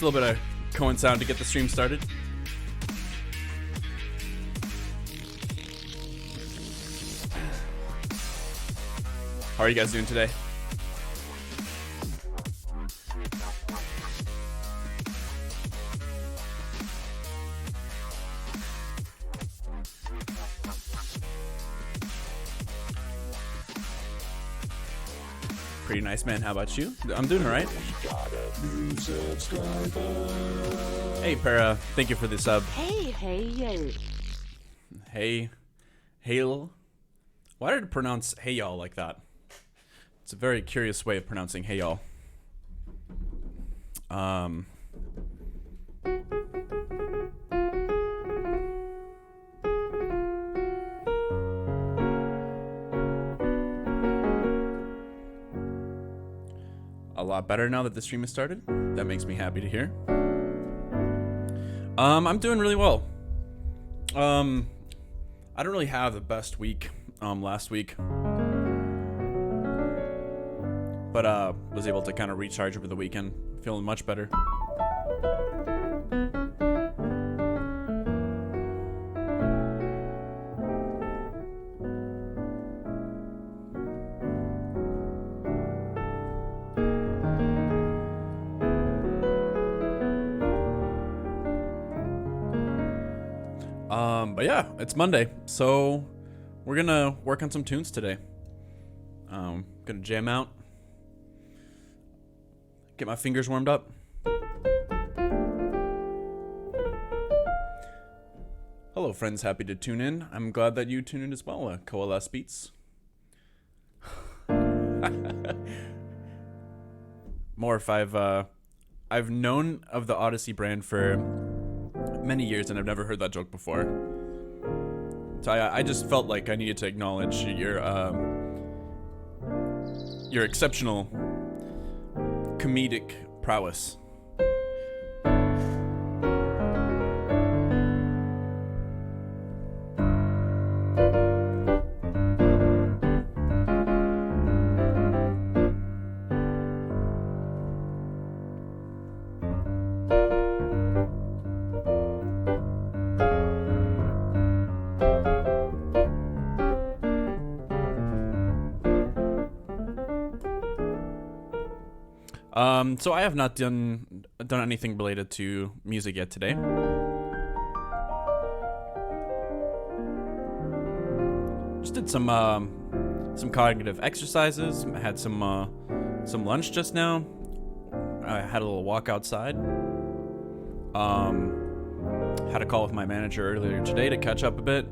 Just a little bit of Cohen sound to get the stream started. How are you guys doing today? Pretty nice, man. How about you? I'm doing all right. Hey, Para. Thank you for the sub. Hey. Hey, hail. Why did it pronounce hey y'all like that? It's a very curious way of pronouncing hey y'all. A lot better now that the stream has started. That makes me happy to hear. I'm doing really well. I don't really have the best week last week, but was able to kind of recharge over the weekend, feeling much better. But yeah, it's Monday, so we're gonna work on some tunes today. Gonna jam out, get my fingers warmed up. Hello, friends, happy to tune in. I'm glad that you tune in as well. Coalesce Beats. Morph, I've known of the Odyssey brand for many years, and I've never heard that joke before. So I just felt like I needed to acknowledge your exceptional comedic prowess. So I have not done anything related to music yet today. Just did some cognitive exercises. I had some lunch just now. I had a little walk outside. Had a call with my manager earlier today to catch up a bit.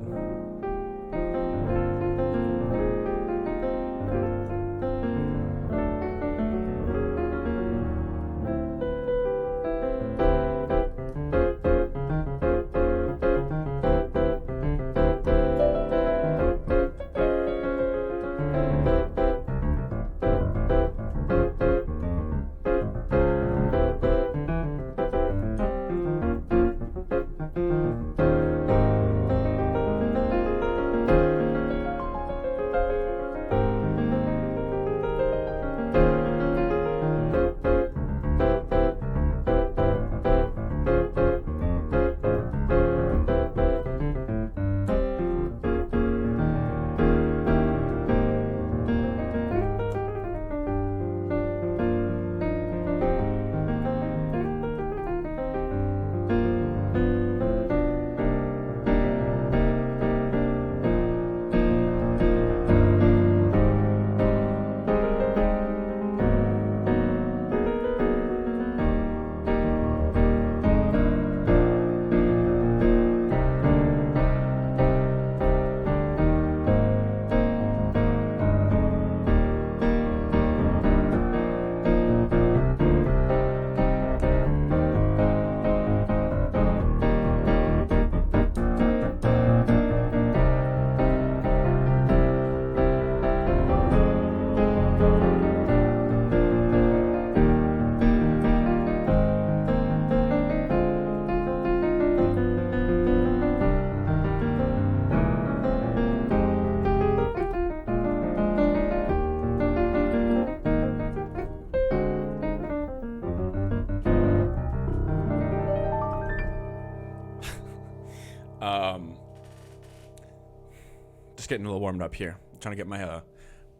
Just getting a little warmed up here. Trying to get my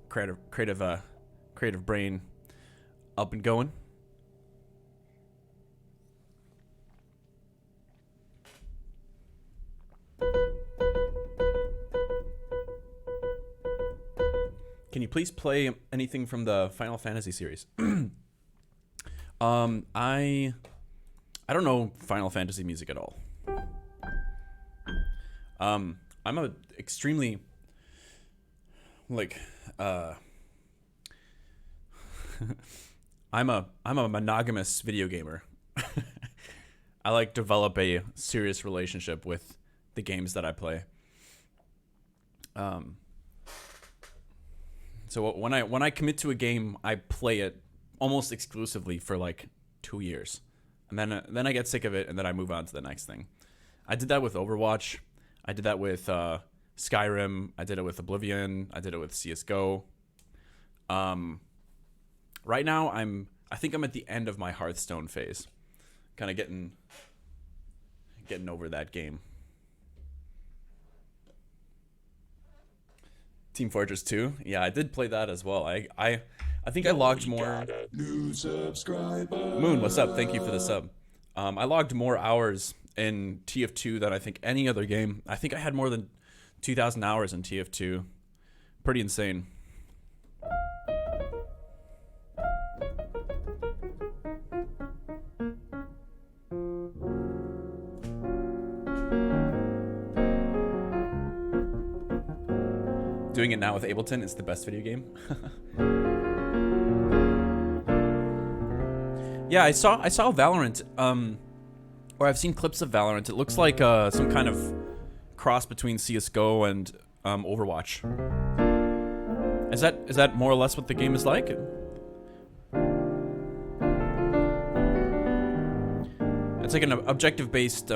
creative brain up and going. Can you please play anything from the Final Fantasy series? I don't know Final Fantasy music at all. I'm a extremely I'm a monogamous video gamer. I like develop a serious relationship with the games that I play. So when I commit to a game, I play it almost exclusively for like 2 years, and then I get sick of it, and then I move on to the next thing. I did that with Overwatch. I did that with Skyrim. I did it with Oblivion. I did it with CS:GO. Right now I think I'm at the end of my Hearthstone phase, kind of getting over that game. Team Fortress 2. Yeah, I did play that as well. I think I logged more. New subscriber. Moon, what's up? Thank you for the sub. I logged more hours in TF2 than I think any other game. I think I had more than 2,000 hours in TF2. Pretty insane. Doing it now with Ableton is the best video game. Yeah, I saw Valorant, or I've seen clips of Valorant. It looks like some kind of cross between CS:GO and Overwatch. Is that more or less what the game is like? It's like an objective-based,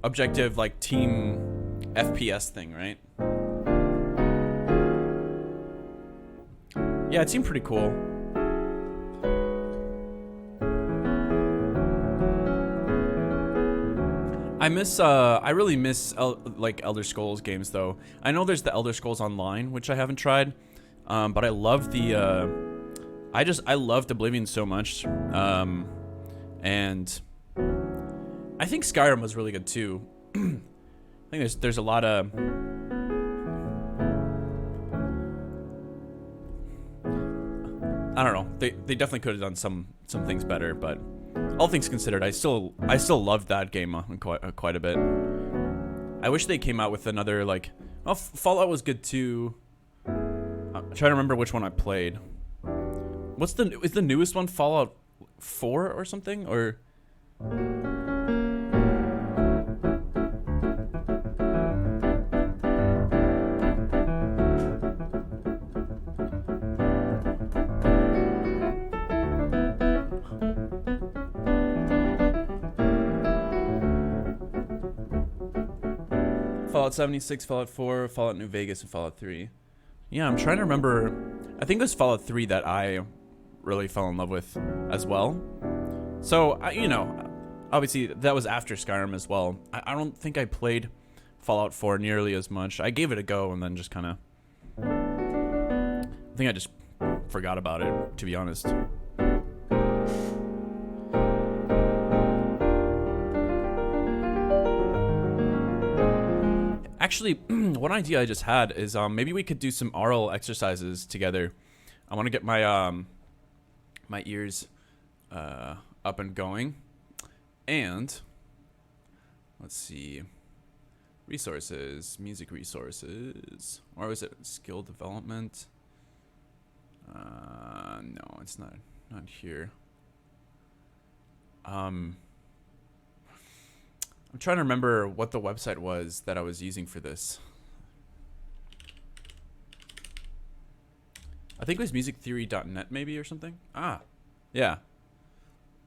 objective like team FPS thing, right? Yeah, it seemed pretty cool. I really miss like Elder Scrolls games though. I know there's the Elder Scrolls Online, which I haven't tried, but I love the I loved Oblivion so much, and I think Skyrim was really good too. I think there's a lot of I don't know. They definitely could have done some things better, but all things considered, I still loved that game quite a bit. I wish they came out with another like. Oh, Fallout was good too. I'm trying to remember which one I played. Is the newest one Fallout 4 or something or? Fallout 76, Fallout 4, Fallout New Vegas, and Fallout 3. Yeah, I'm trying to remember. I think it was Fallout 3 that I really fell in love with as well. So, you know, obviously that was after Skyrim as well. I don't think I played Fallout 4 nearly as much. I gave it a go and then just kind of... I think I just forgot about it, to be honest. Actually, one idea I just had is maybe we could do some Aural exercises together. I want to get my my ears up and going. And let's see, resources, music resources, or was it skill development? No, it's not here. I'm trying to remember what the website was that I was using for this. I think it was musictheory.net maybe or something. Ah, yeah.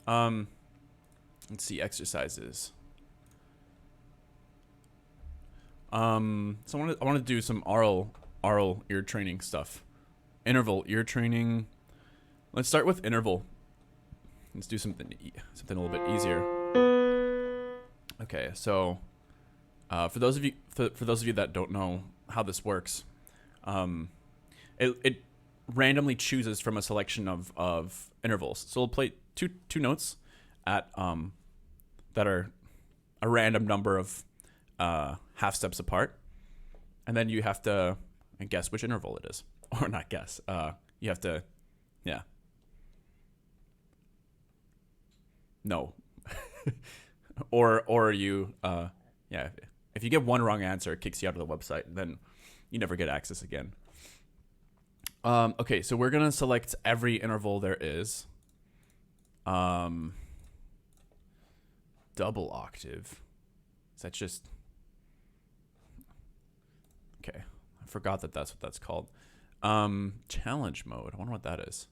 Let's see, exercises. So I want to do some aural ear training stuff. Interval ear training. Let's start with interval. Let's do something a little bit easier. Okay, so For those of you that don't know how this works, it randomly chooses from a selection of intervals. So it'll play two notes at that are a random number of half steps apart, and then you have to guess which interval it is, or not guess. You have to, yeah. No. or you, yeah. If you get one wrong answer, it kicks you out of the website, and then you never get access again. Okay, so we're gonna select every interval there is. Double octave. Is that just... Okay, I forgot that that's what that's called. Challenge mode. I wonder what that is.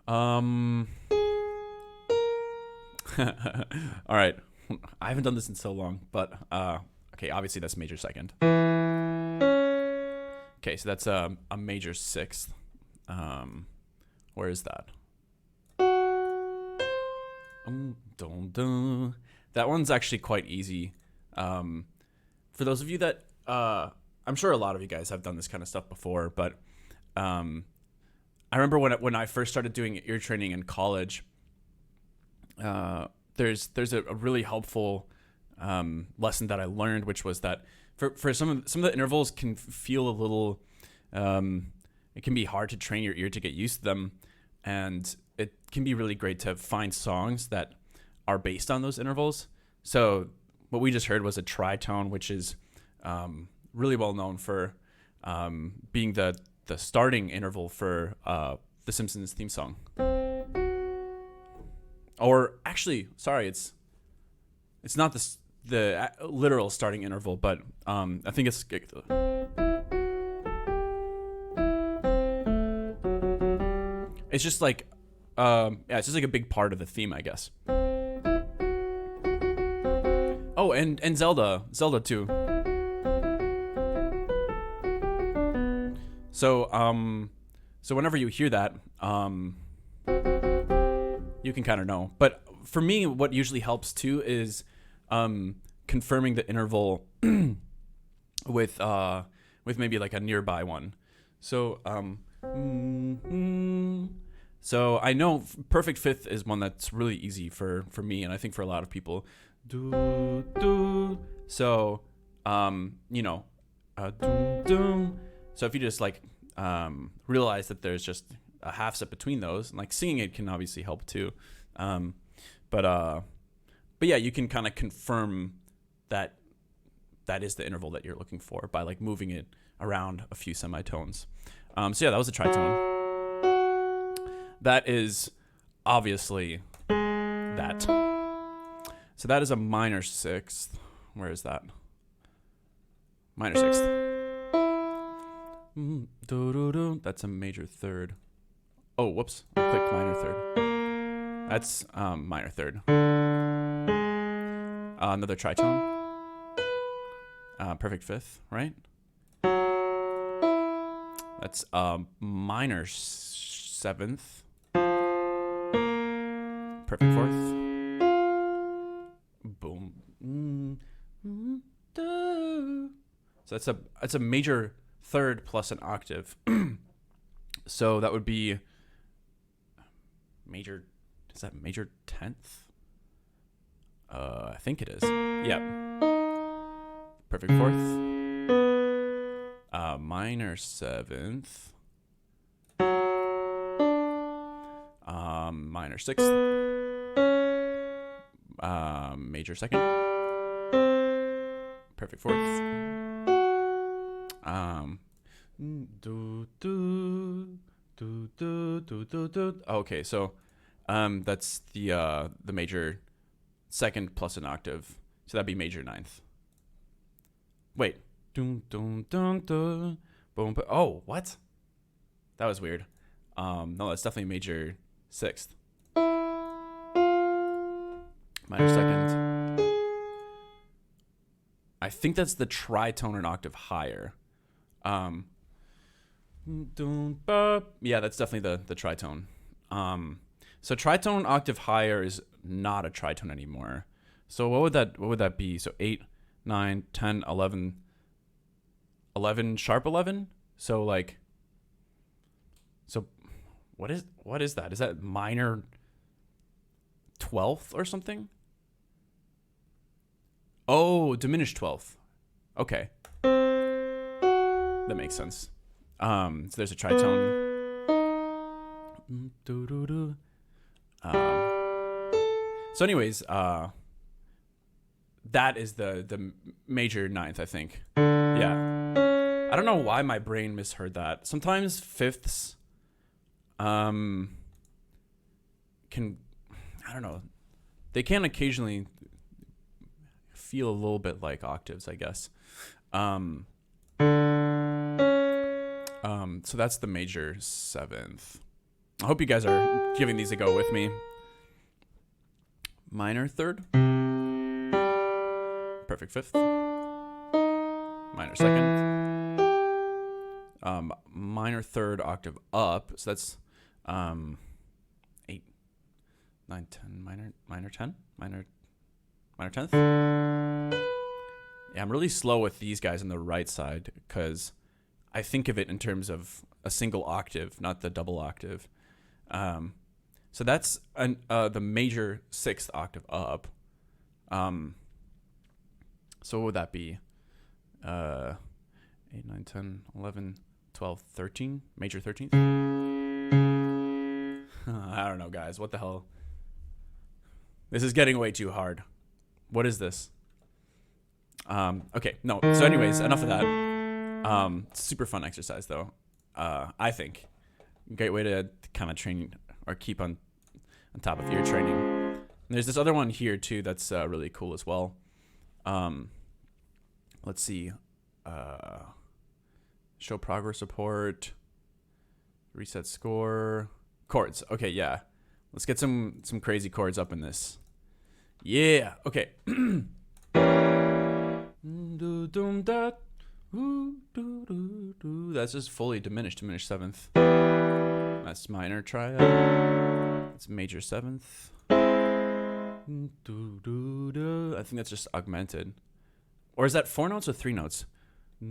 All right. I haven't done this in so long, but okay, obviously that's major second. Okay, so that's a major sixth. Where is that? That one's actually quite easy. For those of you that I'm sure a lot of you guys have done this kind of stuff before, but I remember when I first started doing ear training in college, there's a really helpful lesson that I learned, which was that for some of the intervals can feel a little, it can be hard to train your ear to get used to them, and it can be really great to find songs that are based on those intervals. So what we just heard was a tritone, which is really well known for being the starting interval for the Simpsons theme song. Or actually, sorry, it's not the literal starting interval, but I think it's just like it's just like a big part of the theme, I guess. Oh, and Zelda too. So so whenever you hear that, you can kind of know. But for me, what usually helps too is confirming the interval with maybe like a nearby one. So so I know perfect fifth is one that's really easy for me, and I think for a lot of people. Do do. So you know, doom doom. So if you just like realize that there's just a half step between those, and like singing it can obviously help too. But yeah, you can kind of confirm that is the interval that you're looking for by like moving it around a few semitones. So yeah, that was a tritone. That is obviously that. So that is a minor sixth. Where is that? Minor sixth. That's a major third. Oh, whoops. I clicked minor third. That's minor third. Another tritone. Perfect fifth, right? That's minor seventh. Perfect fourth. Boom. So that's a major third plus an octave. So that would be major. Is that major 10th? I think it is. Yeah. Perfect fourth. Minor 7th. Minor 6th. Major 2nd. Perfect 4th. Okay, so that's the major 2nd plus an octave. So that'd be major 9th. Wait. Boom. Oh, what? That was weird. No, that's definitely major 6th. Minor 2nd. I think that's the tritone an octave higher. Yeah, that's definitely the tritone. So tritone octave higher is not a tritone anymore. So what would that be? So 8 9, 10, 11, 11 sharp 11. So like, so what is that? Is that minor 12th or something? Oh, diminished 12th. Okay. That makes sense. So there's a tritone. So anyways, that is the major ninth, I think. Yeah. I don't know why my brain misheard that. Sometimes fifths can, I don't know, they can occasionally feel a little bit like octaves, I guess. So that's the major seventh. I hope you guys are giving these a go with me. Minor third. Perfect fifth. Minor second. Minor third octave up. So that's 8, 9, 10, minor 10, minor 10th. Yeah, I'm really slow with these guys on the right side because I think of it in terms of a single octave, not the double octave. So that's the major sixth octave up. So what would that be? 8, 9, 10, 11, 12, 13? Major 13th? I don't know, guys. What the hell? This is getting way too hard. What is this? Okay, no. So anyways, enough of that. Super fun exercise, though. I think. Great way to kind of train or keep on top of your training. And there's this other one here, too, that's really cool as well. Let's see. Show progress report. Reset score. Chords. Okay, yeah. Let's get some crazy chords up in this. Yeah. Okay. That's just fully diminished seventh. That's minor triad. That's major seventh. I think that's just augmented. Or is that 4 notes or 3 notes? I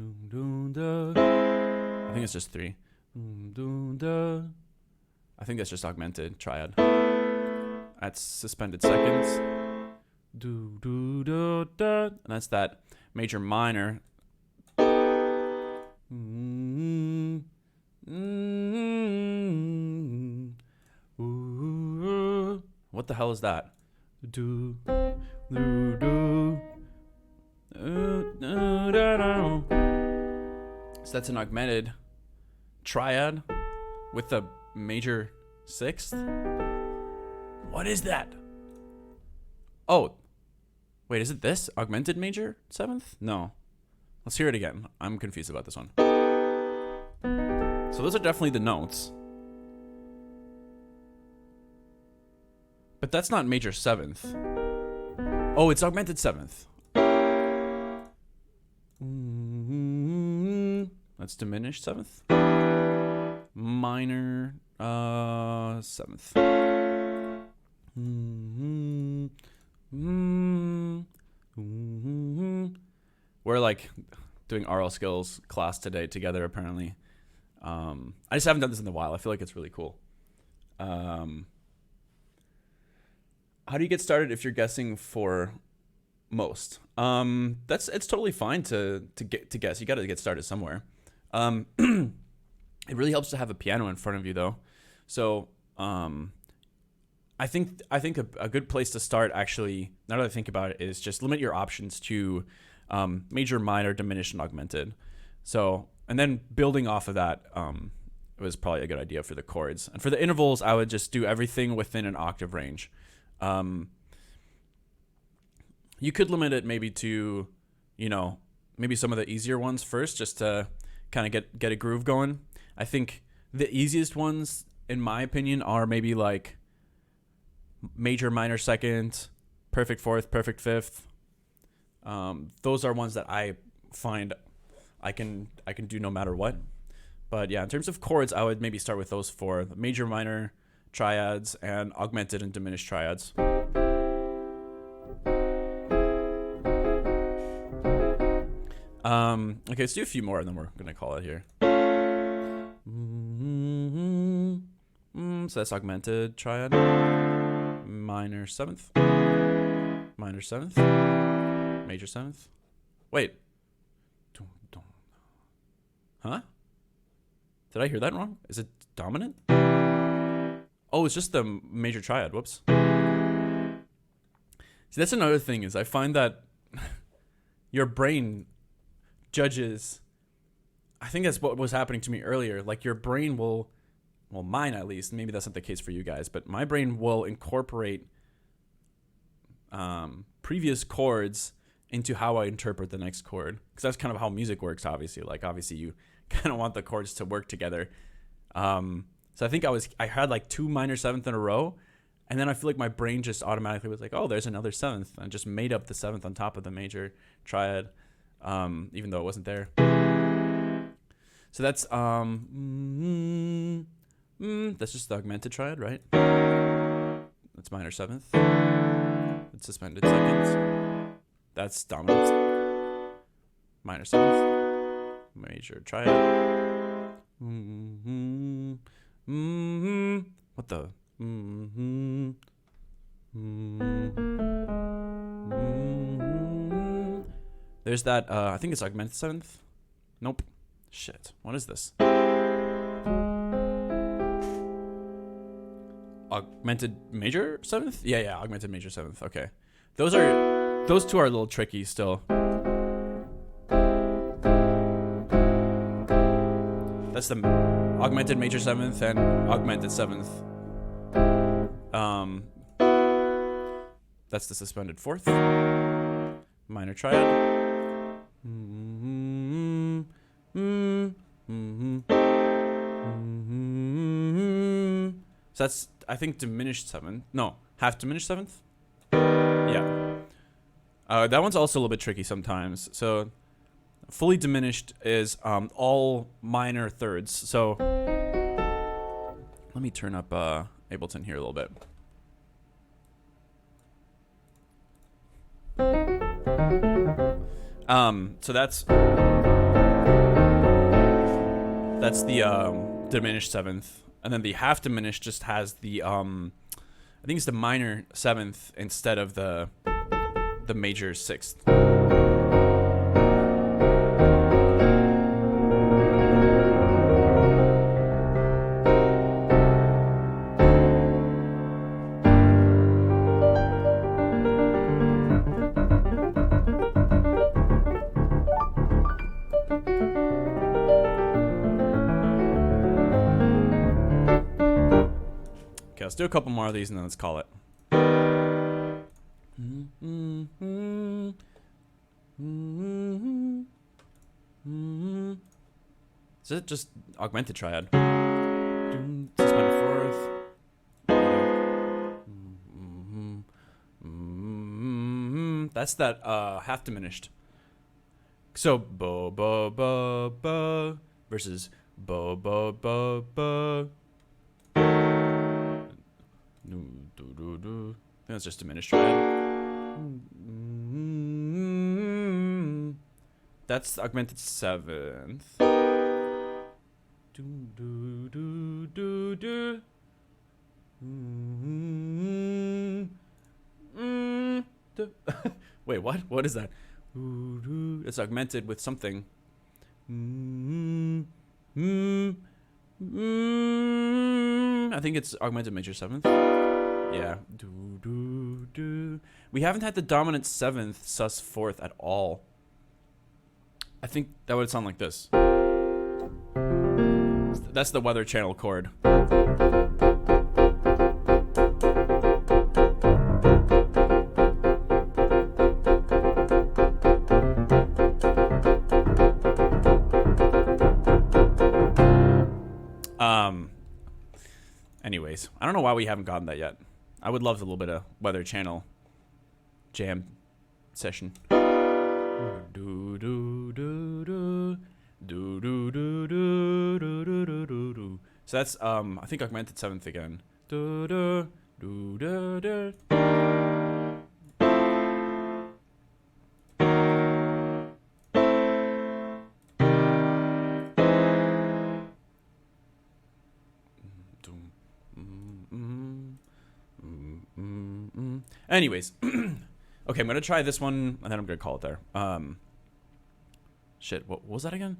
think it's just 3. I think that's just augmented triad. That's suspended seconds. And that's that major minor. What the hell is that? So that's an augmented triad with a major sixth. What is that? Oh, wait, is it this? Augmented major seventh? No. Let's hear it again. I'm confused about this one. So those are definitely the notes. But that's not major seventh. Oh, it's augmented seventh. That's diminished seventh. Minor seventh. We're like doing Aural skills class today together apparently. I just haven't done this in a while. I feel like it's really cool. How do you get started if you're guessing for most? It's totally fine to guess. You got to get started somewhere. It really helps to have a piano in front of you though. So I think a good place to start, actually, now that I think about it, is just limit your options to major, minor, diminished, and augmented. So, and then building off of that was probably a good idea for the chords. And for the intervals, I would just do everything within an octave range. You could limit it maybe to, maybe some of the easier ones first, just to kind of get a groove going. I think the easiest ones, in my opinion, are maybe like major, minor second, perfect fourth, perfect fifth. Those are ones that I find I can do no matter what. But yeah, in terms of chords, I would maybe start with those 4: the major, minor triads, and augmented and diminished triads. Okay, let's do a few more and then we're gonna call it here. So that's augmented triad. Minor seventh. Minor seventh. Major seventh. Wait. Huh? Did I hear that wrong? Is it dominant? Oh, it's just the major triad. Whoops. See, that's another thing is I find that your brain judges. I think that's what was happening to me earlier. Like your brain will, well, mine at least, maybe that's not the case for you guys, but my brain will incorporate previous chords into how I interpret the next chord. Because that's kind of how music works, obviously. Like, obviously, you kind of want the chords to work together. So I think I had like 2 minor seventh in a row. And then I feel like my brain just automatically was like, oh, there's another seventh. And just made up the seventh on top of the major triad, even though it wasn't there. So that's just the augmented triad, right? That's minor seventh. It's suspended seconds. That's dominant. Minor seventh. Major triad. What the? There's that, I think it's augmented seventh. Nope. Shit. What is this? Augmented major seventh? Yeah, augmented major seventh. Okay. Those two are a little tricky still. That's the augmented major seventh and augmented seventh. That's the suspended fourth. Minor triad. So that's, I think, diminished seventh. No, half diminished seventh. Yeah. That one's also a little bit tricky sometimes. So fully diminished is all minor thirds. So let me turn up Ableton here a little bit. So that's the diminished seventh, and then the half diminished just has the I think it's the minor seventh instead of the major sixth. Let's do a couple more of these and then let's call it. Is it just augmented triad? Suspended fourth. That's that half diminished. So bo bo bo bo versus bo bo bo bo. I think that's just diminished triad. That's augmented seventh. Wait, what? What is that? It's augmented with something. I think it's augmented major seventh. Yeah. We haven't had the dominant seventh sus fourth at all. I think that would sound like this. That's the weather channel chord. Anyways, I don't know why we haven't gotten that yet. I would love a little bit of weather channel jam session. So that's I think augmented seventh again. Anyways, okay, I'm gonna try this one, and then I'm gonna call it there. Shit, what was that again?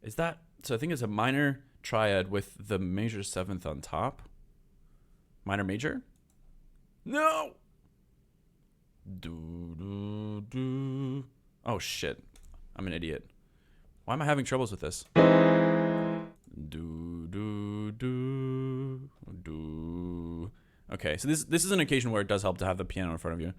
Is that, so I think it's a minor triad with the major seventh on top. Minor major? No! Oh shit, I'm an idiot. Why am I having troubles with this? Okay, so this is an occasion where it does help to have the piano in front of you.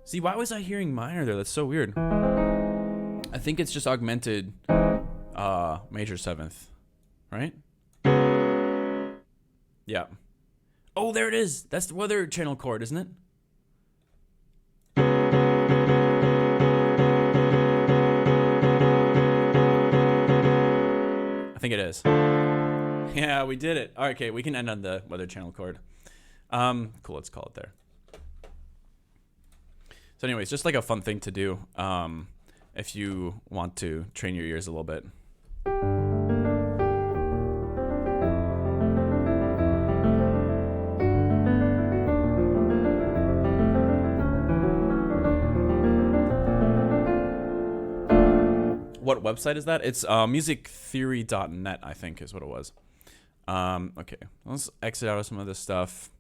See, why was I hearing minor there? That's so weird. I think it's just augmented major seventh, right? Yeah. Oh, there it is. That's the weather channel chord, isn't it? I think it is. Yeah, we did it. All right, okay, we can end on the weather channel chord. Cool, let's call it there. So anyways, just like a fun thing to do if you want to train your ears a little bit. What website is that? It's musictheory.net, I think is what it was. Okay, let's exit out of some of this stuff.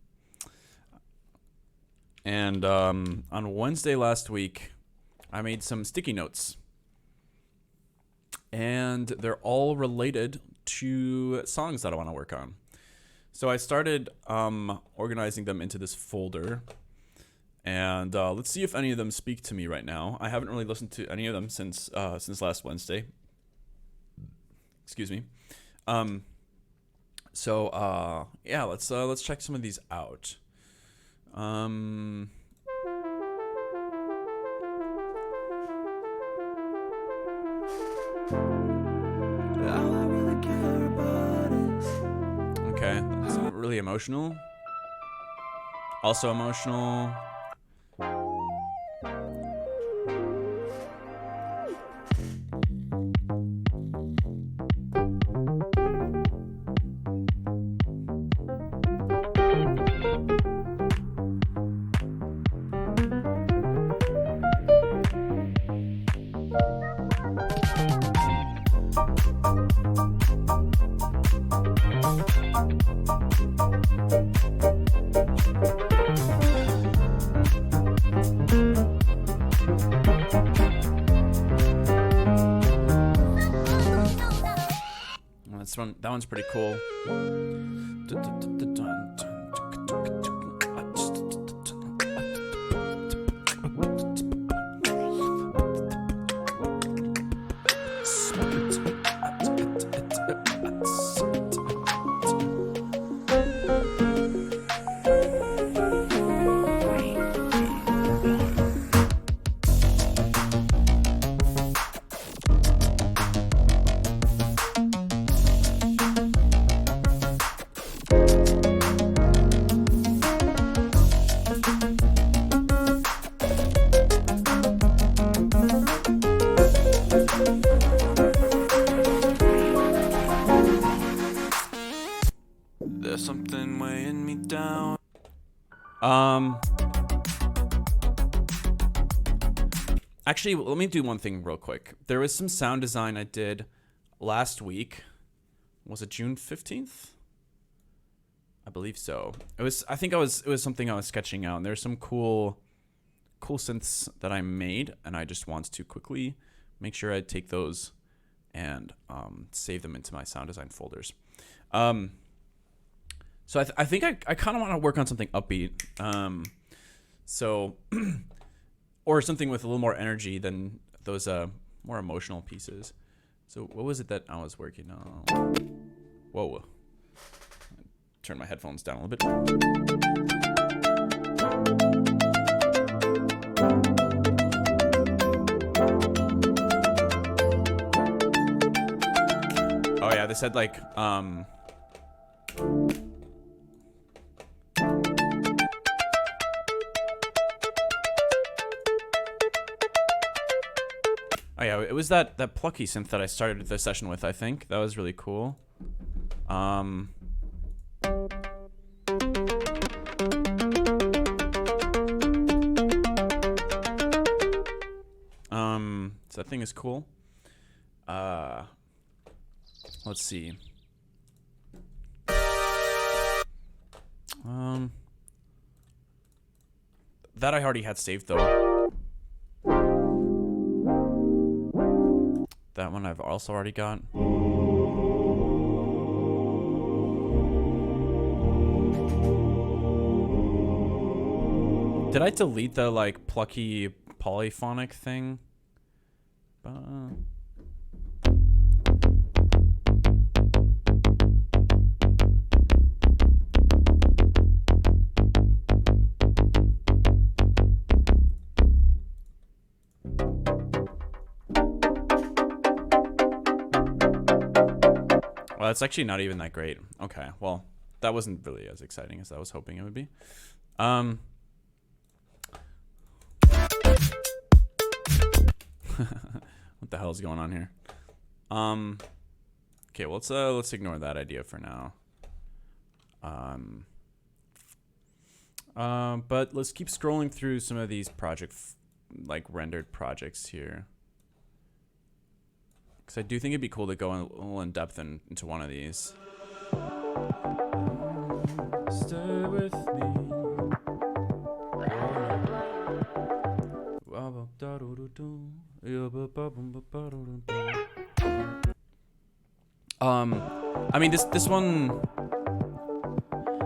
And on Wednesday last week, I made some sticky notes. And they're all related to songs that I want to work on. So I started organizing them into this folder. And let's see if any of them speak to me right now. I haven't really listened to any of them since last Wednesday. Excuse me. Yeah, let's check some of these out. Okay, that's really emotional. Also emotional. That one's pretty cool. There's something weighing me down. Actually, let me do one thing real quick. There was some sound design I did last week. Was it June 15th? I believe so. It was something I was sketching out, and there's some cool synths that I made, and I just want to quickly make sure I take those and save them into my sound design folders. So I think I kind of want to work on something upbeat. Or something with a little more energy than those more emotional pieces. So what was it that I was working on? Whoa. Turn my headphones down a little bit. Oh yeah, they said like Oh yeah, it was that plucky synth that I started the session with, I think. That was really cool. So that thing is cool. Let's see. That I already had saved though. That one I've also already got. Did I delete the like plucky polyphonic thing? Well, that's actually not even that great. Okay, well, that wasn't really as exciting as I was hoping it would be. What the hell is going on here? Okay, well, let's ignore that idea for now. But let's keep scrolling through some of these like rendered projects here. Because I do think it'd be cool to go a little in depth into one of these. Stay with me. I mean, this one.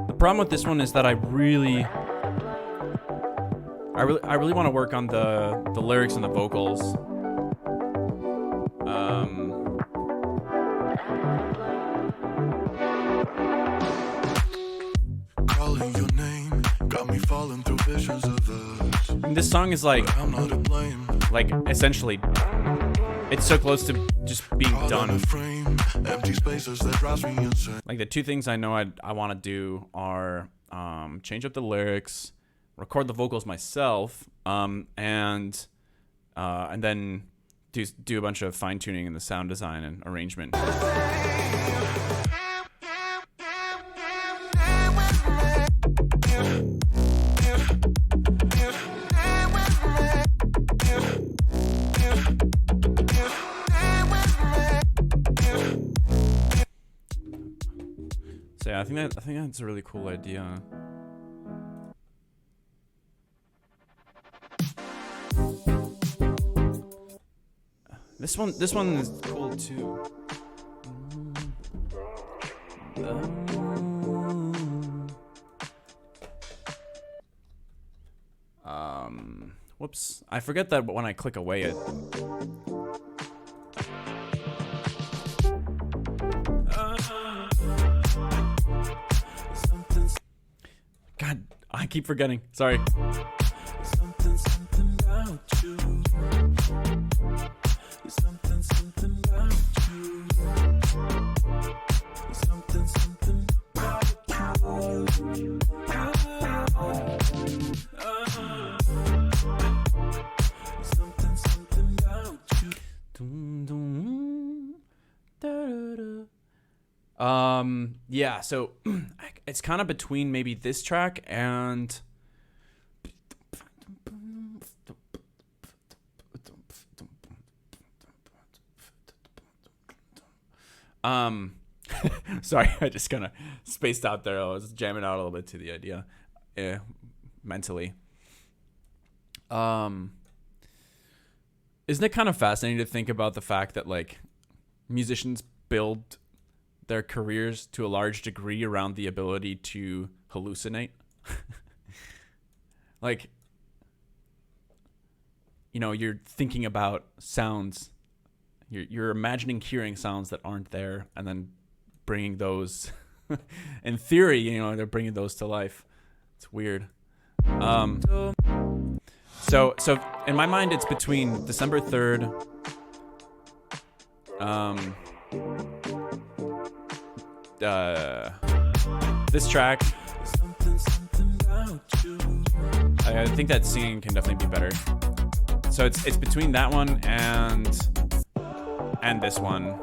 The problem with this one is that I really want to work on the lyrics and the vocals. Calling your name got me falling through visions of us. And this song is like essentially, it's so close to just being done. Empty spaces that drives me insane. Like the two things I know I want to do are change up the lyrics, record the vocals myself, and then do a bunch of fine tuning in the sound design and arrangement. So yeah, I think that's a really cool idea. This one is cool too. Whoops. I forget that when I click away it. God, I keep forgetting. Sorry. Something about you. Something about you. Something about you. Something about you. Yeah, so it's kind of between maybe this track and sorry, I just kind of spaced out there. I was jamming out a little bit to the idea mentally. Isn't it kind of fascinating to think about the fact that like musicians build their careers to a large degree around the ability to hallucinate? Like, you know, you're thinking about sounds, you're imagining hearing sounds that aren't there, and then bringing those in theory, you know, they're bringing those to life. It's weird. So in my mind, it's between December 3rd, this track. I think that singing can definitely be better. So it's between that one and this one.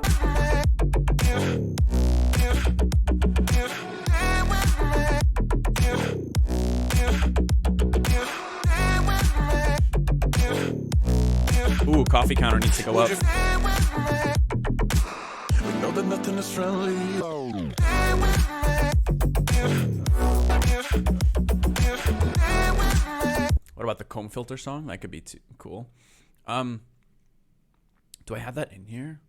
Ooh, coffee counter needs to go up. We know that nothing is friendly. What about the comb filter song? That could be too cool. Do I have that in here?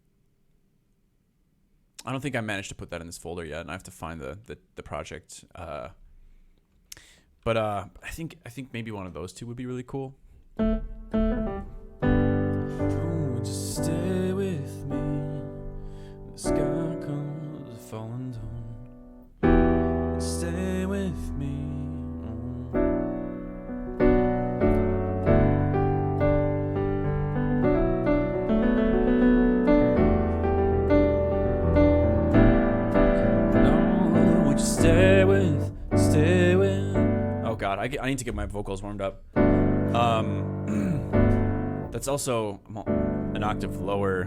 I don't think I managed to put that in this folder yet, and I have to find the project. But I think maybe one of those two would be really cool. Oh, just stay with me. The sky comes falling down. Stay with me. Stay with. Oh God, I need to get my vocals warmed up. That's also an octave lower.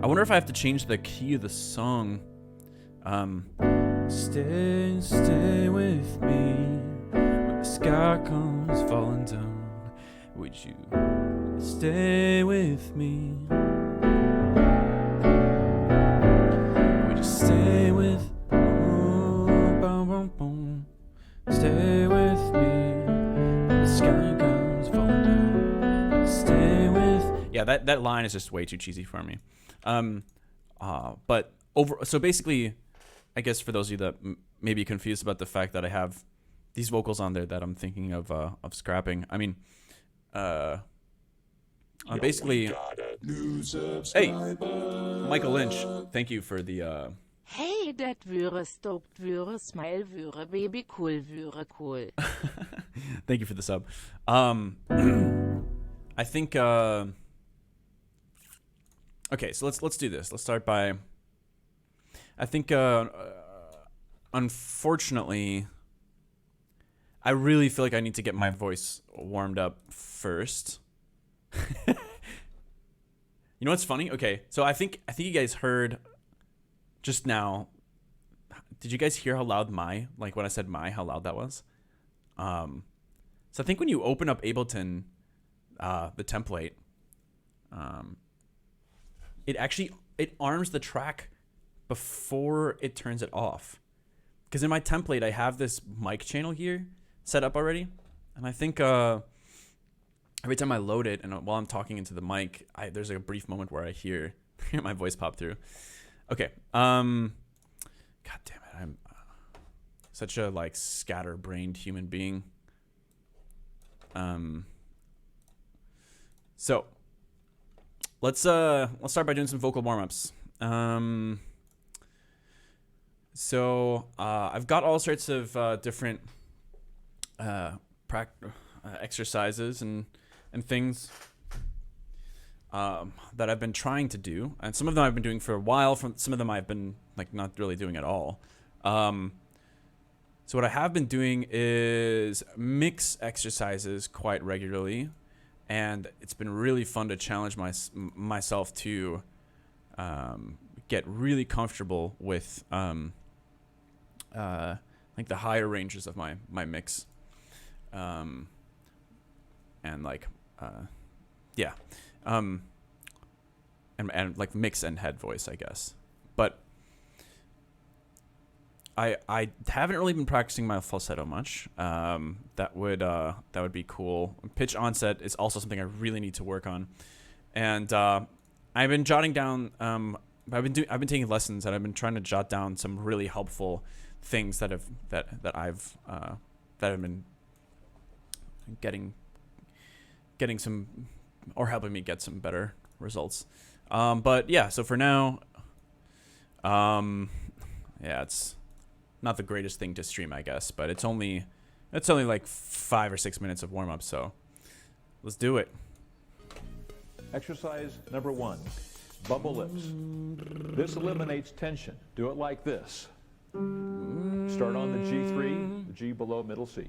I wonder if I have to change the key of the song. Stay with me when the sky comes falling down. Would you stay with me? Would you stay with? Stay with me. The sky comes falling down. Stay with. Yeah, that line is just way too cheesy for me. But so basically, I guess for those of you that may be confused about the fact that I have these vocals on there that I'm thinking of scrapping. I mean, basically. Hey, Michael Lynch, thank you for the. Hey, dat wäre stoked wäre smile wäre baby cool wäre cool. Thank you for the sub. I think okay, so let's do this. Let's start by I think unfortunately I really feel like I need to get my voice warmed up first. You know what's funny? Okay, so I think you guys heard just now. Did you guys hear how loud when I said how loud that was? So I think when you open up Ableton, the template, it arms the track before it turns it off. Because in my template, I have this mic channel here set up already. And I think every time I load it and while I'm talking into the mic, there's like a brief moment where I hear my voice pop through. Okay. God damn it. I'm such a scatterbrained human being. So let's start by doing some vocal warm-ups. So I've got all sorts of different exercises and things that I've been trying to do, and some of them I've been doing for a while. Some of them I've been not really doing at all. So what I have been doing is mix exercises quite regularly, and it's been really fun to challenge myself to get really comfortable with the higher ranges of my mix, and mix and head voice, I guess. But I haven't really been practicing my falsetto much. That would be cool. Pitch onset is also something I really need to work on. And I've been jotting down. I've been taking lessons, and I've been trying to jot down some really helpful things that I've been getting some, or helping me get some better results. But yeah, so for now, it's not the greatest thing to stream, I guess, but it's only like 5 or 6 minutes of warm up, so let's do it. Exercise number 1, bubble lips. This eliminates tension. Do it like this. Start on the G3, the G below middle C.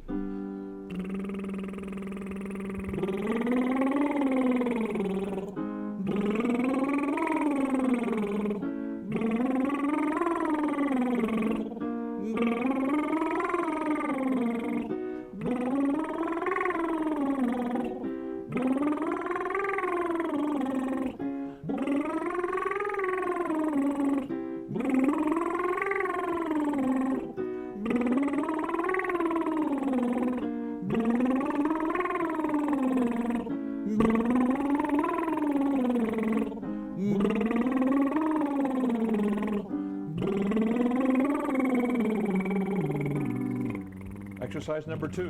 Exercise number 2,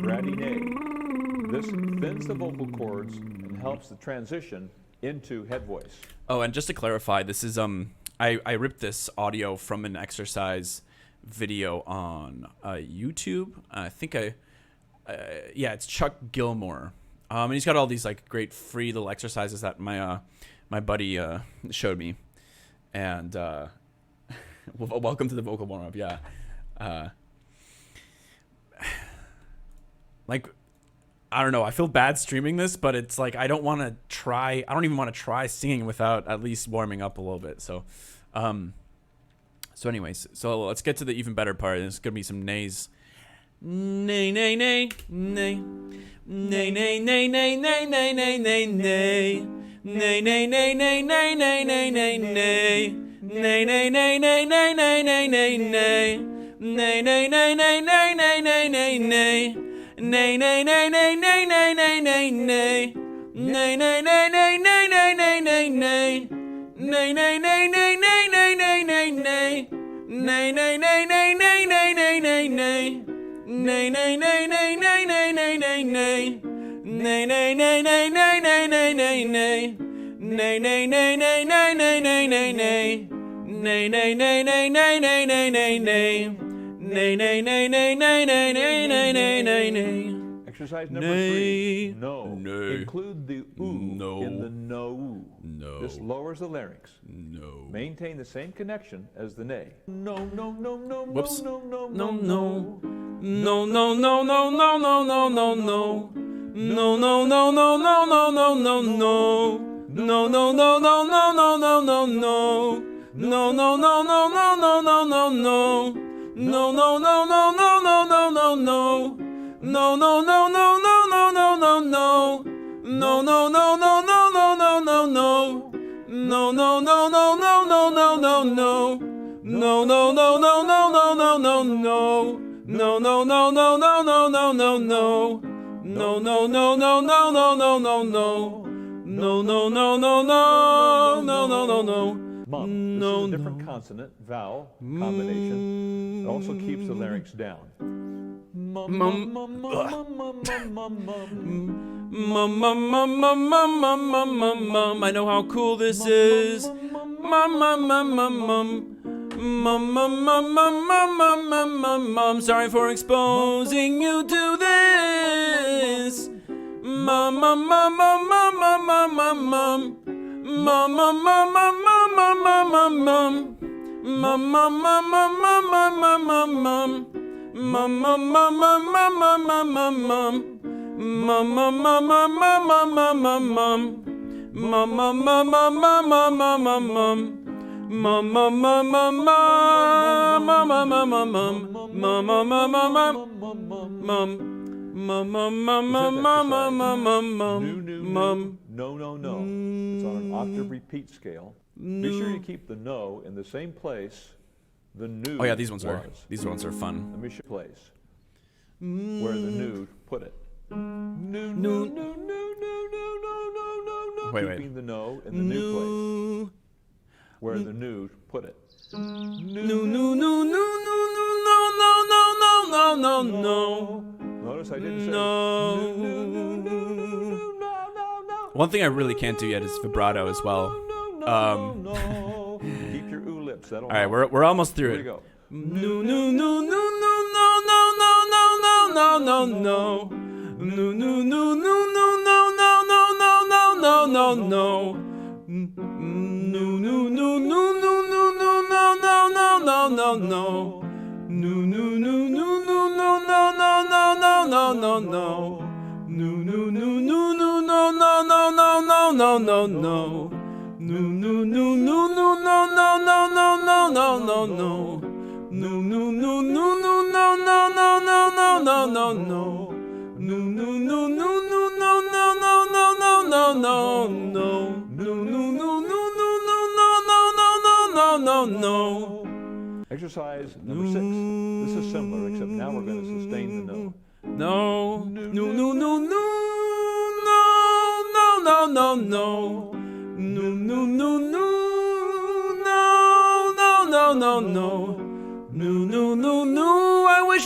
bratty neigh. This thins the vocal cords and helps the transition into head voice. Oh, and just to clarify, this is I ripped this audio from an exercise video on YouTube. I think yeah, it's Chuck Gilmore. And he's got all these like great free little exercises that my my buddy showed me. And welcome to the vocal warm-up. Yeah. Like, I don't know. I feel bad streaming this, but it's like I don't even want to try singing without at least warming up a little bit. So, anyways, so let's get to the even better part. There's gonna be some nays. Nay, nay, nay, nay, nay, nay, nay, nay, nay, nay, nay, nay, nay. Nay, nay, nay, nay, nay, nay, nay, nay, nay. Nay, nay, nay, nay, nay, nay, nay, nay, nay. Nay, nay, nay, nay, nay, nay, nay, nay, nay. Nay, nay, nay, nay, nay, nay, nay, nay, nay. Nay, nay, nay, nay, nay, nay, nay, nay, nay. Nay, nay, nay, nay, nay, nay, nay, nay, nay. Nay, nay, nay, nay, nay, nay, nay, nay, nay. Nay, nay, nay, nay, nay, nay, nay, nay, nay. Nay, nay, nay, nay, nay, nay, nay, nay, nay. Nay, nay, nay, nay, nay, nay, nay, nay, nay. Nay, nay, nay, nay, nay, nay, nay, nay, nay. Nay, nay, nay, nay, nay, nay, nay, nay, nay, nay, nay. Exercise number 3, no. Nay. Include the ooh No. in the no. No. This lowers the larynx. No. Maintain the same connection as the neigh. No, no, no, no, Whoops. no, no, No, no, no. No, no, no, no, no, no, no, no, no. No, no, no, no, no, no, no, no, no. No, no, no, no, no, no, no, no, no. No, no, no, no, no, no, no, no, no. No, no, no, no, no, no, no, no, no. No, no, no, no, no, no, no, no, no. No, no, no, no, no, no, no, no, no. No, no, no, no, no, no, no, no, no. No, no, no, no, no, no, no, no, no. No, no, no, no, no, no, no, no, no. No, no, no, no, no, no, no, no, no. No, no, no, no, no, no, no, no, no. Mum. This is a different consonant, vowel combination. It also keeps the larynx down. Mum, mum, mum, mum, mum, mum, mum, mum. Mum, mum, mum, mum, mum, mum, mum, mum, mum. I know how cool this is. Mum, mum, mum, mum, mum. Mum, mum, mum, mum, mum, mum, mum, mum, mum. Sorry for exposing you to this. Mum, mum, mum, mum, mum, mum, mum, mum, mum. Mum, mum, mum, mum, mum, mum, mum, mum. Mum, mum, mum, mum, mum, mum, mum, mum. Mum, mum, mum, mum, mum, mum, mum, mum. Mum, mum, mum, mum, mum, mum, mum, mum. Mum, mum, mum, mum, mum, mum, mum, mum, mum. Mum, mum, mum, mum, mum, mum, mum, mum, mum, mum. Mum, mum, mum, mum, mum. Mum. Mum, mum, mum, mum, mum, mum, mum, mum, mum. No, no, no. It's on an octave repeat scale. Be sure you keep the no in the same place the new. Oh yeah, these ones was. are fun. Let me show place where the new put it. No, no, no, no, no, no, no, no, no. Wait. Keeping the no in the new place where the new put it. No, no, no, no, no, no, no, no, no, no, no. Notice I didn't say no. One thing I really can't do yet is vibrato as well. Keep your ooh lips. That'll all right, we're almost through Here it. we go. No, no, no, no, no, no, no, no, no, no, no, no. No, no, no, no, no, no, no, no, no, no, no, no. No, no, no, no, no, no, no, no, no, no, no, no. No, no, no, no, no, no, no, no, no, no, no, no. No, no, no, no, no, no, no, no, no, no, no, no. No, no, no, no, no, no, no, no, no, no, no, no. No, no, no, no, no, no, no, no, no, no, no, no. No, no, no, no, no, no, no, no, no, no, no, no. No, no, no, no, no, no, no, no, no, no. Exercise number 6. This is similar, except now we're going to sustain the no. No, no, no, no, no, no, no, no, no. No, no, no, no, no, no, no, no, no. No, no, no, no. I wish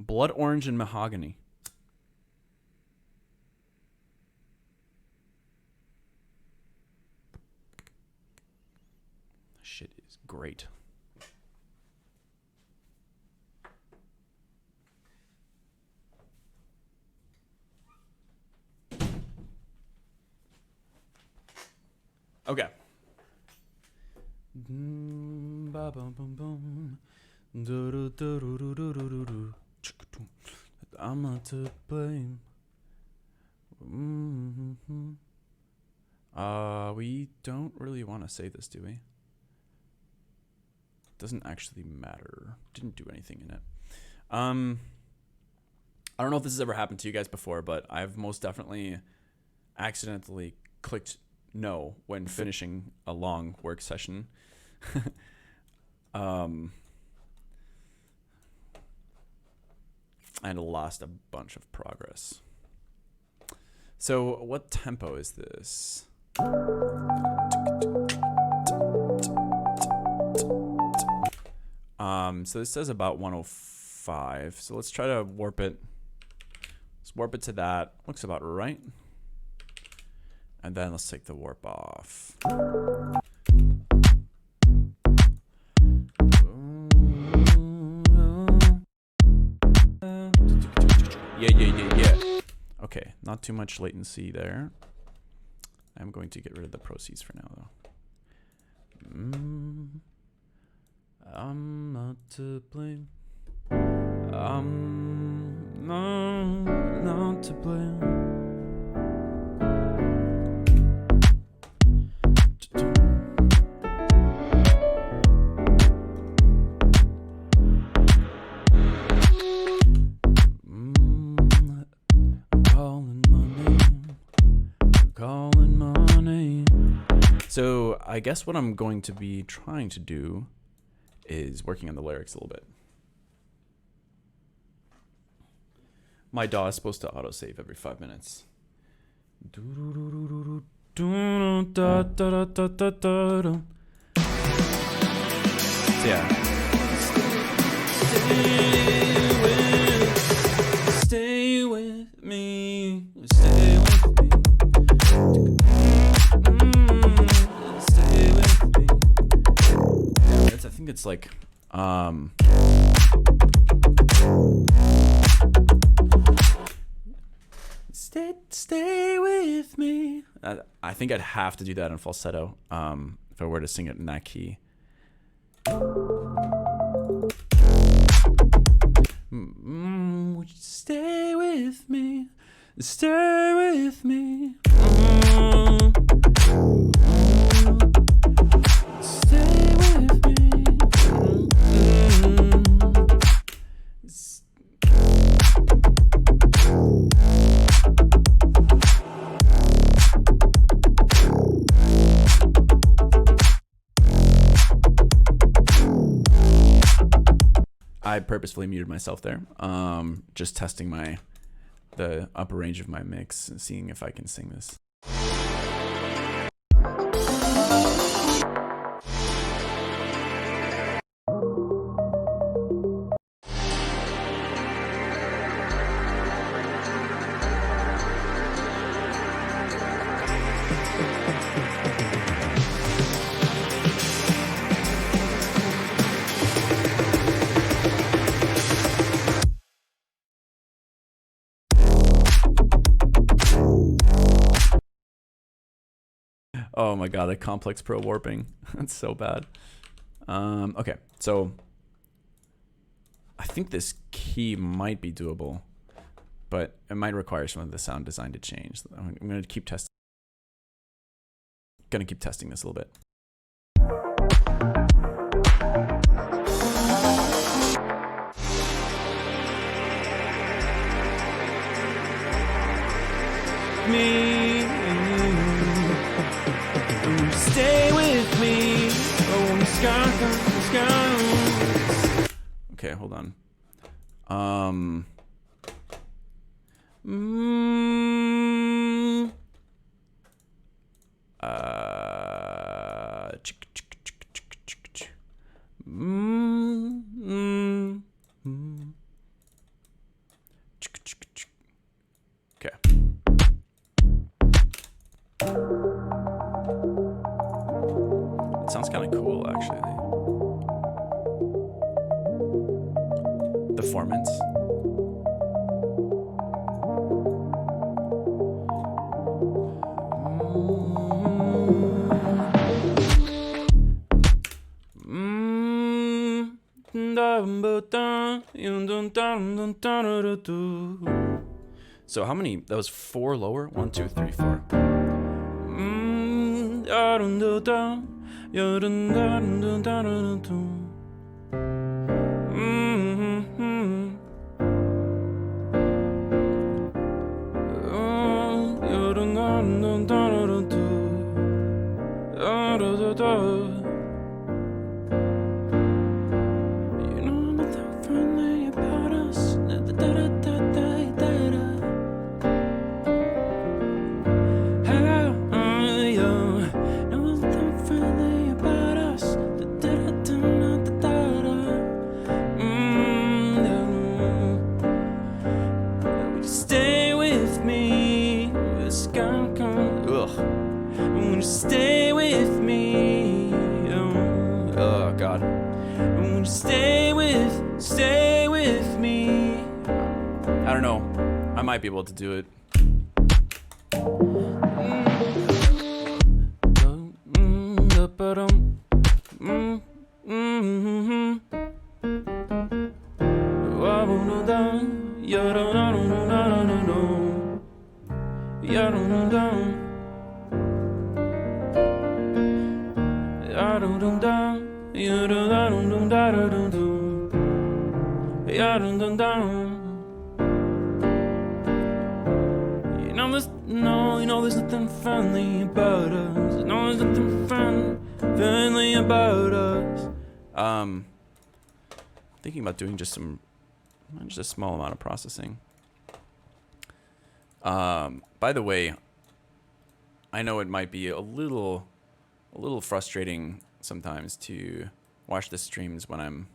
Blood orange and mahogany. Shit is great. Okay. I'm not to blame. We don't really want to say this, do we? Doesn't actually matter. Didn't do anything in it. I don't know if this has ever happened to you guys before, but I've most definitely accidentally clicked no when finishing a long work session. And lost a bunch of progress. So what tempo is this? So this says about 105. So let's try to warp it. Let's warp it to that. Looks about right. And then let's take the warp off. Yeah. Okay, not too much latency there. I'm going to get rid of the proceeds for now, though. I'm not to blame. I'm not to blame. Calling my name. So I guess what I'm going to be trying to do is working on the lyrics a little bit. My DAW is supposed to autosave every 5 minutes. So yeah. Stay with me. Stay with me. Stay with me. Yeah, I think it's like stay with me. I think I'd have to do that in falsetto if I were to sing it in that key. Would you stay with me? Stay with me. Stay with me. I purposefully muted myself there. Just testing the upper range of my mix and seeing if I can sing this. Oh my god, the complex pro warping. That's so bad. Okay, so I think this key might be doable, but it might require some of the sound design to change. I'm gonna keep testing. Gonna keep testing this a little bit. Stay with me. Oh, the sky. Okay, hold on. actually. Performance. So how many? That was 4 lower? 1, 2, 3, 4. Stay with me, stay with me. Oh God. Stay with me. I don't know. I might be able to do it. There's nothing friendly about us. No, there's nothing friendly about us. Thinking about doing just a small amount of processing. By the way, I know it might be a little frustrating sometimes to watch the streams when I'm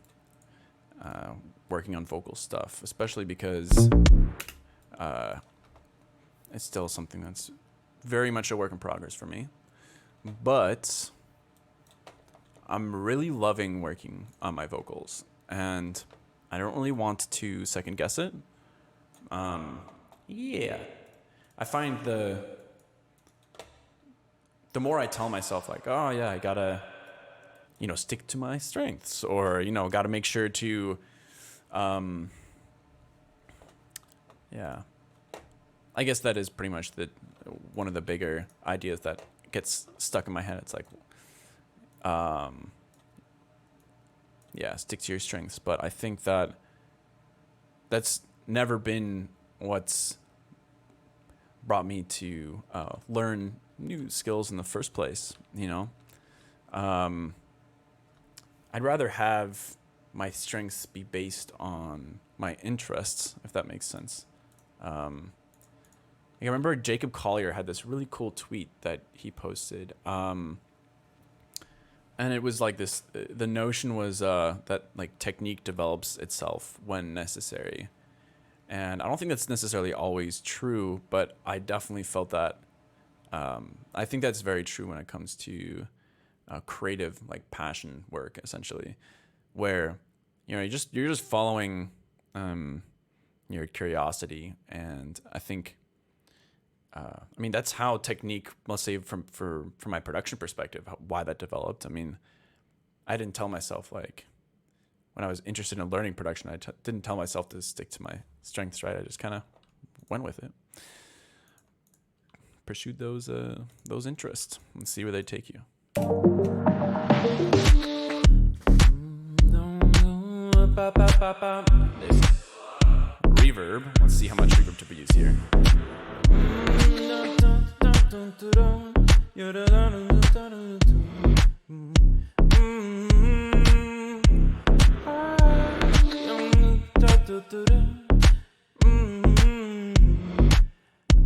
working on vocal stuff, especially because it's still something that's very much a work in progress for me. But I'm really loving working on my vocals, and I don't really want to second guess it. Yeah. I find the more I tell myself, like, oh yeah, I gotta, stick to my strengths, or, gotta make sure to, yeah. I guess that is pretty much one of the bigger ideas that gets stuck in my head. It's like, yeah, stick to your strengths. But I think that's never been what's brought me to learn new skills in the first place. I'd rather have my strengths be based on my interests, if that makes sense. I remember Jacob Collier had this really cool tweet that he posted. And it was like this, the notion was that like technique develops itself when necessary. And I don't think that's necessarily always true, but I definitely felt that. I think that's very true when it comes to creative, like passion work, essentially, where, you're just following your curiosity. And I think, that's how technique, let's say from my production perspective, why that developed. I didn't tell myself, like, when I was interested in learning production, I didn't tell myself to stick to my strengths, right? I just kind of went with it. Pursued those interests and see where they take you. Reverb. Let's see how much reverb to use here.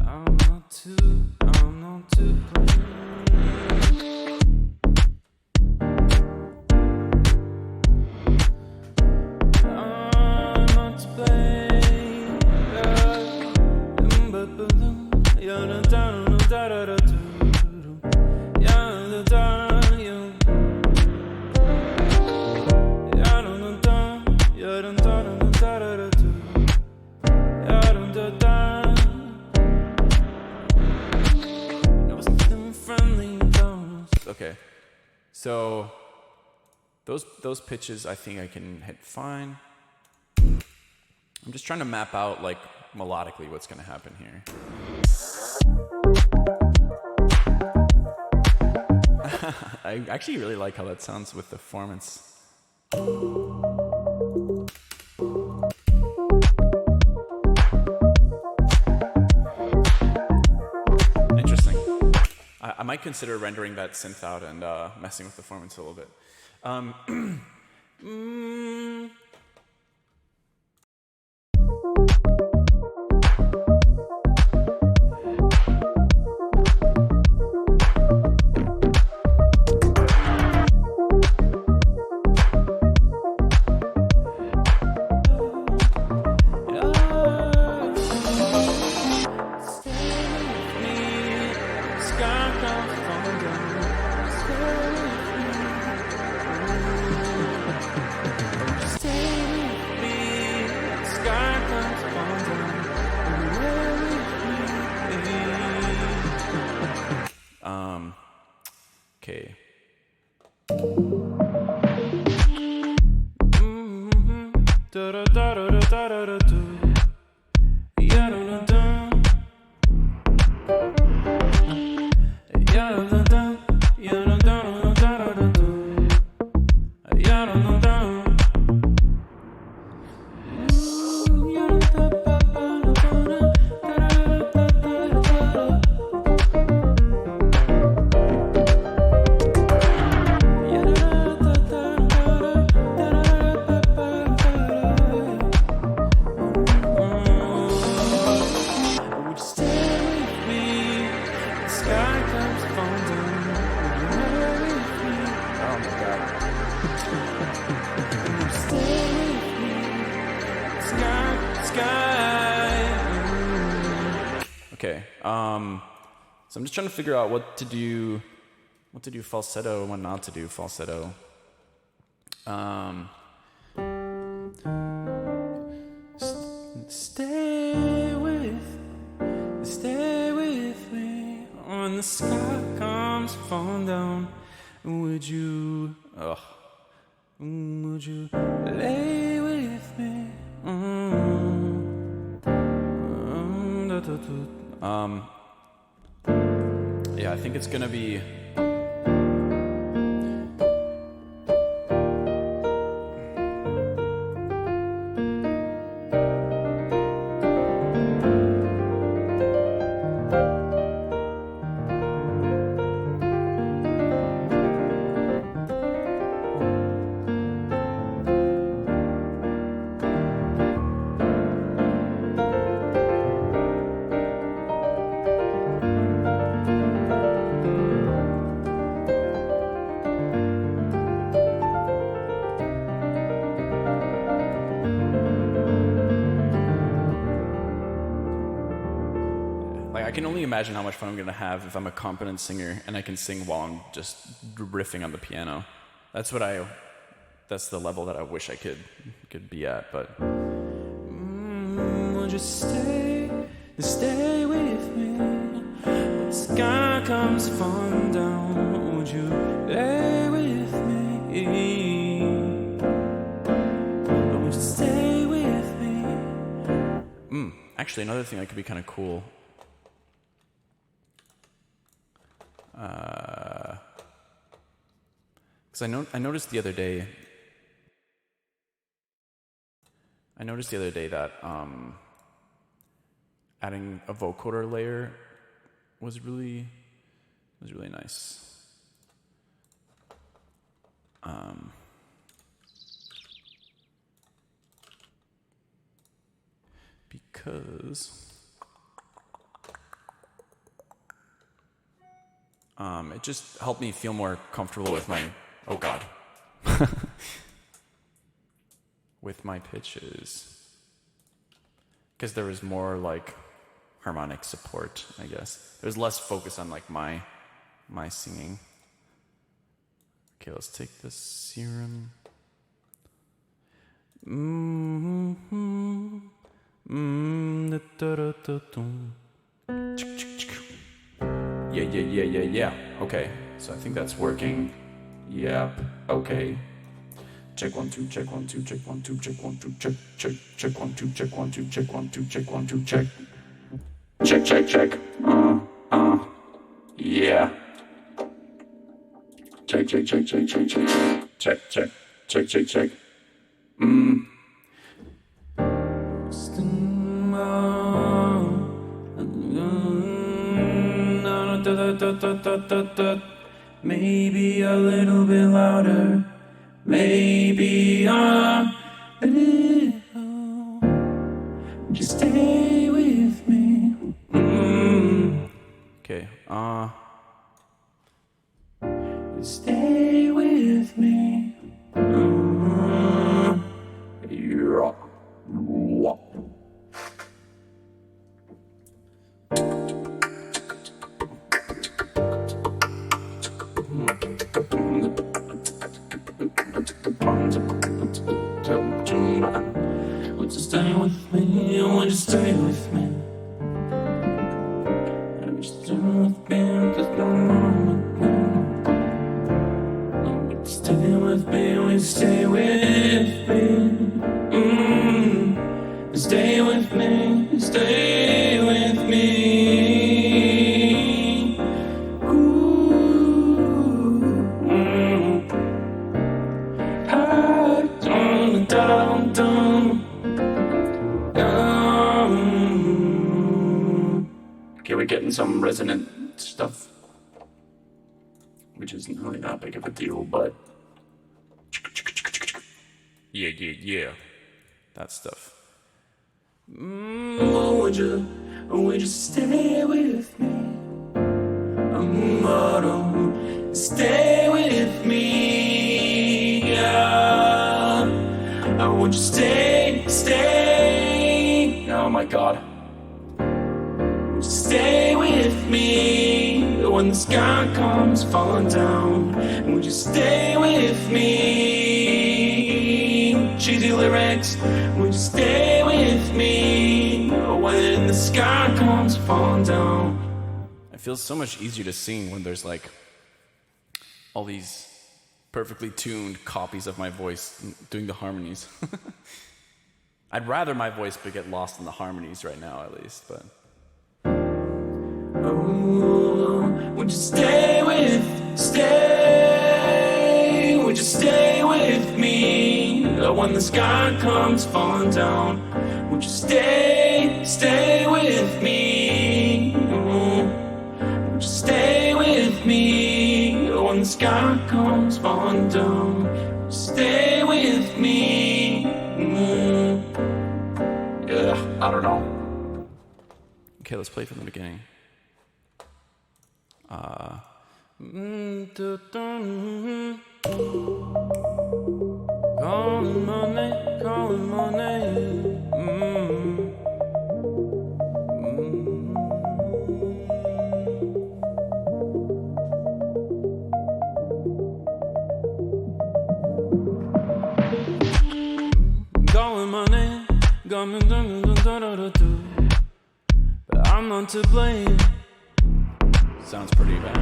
I'm not to blame. So those pitches I think I can hit fine. I'm just trying to map out like melodically what's gonna happen here. I actually really like how that sounds with the performance. Interesting. I might consider rendering that synth out and messing with the performance a little bit. Okay. Okay, so I'm just trying to figure out what to do falsetto and what not to do falsetto. Stay with me when the sky comes falling down. Would you lay with me? Yeah, I think it's gonna be. I can only imagine how much fun I'm gonna have if I'm a competent singer and I can sing while I'm just riffing on the piano. That's the level that I wish I could be at. But would you stay with me? When the sky comes falling down, would you lay with me? Would you stay with me? Actually, another thing that could be kind of cool. Because I noticed the other day that adding a vocoder layer was really nice. Because it just helped me feel more comfortable with my, oh God, with my pitches. Because there was more like harmonic support, I guess. There's less focus on like my singing. Okay, let's take the serum. Yeah. Okay, so I think that's working. Yeah, okay. Check 1 2, check 1 2, check 1 2, check 1 2, check 1 2, check 1 2, check 1 2, check 1 2, check. Check. Yeah. Check. Check. Maybe a little bit louder. Maybe a little. Just stay with me. Okay. Stay with me. Yeah. Would you stay with me? Would you stay with me? Would you stay with me? Just would you stay with me? Would you stay with me? Stay with me. Stay with me. Okay, we're getting some resonant stuff, which isn't really that big of a deal, but yeah, that stuff. Would you stay with me? Stay with me. Yeah. Would you stay? Oh my God. Would you stay with me when the sky comes falling down? Would you stay with me? Cheesy lyrics. Would you stay with me when the sky comes falling down? It feels so much easier to sing when there's like all these perfectly tuned copies of my voice doing the harmonies. I'd rather my voice get lost in the harmonies right now, at least, but. Would you stay with me when the sky comes falling down? Would you stay with me? Would you stay with me when the sky comes falling down? Stay with me. Yeah, I don't know. Okay, let's play from the beginning. Calling my name. Calling my name, got me but I'm not to blame. Sounds pretty bad.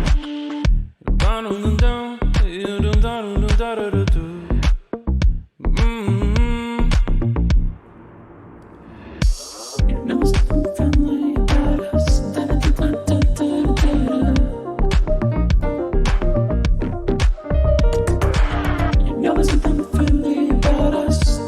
You know something friendly about us. You know there's something friendly about us.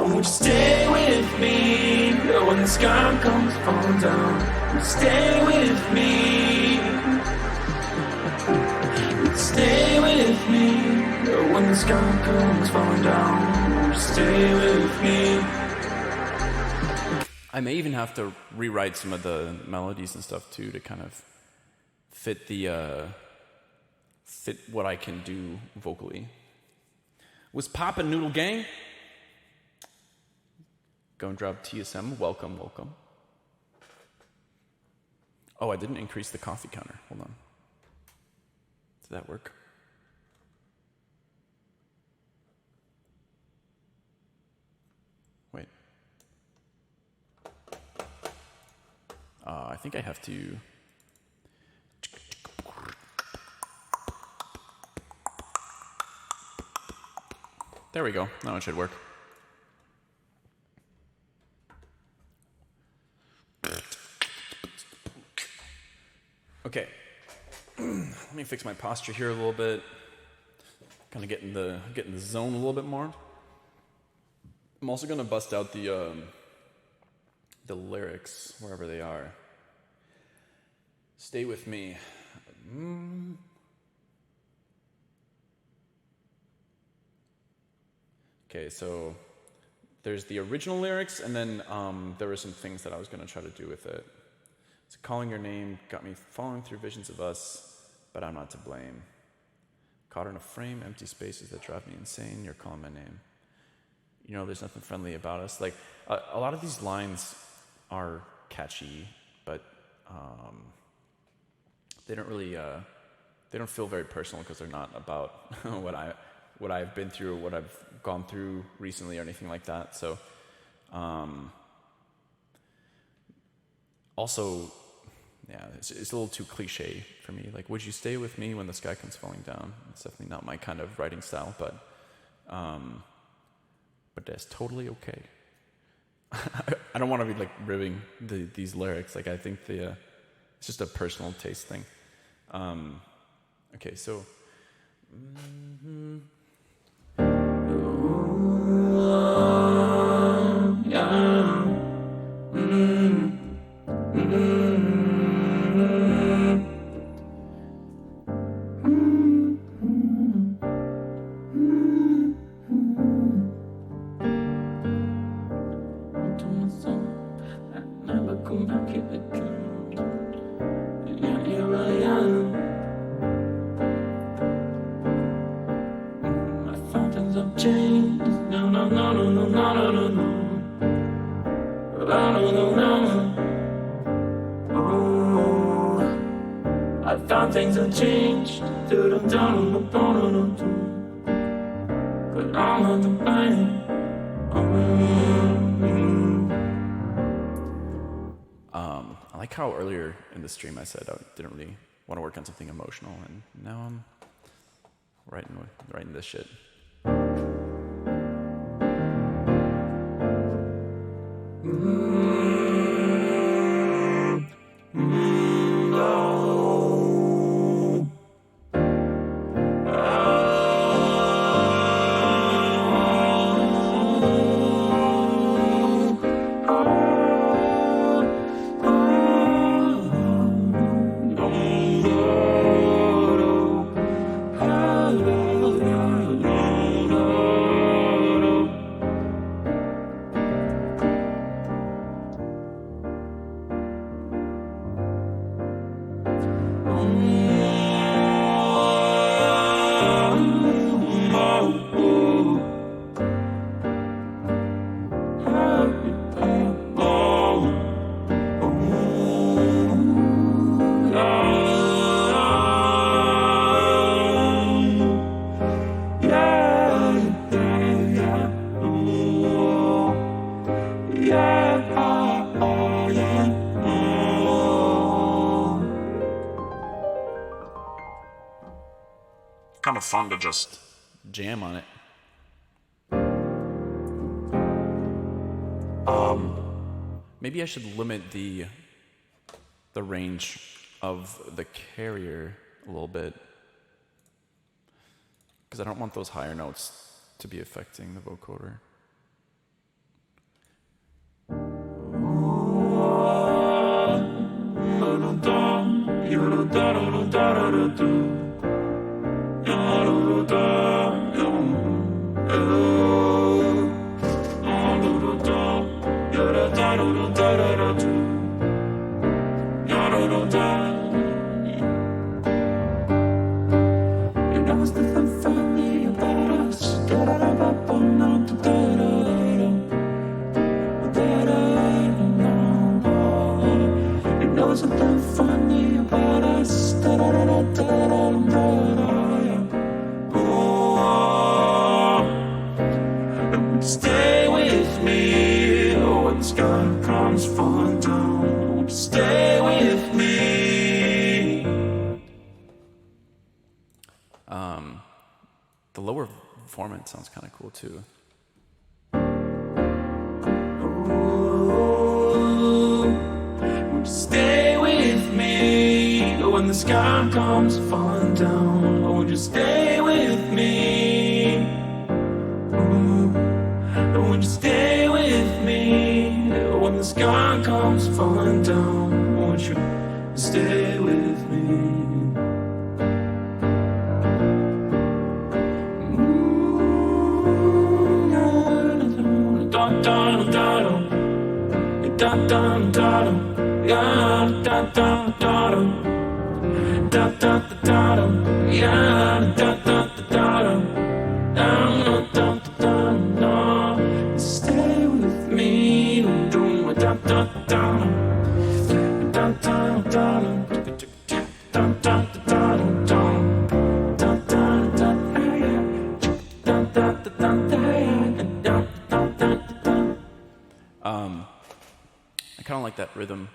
Would you stay with me when the sky comes falling down? Would you stay with me? Would you stay with me when the sky comes falling down? Would you stay with me? I may even have to rewrite some of the melodies and stuff too to kind of fit what I can do vocally. What's poppin', Noodle Gang? Go and drop TSM. Welcome. Oh, I didn't increase the coffee counter. Hold on. Did that work? Wait. I think I have to. There we go. That one should work. Okay. Let me fix my posture here a little bit. Kind of get in the zone a little bit more. I'm also gonna bust out the lyrics wherever they are. Stay with me. Okay, so there's the original lyrics, and then there were some things that I was gonna try to do with it. So calling your name got me falling through visions of us, but I'm not to blame. Caught in a frame, empty spaces that drive me insane. You're calling my name. You know, there's nothing friendly about us. Like a lot of these lines are catchy, but they don't really they don't feel very personal because they're not about what I've been through or what I've gone through recently or anything like that. So also, yeah, it's a little too cliche for me. Like, would you stay with me when the sky comes falling down? It's definitely not my kind of writing style, but that's totally okay. I don't want to be like ribbing these lyrics. Like, I think it's just a personal taste thing. Okay, so. I found things have changed. But I'm not to blame. I like how earlier in the stream I said I didn't really want to work on something emotional, and now I'm writing this shit. Kind of fun to just jam on it. Maybe I should limit the range of the carrier a little bit, because I don't want those higher notes to be affecting the vocoder. Stay with me when the sky comes falling down. sounds kind of cool too. Won't you stay with me when the sky comes falling down? Won't you stay with me? Won't you stay with me when the sky comes falling down? Won't you stay with me? Da da da da, yeah, da da da da, da da da da, yeah, da da da da, da da da da. Stay with me, do da da da, da da da, da da da I kind of like that rhythm.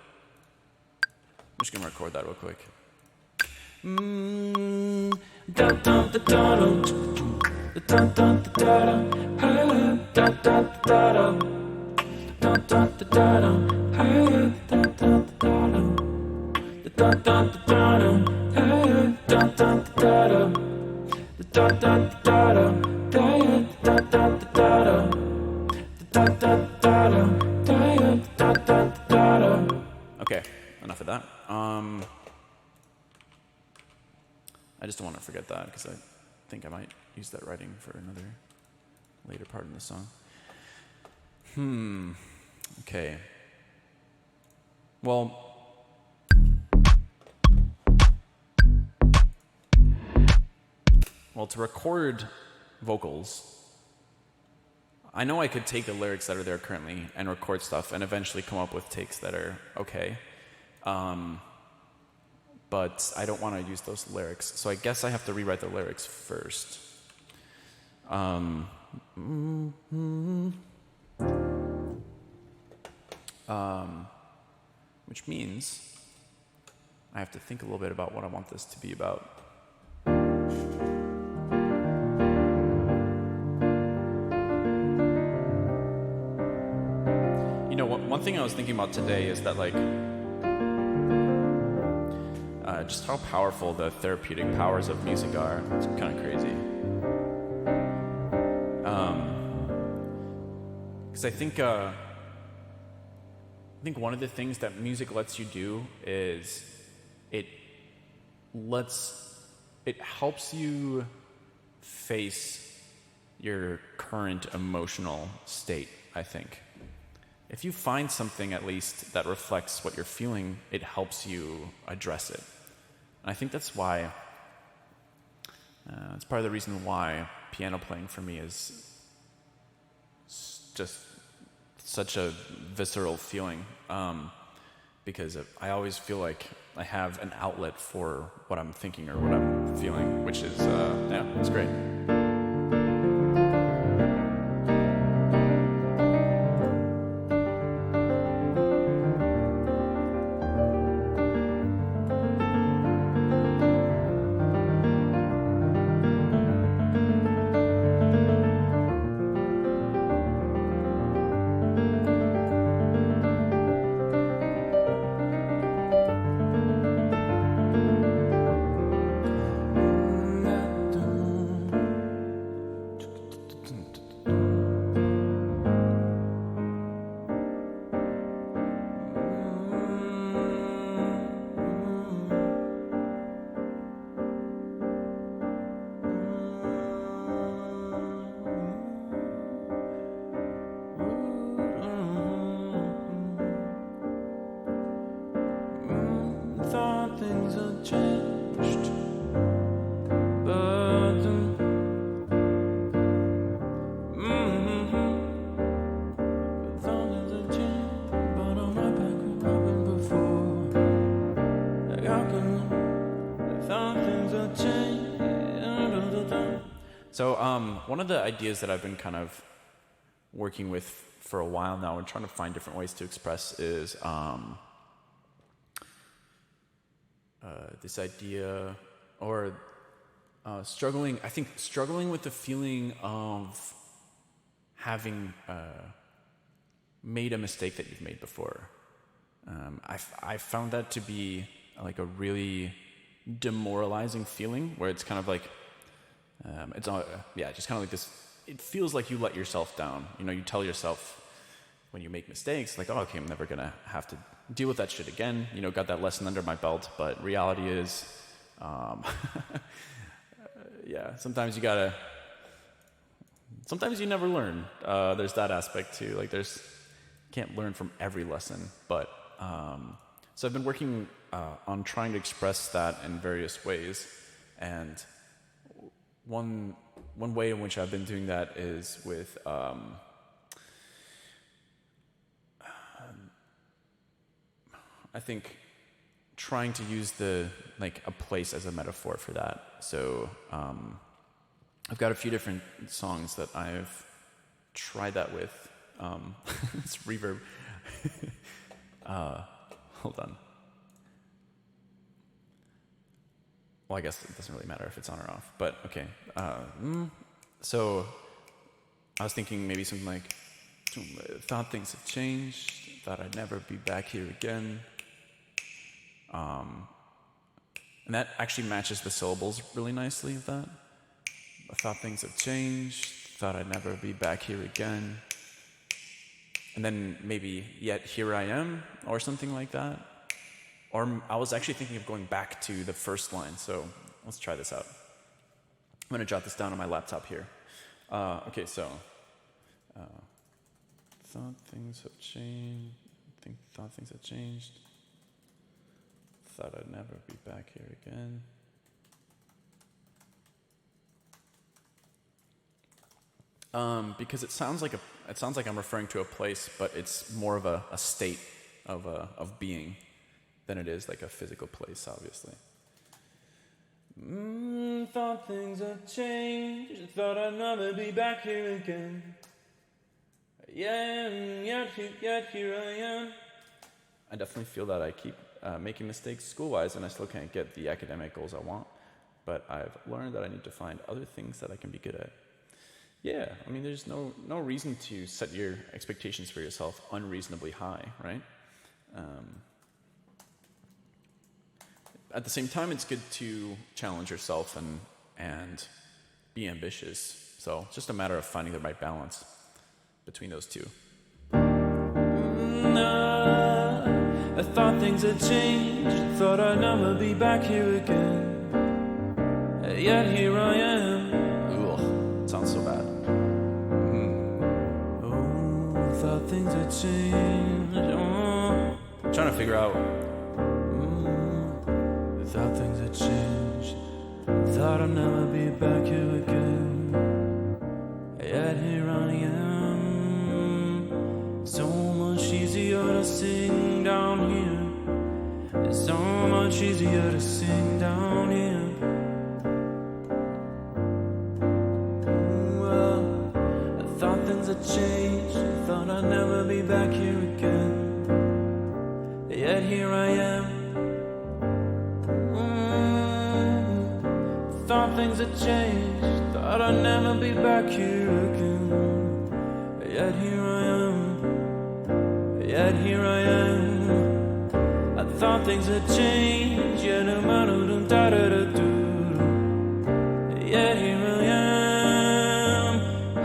I'm just gonna record that real quick. Da da da da da da da da da da da Okay, enough of that. I just don't want to forget that because I think I might use that writing for another later part in the song. Okay. Well, to record vocals, I know I could take the lyrics that are there currently and record stuff and eventually come up with takes that are okay. But I don't want to use those lyrics, so I guess I have to rewrite the lyrics first. Which means I have to think a little bit about what I want this to be about. You know, one thing I was thinking about today is that, like, just how powerful the therapeutic powers of music are. It's kind of crazy. Because I think one of the things that music lets you do is it helps you face your current emotional state, I think. If you find something, at least, that reflects what you're feeling, it helps you address it. And I think that's why, it's part of the reason why piano playing for me is just such a visceral feeling, because I always feel like I have an outlet for what I'm thinking or what I'm feeling, which is, it's great. So one of the ideas that I've been kind of working with for a while now and trying to find different ways to express is this idea, or struggling with the feeling of having made a mistake that you've made before. I found that to be like a really demoralizing feeling, where it's kind of like, just kind of like this. It feels like you let yourself down. You know, you tell yourself when you make mistakes, like, oh, okay, I'm never gonna have to deal with that shit again. You know, got that lesson under my belt. But reality is, sometimes you never learn. There's that aspect too. Like, can't learn from every lesson. But so I've been working on trying to express that in various ways, and one way in which I've been doing that is with I think trying to use a place as a metaphor for that. So I've got a few different songs that I've tried that with. It's reverb. Hold on. Well, I guess it doesn't really matter if it's on or off, but okay. So I was thinking maybe something like, thought things have changed, thought I'd never be back here again. And that actually matches the syllables really nicely of that. I thought things have changed, thought I'd never be back here again. And then maybe, yet here I am, or something like that. Or I was actually thinking of going back to the first line, so let's try this out. I'm going to jot this down on my laptop here. Okay, so thought things have changed. Thought things have changed. Thought I'd never be back here again. Because it sounds like I'm referring to a place, but it's more of a state of being than it is like a physical place, obviously. Thought things had changed. Thought I'd never be back here again. Yet here I am. I definitely feel that I keep making mistakes school-wise, and I still can't get the academic goals I want. But I've learned that I need to find other things that I can be good at. Yeah, I mean, there's no reason to set your expectations for yourself unreasonably high, right? At the same time, it's good to challenge yourself and be ambitious. So it's just a matter of finding the right balance between those two. I thought things had changed. Thought I'd never be back here again. Yet here I am. Ugh, it sounds so bad. Oh, thought things had changed. Oh. I'm trying to figure out. Thought things had changed. Thought I'd never be back here again. Yet here I am. So much easier to sing down here. It's so much easier to sing down here. I thought things had changed. Thought I'd never be back here again. Yet here I am. Thought things had changed. Thought I'd never be back here again. Yet here I am. Yet here I am. I thought things had changed. Yet no matter what da da da do. Yet here I am. I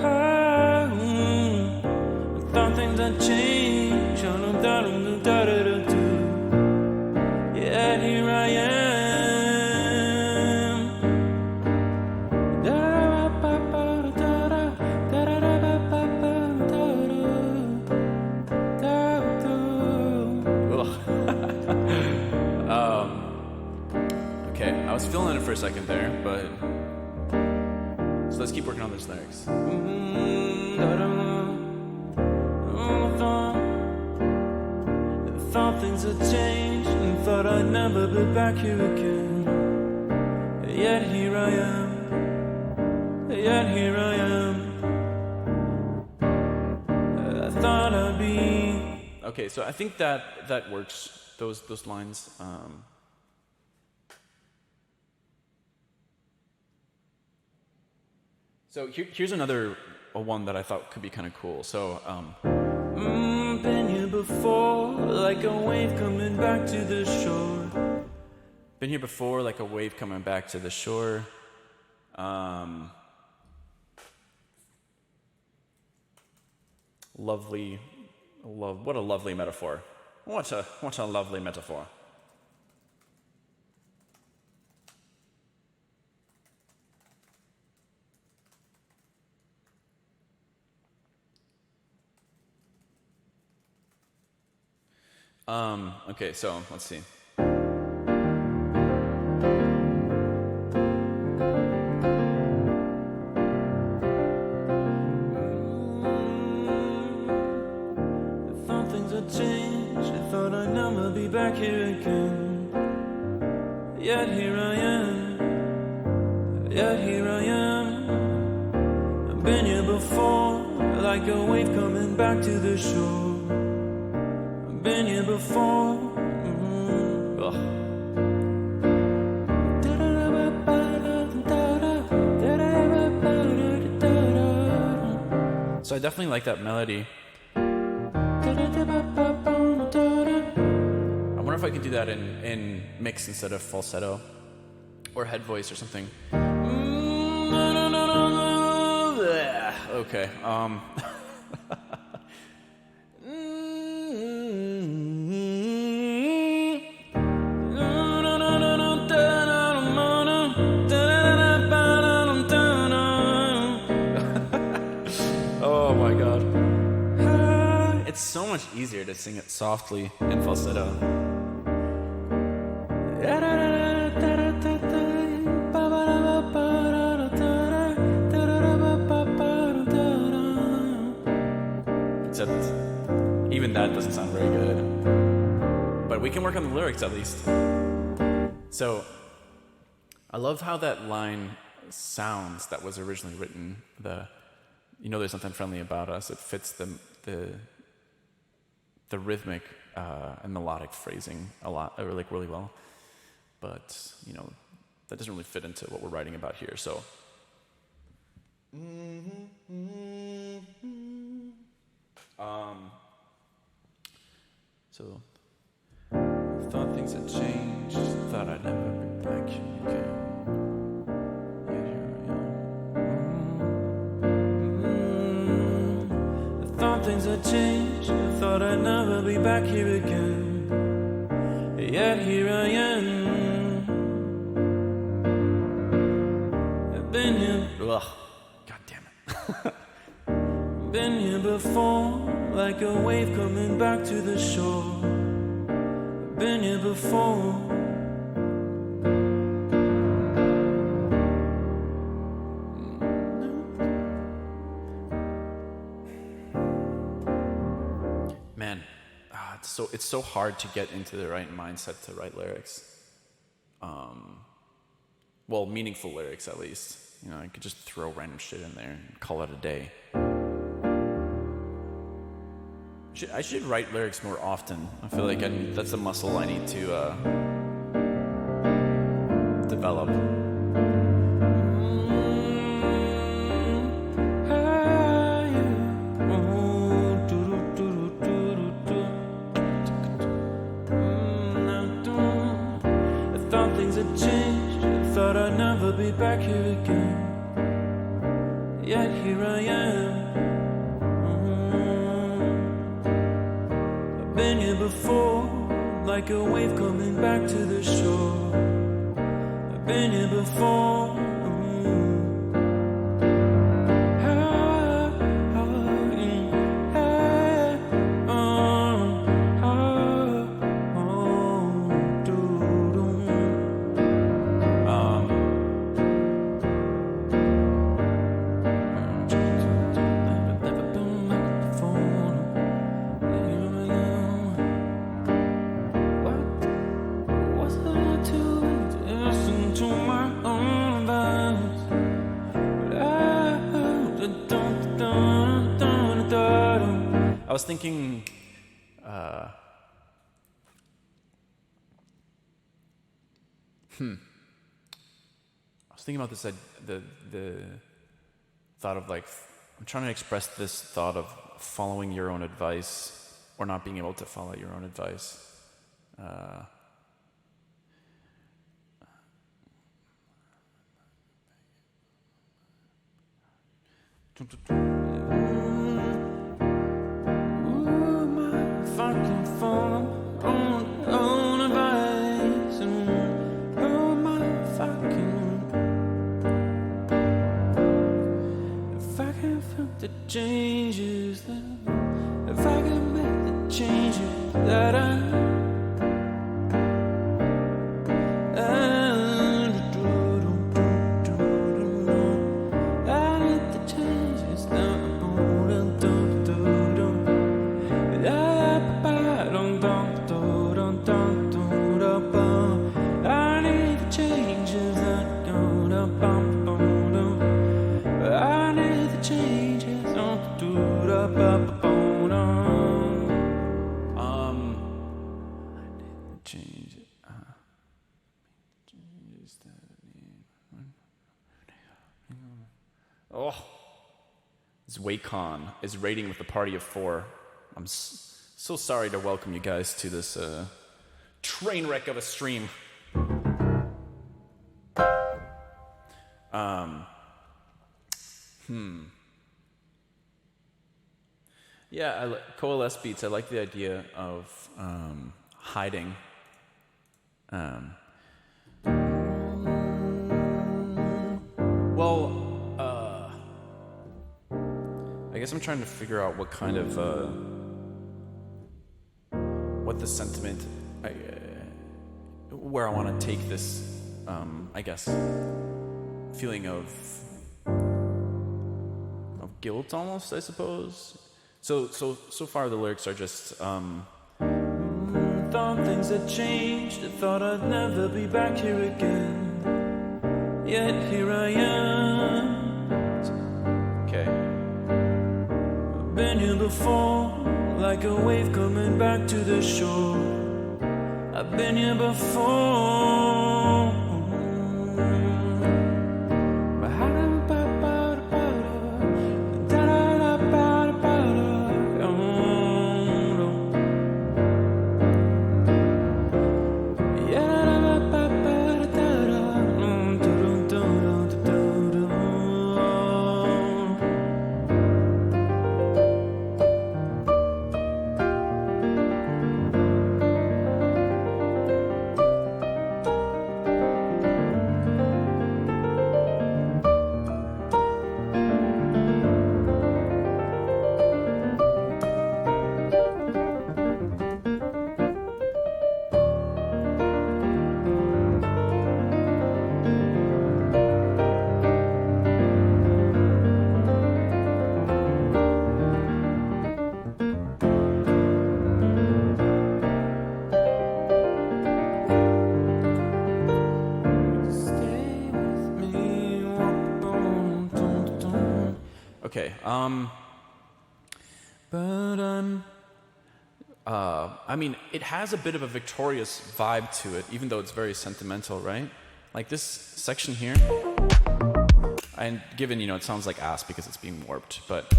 thought things had changed. Yet no da da da da do. Yet here I am. I was feeling it for a second there, but so let's keep working on those lyrics. Thought things had changed and thought I'd never be back here again. Yet here I am. Yet here I am. I thought I'd be. Okay, so I think that works. Those lines. So here's another one that I thought could be kind of cool. So, Been here before, like a wave coming back to the shore. been here before, like a wave coming back to the shore. What a lovely metaphor. What a lovely metaphor. Okay, so let's see. Back here again. Yet here I am. Yet here I am. I've been here before, like a wave coming back to the shore. I've been here before. So I definitely like that melody. I wonder if I could do that in mix instead of falsetto or head voice or something. Okay. Oh my god. It's so much easier to sing it softly in falsetto. Except even that doesn't sound very good. But we can work on the lyrics at least. So I love how that line sounds that was originally written. There's something friendly about us. It fits the rhythmic and melodic phrasing really well. But, that doesn't really fit into what we're writing about here, so. So, thought things had changed, thought I'd never be back here again. Yet here I am. I thought things had changed, I thought I'd never be back here again. Yet here I am. I've been here. Ugh. God damn it. Been here before, like a wave coming back to the shore. Been here before. Man, it's so hard to get into the right mindset to write lyrics. Well, meaningful lyrics at least. I could just throw random shit in there and call it a day. I should write lyrics more often. I feel like that's a muscle I need to develop. I thought things had changed. I thought I'd never be back here again. Yet here I am. Been here before, like a wave coming back to the shore. I've been here before. I was thinking, I was thinking about this, the thought of like, I'm trying to express this thought of following your own advice or not being able to follow your own advice. If I can follow my own advice, if I can feel the changes, if I can make the changes that I need the changes that Wacon is rating with a party of 4. I'm so sorry to welcome you guys to this train wreck of a stream. Yeah, Coalesce Beats, I like the idea of hiding. I guess I'm trying to figure out what kind of, what the sentiment, where I want to take this, I guess, feeling of guilt almost, I suppose. So far the lyrics are just, thought things had changed, I thought I'd never be back here again, yet here I am. Okay. Been here before, like a wave coming back to the shore. I've been here before. Okay, I mean, it has a bit of a victorious vibe to it, even though it's very sentimental, right? Like this section here, and given, it sounds like ass because it's being warped, but...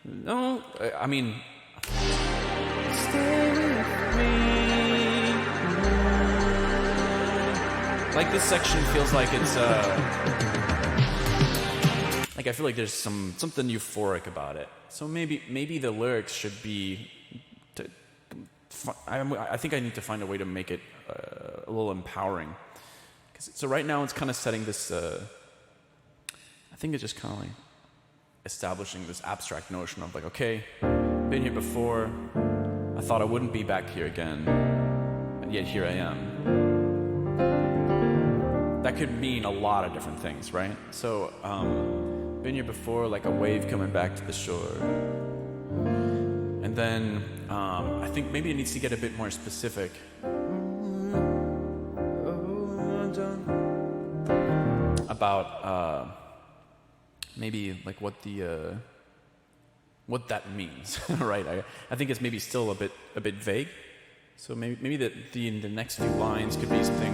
No, I mean... Stay with me. Like this section feels like it's like I feel like there's something euphoric about it. So maybe the lyrics should be I think I need to find a way to make it a little empowering. So right now it's kind of setting this I think it's just kind of like establishing this abstract notion of like, okay, been here before, I thought I wouldn't be back here again, and yet here I am. That could mean a lot of different things, right? So, been here before, like a wave coming back to the shore. And then, I think maybe it needs to get a bit more specific. About, maybe like what that means, right? I think it's maybe still a bit vague. So maybe the next few lines could be something.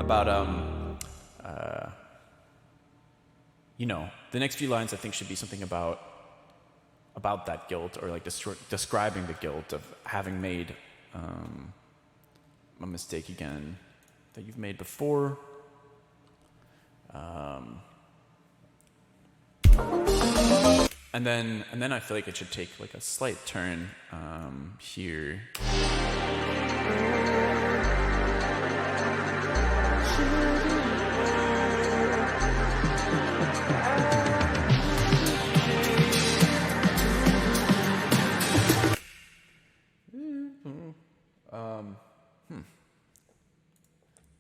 About you know, the next few lines I think should be something about that guilt, or like describing the guilt of having made a mistake again that you've made before. And then I feel like it should take like a slight turn here.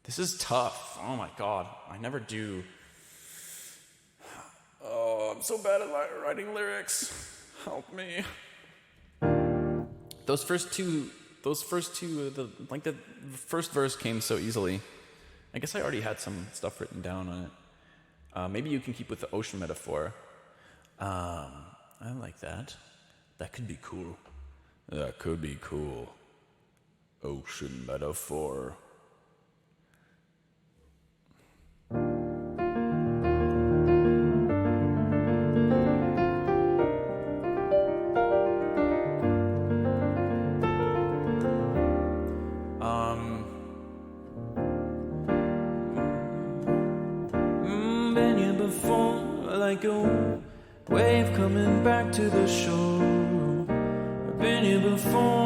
This is tough. Oh my god. I never do. Oh, I'm so bad at writing lyrics. Help me. The first verse came so easily. I guess I already had some stuff written down on it. Maybe you can keep with the ocean metaphor. I like that. That could be cool. That could be cool. Ocean metaphor. Been here before, like a wave coming back to the shore. I've been here before.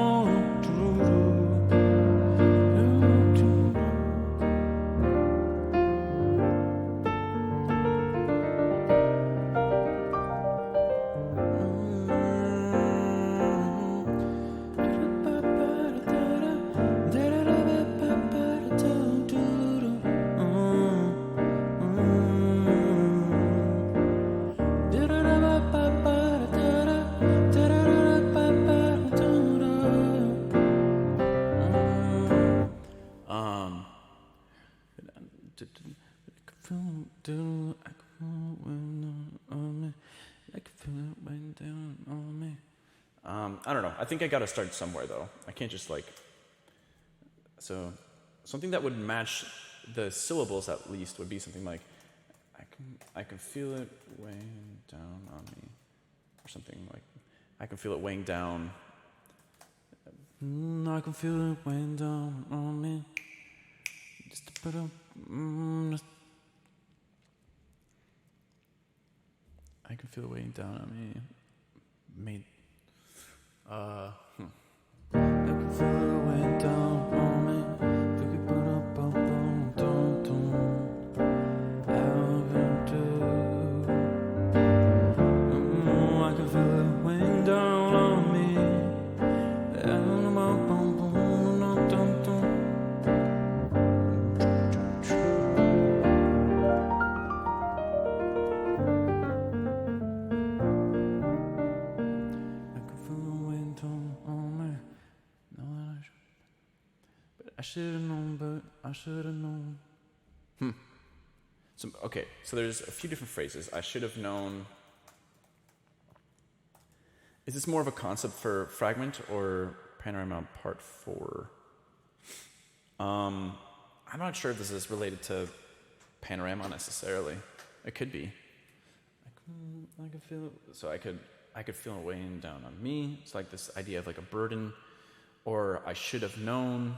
I don't know. I think I gotta start somewhere though. I can't just like. So, something that would match the syllables at least would be something like, I can feel it weighing down on me, or something like, I can feel it weighing down. I can feel it weighing down on me. Just to put up. I can feel it weighing down on me. I can feel it weighing down on me. I can feel it weighing down on me. I should have known, but I should have known. So there's a few different phrases. I should have known. Is this more of a concept for Fragment or Panorama Part 4? I'm not sure if this is related to Panorama necessarily. It could be. I can feel it. So I could feel it weighing down on me. It's like this idea of like a burden, or I should have known.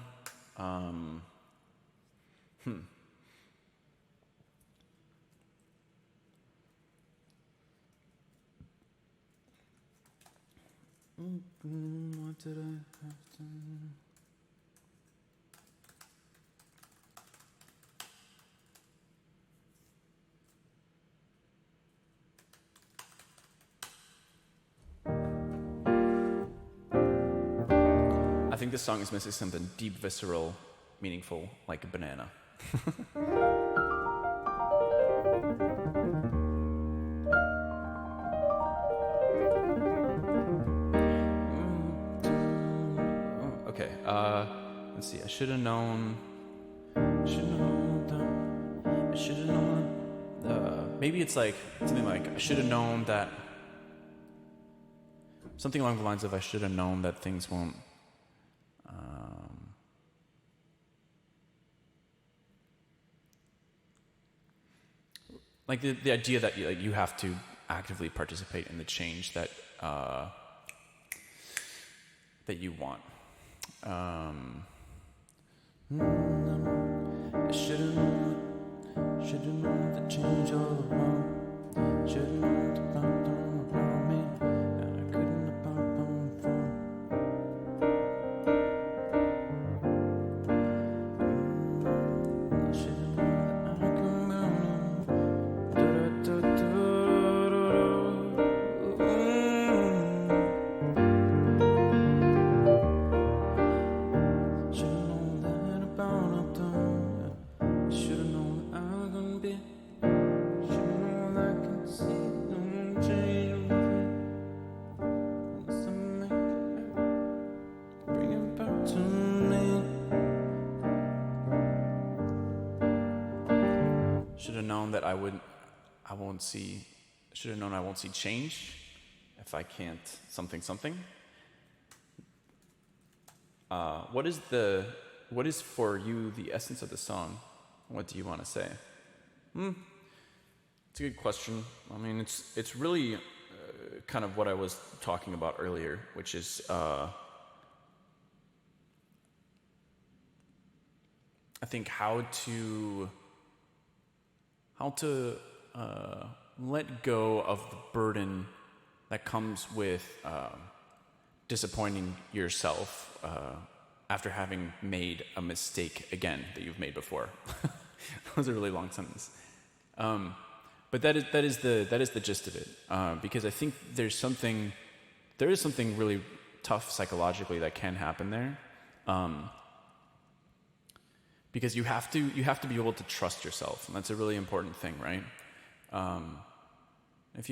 What did I have to? I think this song is missing something deep, visceral, meaningful, like a banana. Okay, let's see. I should have known. Should have known should have known. Maybe it's like something like I should have known that. Something along the lines of I should have known that things won't. Like the idea that you have to actively participate in the change that that you want. I should have known the change all along. Should have known the bump around me, and I couldn't have bumped before. I should have known that I come should have known that I won't see change if I can't something. What is for you the essence of the song? What do you want to say? It's a good question. I mean, it's really kind of what I was talking about earlier, which is I think how to let go of the burden that comes with disappointing yourself after having made a mistake again that you've made before. That was a really long sentence, but that is the gist of it. Because I think there is something really tough psychologically that can happen there. Because you have to be able to trust yourself, and that's a really important thing, right? If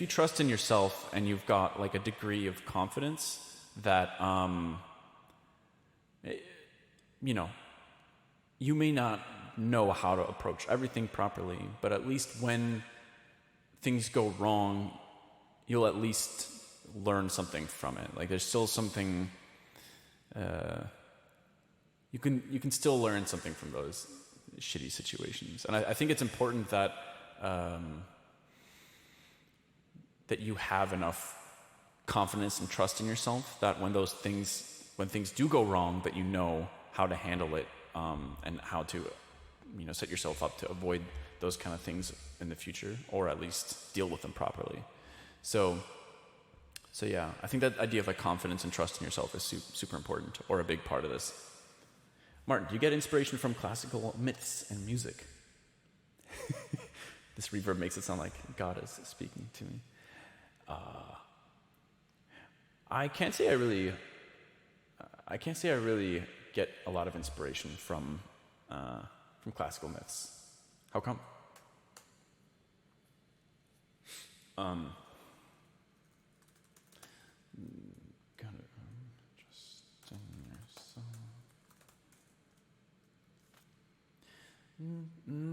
you trust in yourself and you've got like a degree of confidence that you may not know how to approach everything properly, but at least when things go wrong, you'll at least learn something from it. Like there's still something. You can still learn something from those shitty situations, and I think it's important that that you have enough confidence and trust in yourself that when things do go wrong, that you know how to handle it and how to set yourself up to avoid those kind of things in the future, or at least deal with them properly. So yeah, I think that idea of like confidence and trust in yourself is super important, or a big part of this. Martin, do you get inspiration from classical myths and music? This reverb makes it sound like God is speaking to me. I can't say I really get a lot of inspiration from classical myths. How come?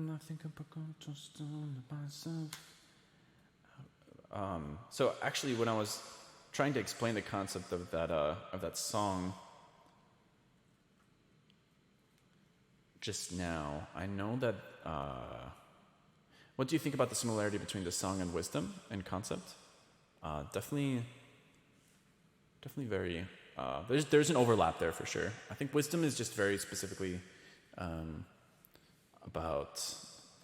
I think I'm going to just myself. So actually, when I was trying to explain the concept of that song just now, I know that. What do you think about the similarity between the song and wisdom and concept? Definitely very. There's an overlap there for sure. I think wisdom is just very specifically. About,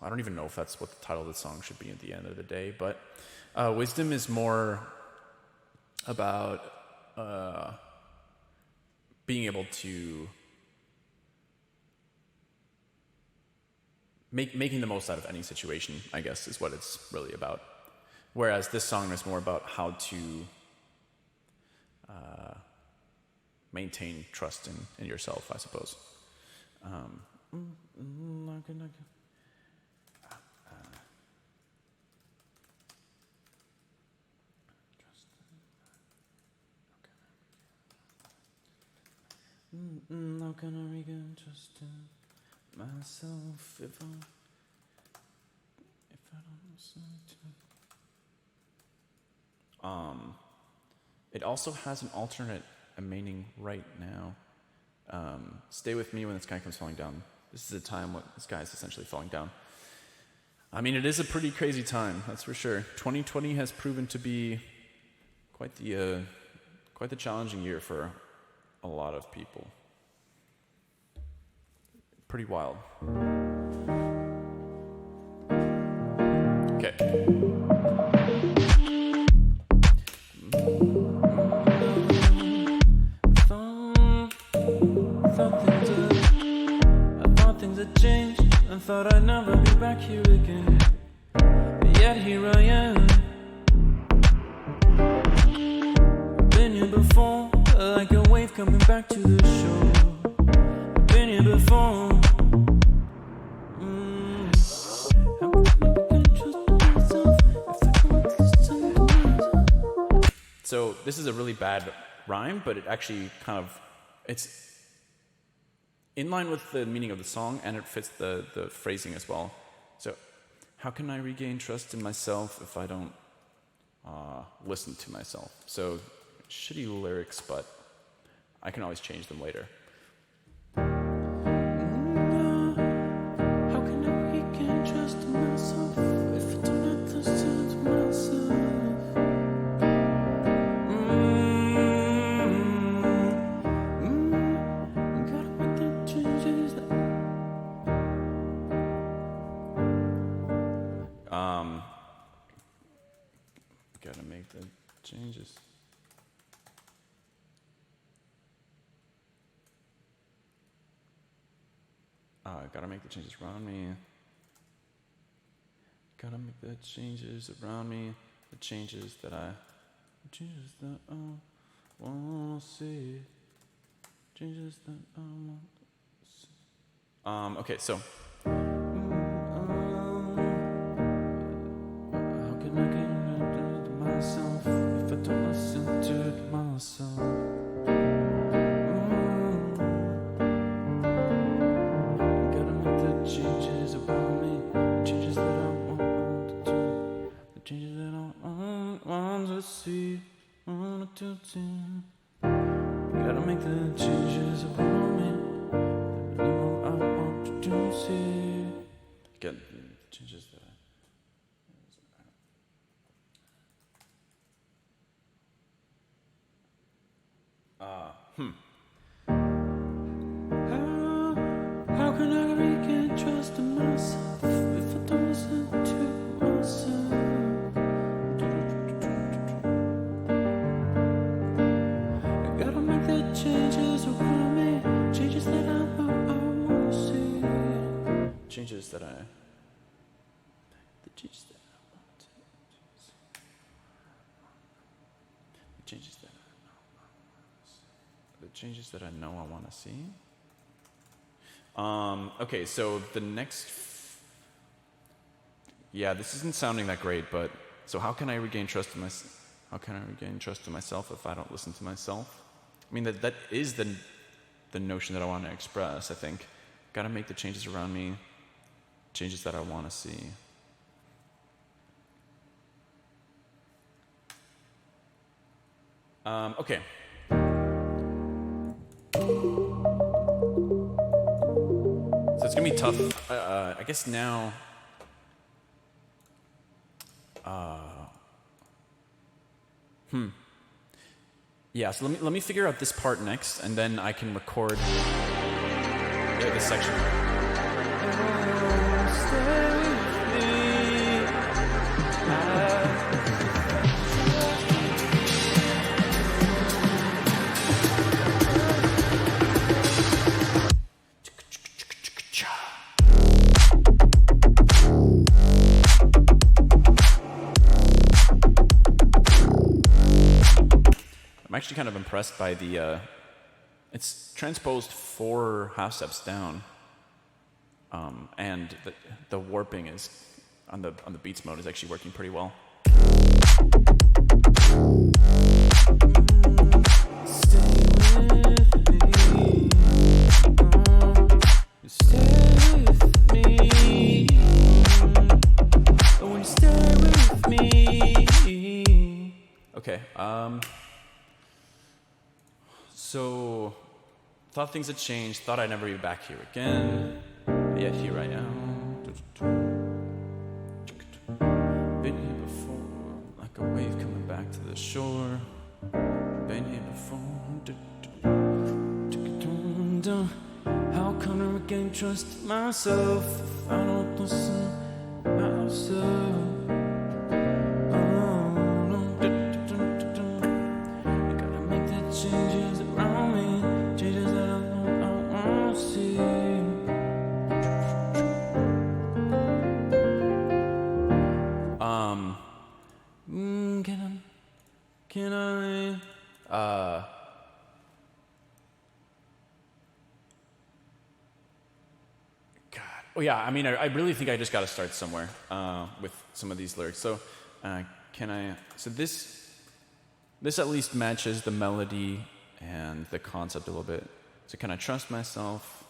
I don't even know if that's what the title of the song should be at the end of the day, but wisdom is more about being able to making the most out of any situation, I guess, is what it's really about. Whereas this song is more about how to maintain trust in yourself, I suppose. How can I regain trust in myself if I don't listen to. It also has an alternate meaning right now. Stay with me when the sky comes falling down. This is a time when the sky is essentially falling down. I mean, it is a pretty crazy time, that's for sure. 2020 has proven to be quite the challenging year for a lot of people. Pretty wild. Okay. I thought I'd never be back here again, but yet here I am. Been here before, like a wave coming back to the shore. Been here before. So this is a really bad rhyme, but it actually it's in line with the meaning of the song, and it fits the phrasing as well. So, how can I regain trust in myself if I don't listen to myself? So, shitty lyrics, but I can always change them later. How can I regain trust in myself if I don't listen to myself? Gotta make the changes. Gotta make the changes around me. Gotta make the changes around me. The changes that I wanna see. Changes that I want to see. Okay, so. How can I get myself if I don't listen to myself? Gotta make the changes around me, the changes that I want to do, the changes that I want to see, want to do. Gotta make the changes around me, the I want to do, see. Get the changes that How can I regain trust in myself if I don't listen to myself? I gotta make the changes around me, changes that I know I wanna see. Changes that I want to see. Changes that the changes that I know I want to see. Okay, so the next. Yeah, this isn't sounding that great, but so how can I regain trust in myself? How can I regain trust in myself if I don't listen to myself? I mean, that is the notion that I want to express. I think, gotta make the changes around me, changes that I want to see. Okay. So it's gonna be tough. I guess now. Yeah. So let me figure out this part next, and then I can record this section. I'm actually kind of impressed by the, it's transposed 4 half steps down, and the warping is on the beats mode is actually working pretty well. Stay with me. Stay Okay. So, thought things had changed. Thought I'd never be back here again. Yet here I am. Been here before, like a wave coming back to the shore. Been here before. How can I regain trust in myself if I don't listen myself? Changes around me, changes that I won't see. Can I, God. Oh yeah, I mean, I really think I just got to start somewhere with some of these lyrics. So, so this at least matches the melody and the concept a little bit. So can I trust myself?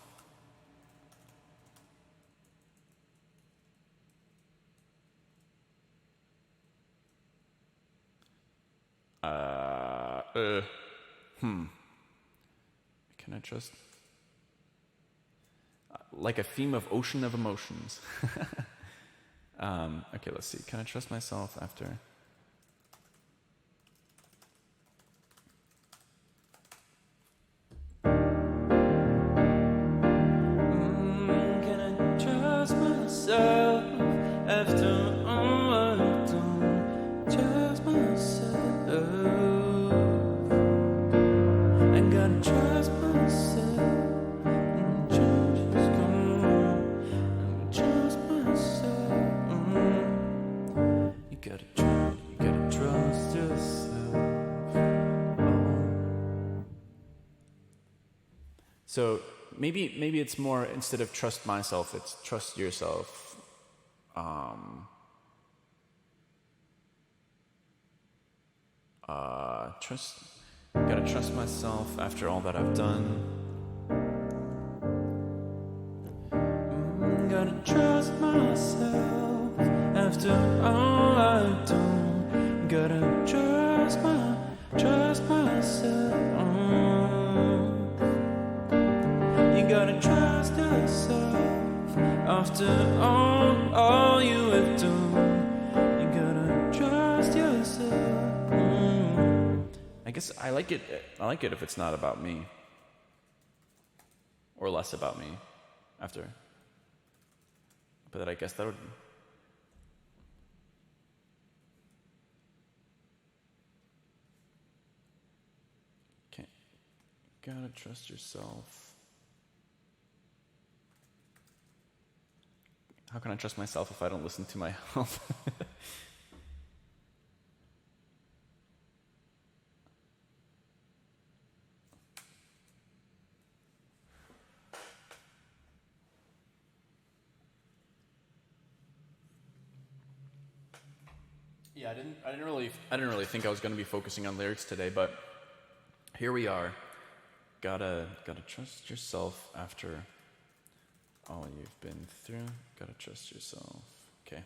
Can I trust? Like a theme of ocean of emotions. Okay, let's see. Can I trust myself after? Can I trust myself after all I've done? Trust myself. I gotta trust myself. And changes come on. I trust myself. You gotta trust yourself. So maybe it's more, instead of trust myself, it's trust yourself. Gotta trust myself after all that I've done. Gotta trust myself after all I've done. Gotta trust myself. You gotta trust yourself after all you have done. You gotta trust yourself. I guess I like it if it's not about me. Or less about me after. But I guess that would... Okay. Gotta trust yourself. How can I trust myself if I don't listen to my health? Yeah, I didn't really think I was going to be focusing on lyrics today, but here we are. Gotta trust yourself after all you've been through. Gotta trust yourself. Okay.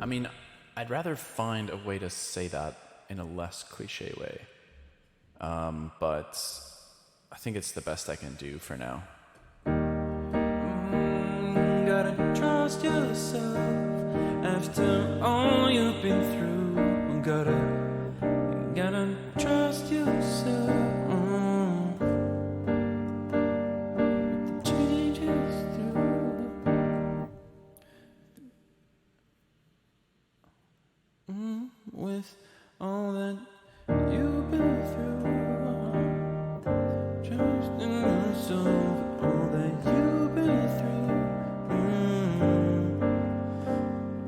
I mean, I'd rather find a way to say that in a less cliche way, but I think it's the best I can do for now. Gotta trust yourself after all you've been through. Gotta trust yourself. With the changes through. With all that you've been through. Trust in yourself, all that you've been through.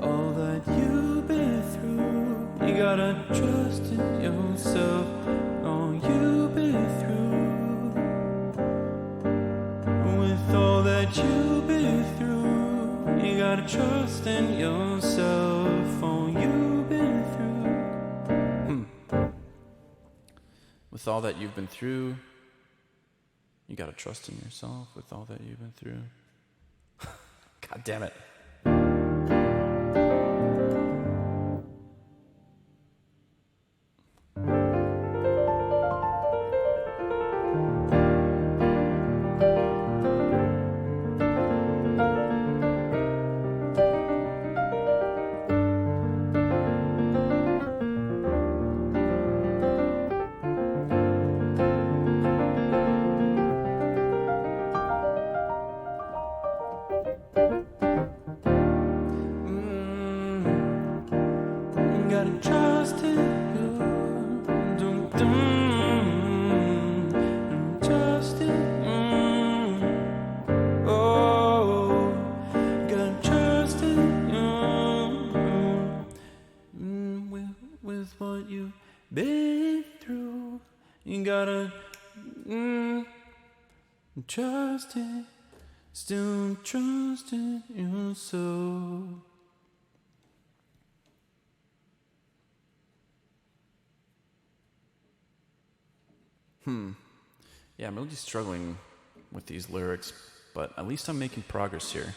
All that you've been through. You gotta trust in yourself, all you've been through. With all that you've been through, you gotta trust in yourself, all you've been through. With all that you've been through, You gotta trust in yourself with all that you've been through. God damn it. Gotta trust in you. Dum, dum. Trust in oh, gotta trust in you. With what you've been through, you gotta trust it. Still trust in your soul. Yeah, I'm really struggling with these lyrics, but at least I'm making progress here.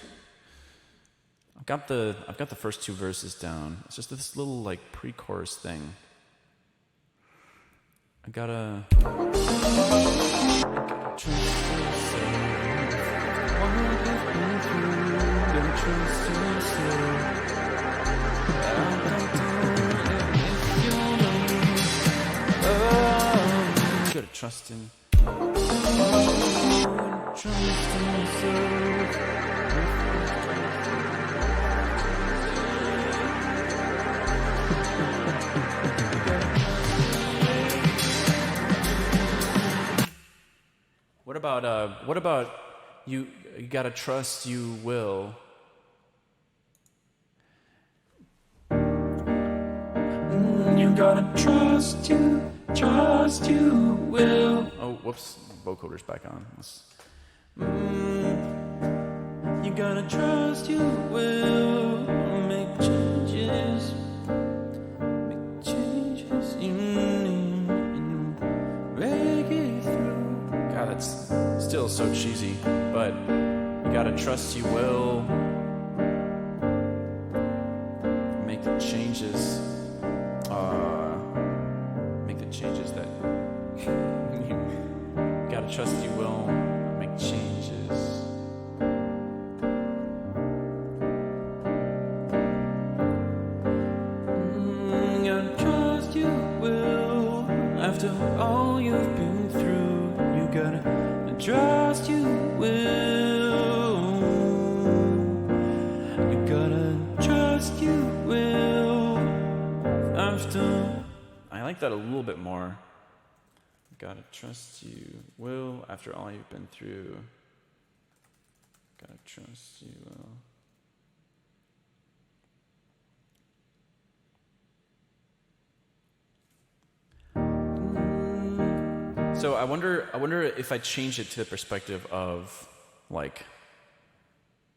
I've got the first two verses down. It's just this little like pre-chorus thing. I gotta trust in. What about you gotta trust you will. You gotta trust you will. Oh, whoops, vocoder's back on. You gotta trust you will make changes, break it through. God, that's still so cheesy, but you gotta trust you will make the changes. Make the changes that you gotta trust you will make changes. Gotta trust you will. After all you've been through, you gotta trust you will. You gotta trust you will. After I like that a little bit more. Gotta trust you will after all you've been through. Gotta trust you will. So I wonder if I change it to the perspective of like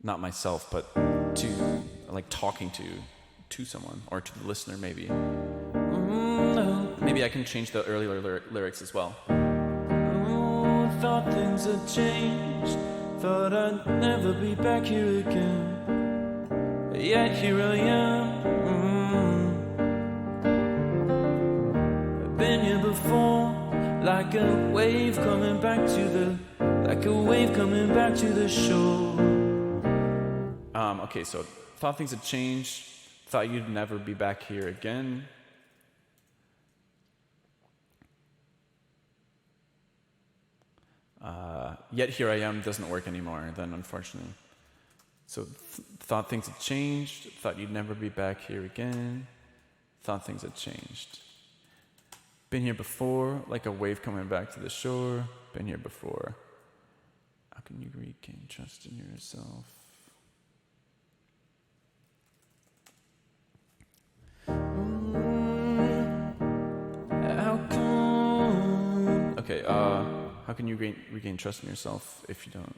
not myself, but to like talking to someone or to the listener maybe. Maybe I can change the earlier lyrics as well. oh, thought things had changed. Thought I'd never be back here again. Yet here I am. I've been here before. Like a wave coming back to the shore. Okay, so thought things had changed. Thought you'd never be back here again. Yet here I am doesn't work anymore. Then unfortunately, so thought things had changed. Thought you'd never be back here again. Thought things had changed. Been here before, like a wave coming back to the shore. Been here before. How can you regain trust in yourself? How come? Okay, how can you regain trust in yourself if you don't?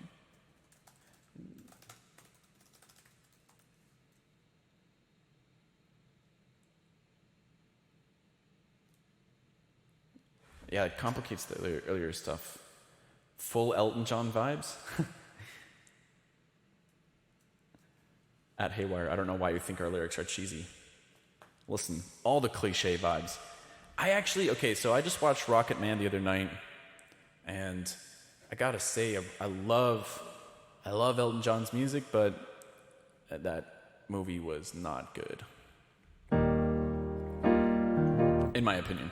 Yeah, it complicates the earlier stuff. Full Elton John vibes. At Haywyre, I don't know why you think our lyrics are cheesy. Listen, all the cliche vibes. Okay, so I just watched Rocket Man the other night, and I gotta say, I love Elton John's music, but that movie was not good, in my opinion.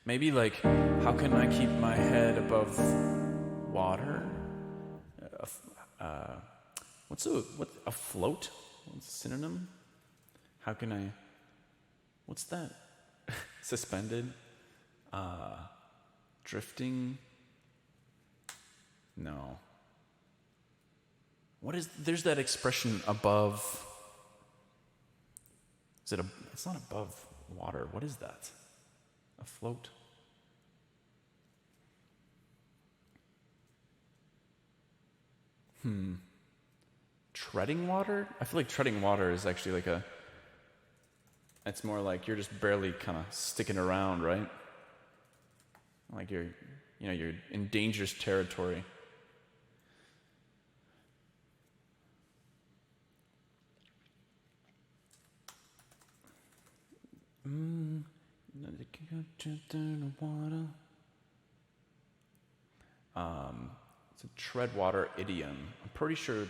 Maybe like, how can I keep my head above water? What's a float? What's a synonym? How can I? What's that? Suspended? Drifting? No. There's that expression above. It's not above water. What is that? Afloat? Treading water? I feel like treading water is actually like it's more like you're just barely kind of sticking around, right? Like you're in dangerous territory. It's a tread water idiom. I'm pretty sure.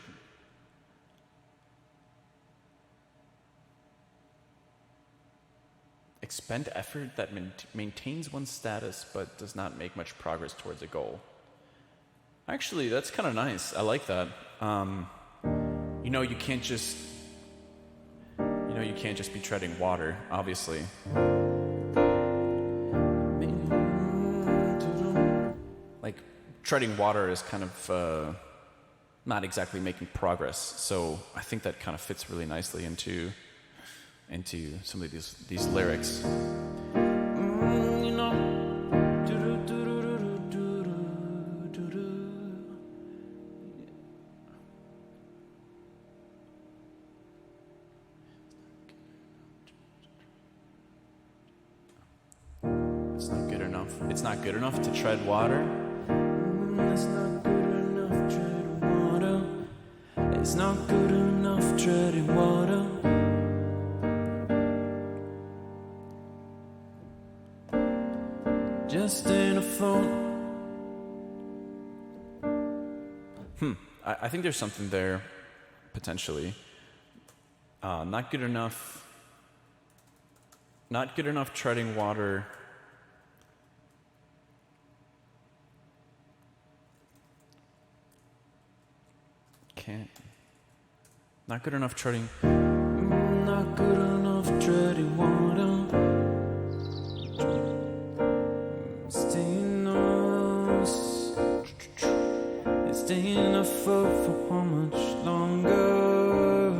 Expend effort that maintains one's status but does not make much progress towards a goal. Actually, that's kind of nice. I like that. You can't just be treading water, obviously. Like, treading water is kind of not exactly making progress, so I think that kind of fits really nicely into some of these lyrics. It's not good enough. It's not good enough to tread water. It's not good enough treading water. It's not good enough treading water. Just staying afloat. I think there's something there, potentially. Not good enough. Not good enough treading water. Not good enough treading. Not good enough treading water. Staying afloat for how much longer?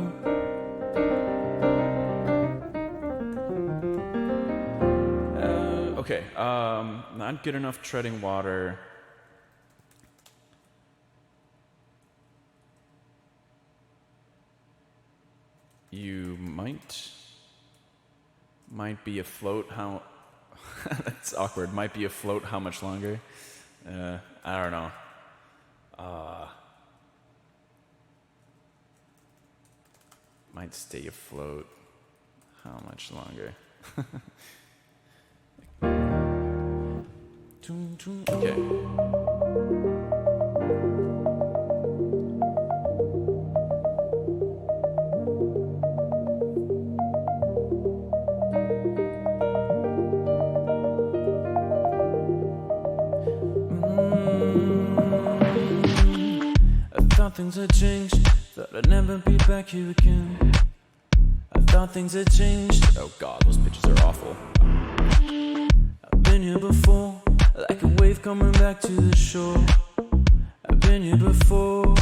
Okay. Not good enough treading water. You might be afloat. How? That's awkward. Might be afloat. How much longer? I don't know. Might stay afloat. How much longer? Okay. thought things had changed. Thought I'd never be back here again. I thought things had changed. Oh god, those pitches are awful. I've been here before, like a wave coming back to the shore. I've been here before.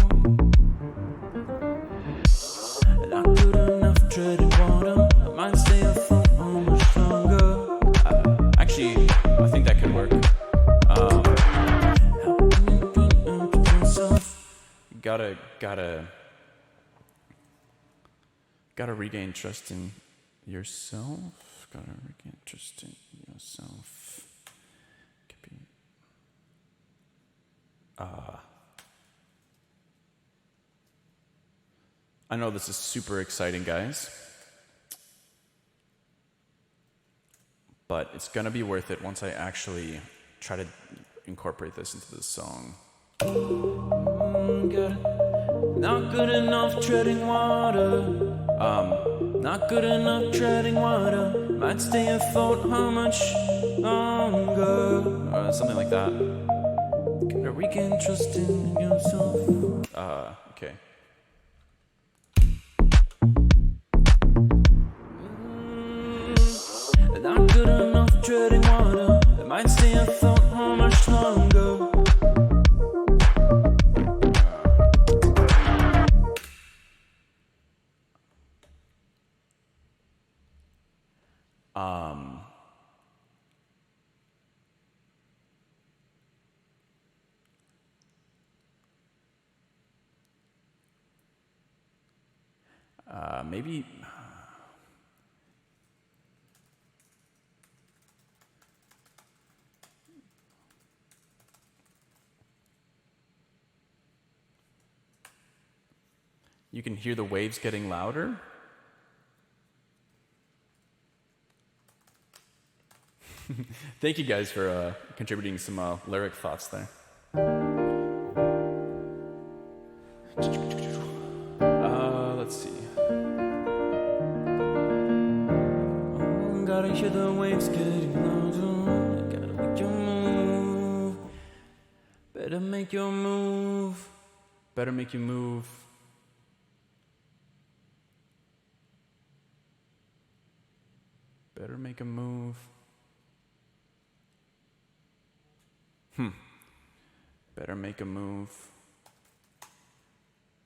Not good enough treading water. I might stay afloat much longer. Actually, I think that could work. Gotta regain trust in yourself. Gotta regain trust in yourself. Could be. I know this is super exciting, guys. But it's gonna be worth it once I actually try to incorporate this into the song. Not good enough treading water. Not good enough treading water. Might stay afloat how much longer? Something like that. Gotta regain trust in yourself. Okay. Not good enough treading water. I might stay afloat how much longer? Maybe. You can hear the waves getting louder. Thank you guys for contributing some lyric thoughts there. Let's see. Gotta hear the waves getting louder. Gotta make your move. Better make your move. Better make you move. Better make a move. Better make a move.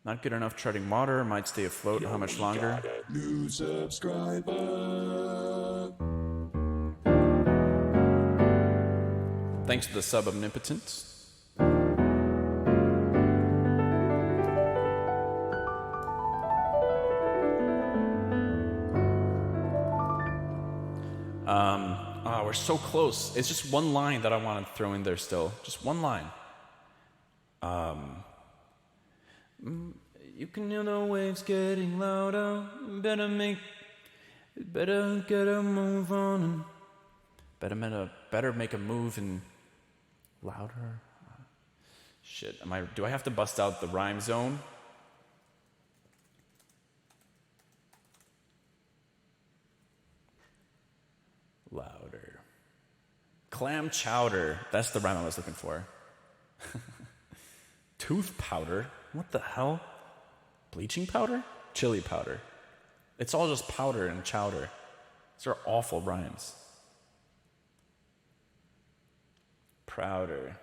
Not good enough treading water. Might stay afloat. How much longer? New subscriber. Thanks to the sub omnipotent. We're so close. It's just one line that I want to throw in there still. Just one line. You can hear the waves getting louder. Better get a move on. Better make a move and louder. Shit. Do I have to bust out the rhyme zone? Louder. Clam chowder. That's the rhyme I was looking for. Tooth powder? What the hell? Bleaching powder? Chili powder. It's all just powder and chowder. These are awful rhymes. Prouder.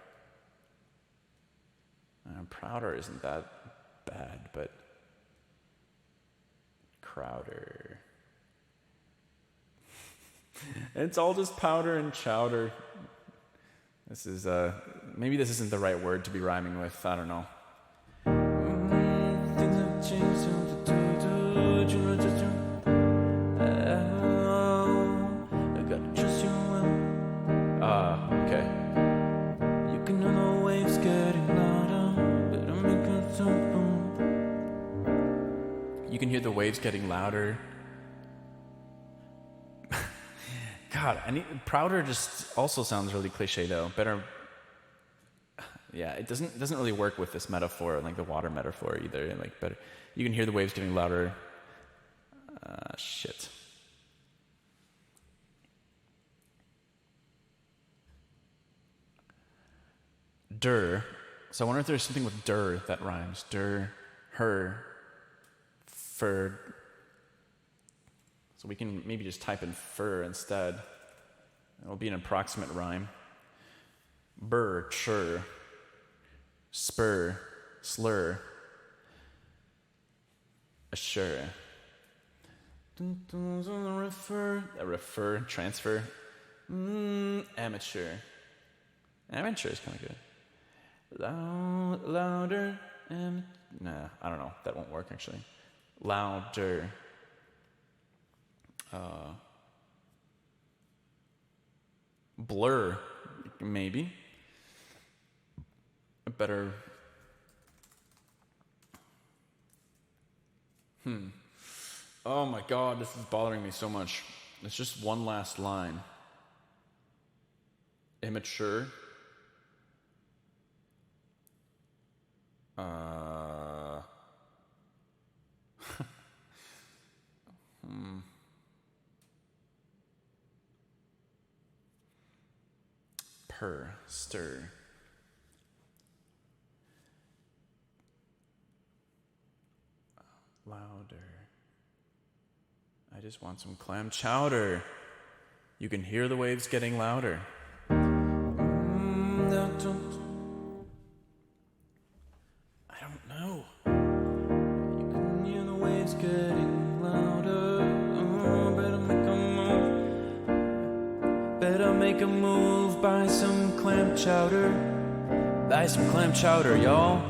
Prouder isn't that bad, but Crowder. It's all just powder and chowder. This is, maybe this isn't the right word to be rhyming with. I don't know. Things have changed. I gotta trust you well. Okay. You can hear the waves getting louder. Better make it simple. You can hear the waves getting louder. God, prouder just also sounds really cliche though. Better. Yeah, it doesn't really work with this metaphor, like the water metaphor either. Like better. You can hear the waves getting louder. Shit. So I wonder if there's something with that rhymes. her, fur. So we can maybe just type in fur instead. It'll be an approximate rhyme. Burr, chur, spur, slur, assure. Refer, transfer. Amateur. Amateur is kind of good. Louder. Nah, I don't know. That won't work actually. Louder. Blur, maybe. A better. Oh my god, this is bothering me so much. It's just one last line. Immature. Per, stir. Louder. I just want some clam chowder. You can hear the waves getting louder. I don't know. You can hear the waves getting louder. Better make a move. Better make a move. Buy some clam chowder. Buy some clam chowder, y'all.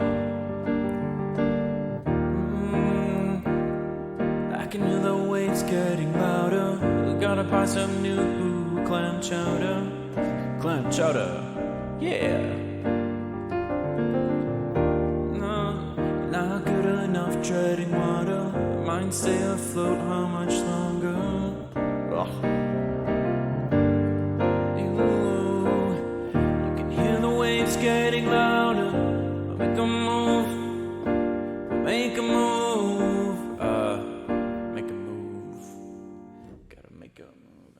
I can hear the waves getting louder. Gotta buy some new clam chowder. Clam chowder, yeah. Not good enough treading water. Mine stay afloat how much longer? Ugh. You can hear the waves getting louder. Make a move. Make a move. Make a move. Gotta make a move.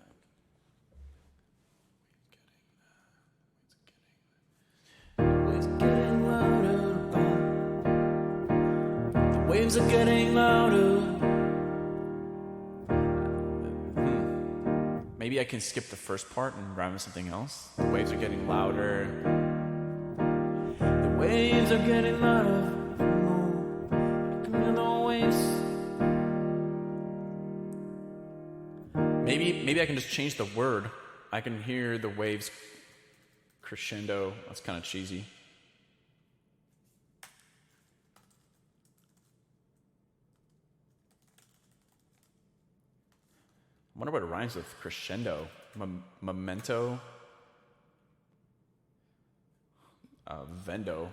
Waves getting louder. The waves are getting louder. Maybe I can skip the first part and rhyme with something else. The waves are getting louder. The waves are getting louder. I can hear the waves. Maybe I can just change the word. I can hear the waves crescendo. That's kind of cheesy. I wonder what it rhymes with crescendo. Memento. Vendo.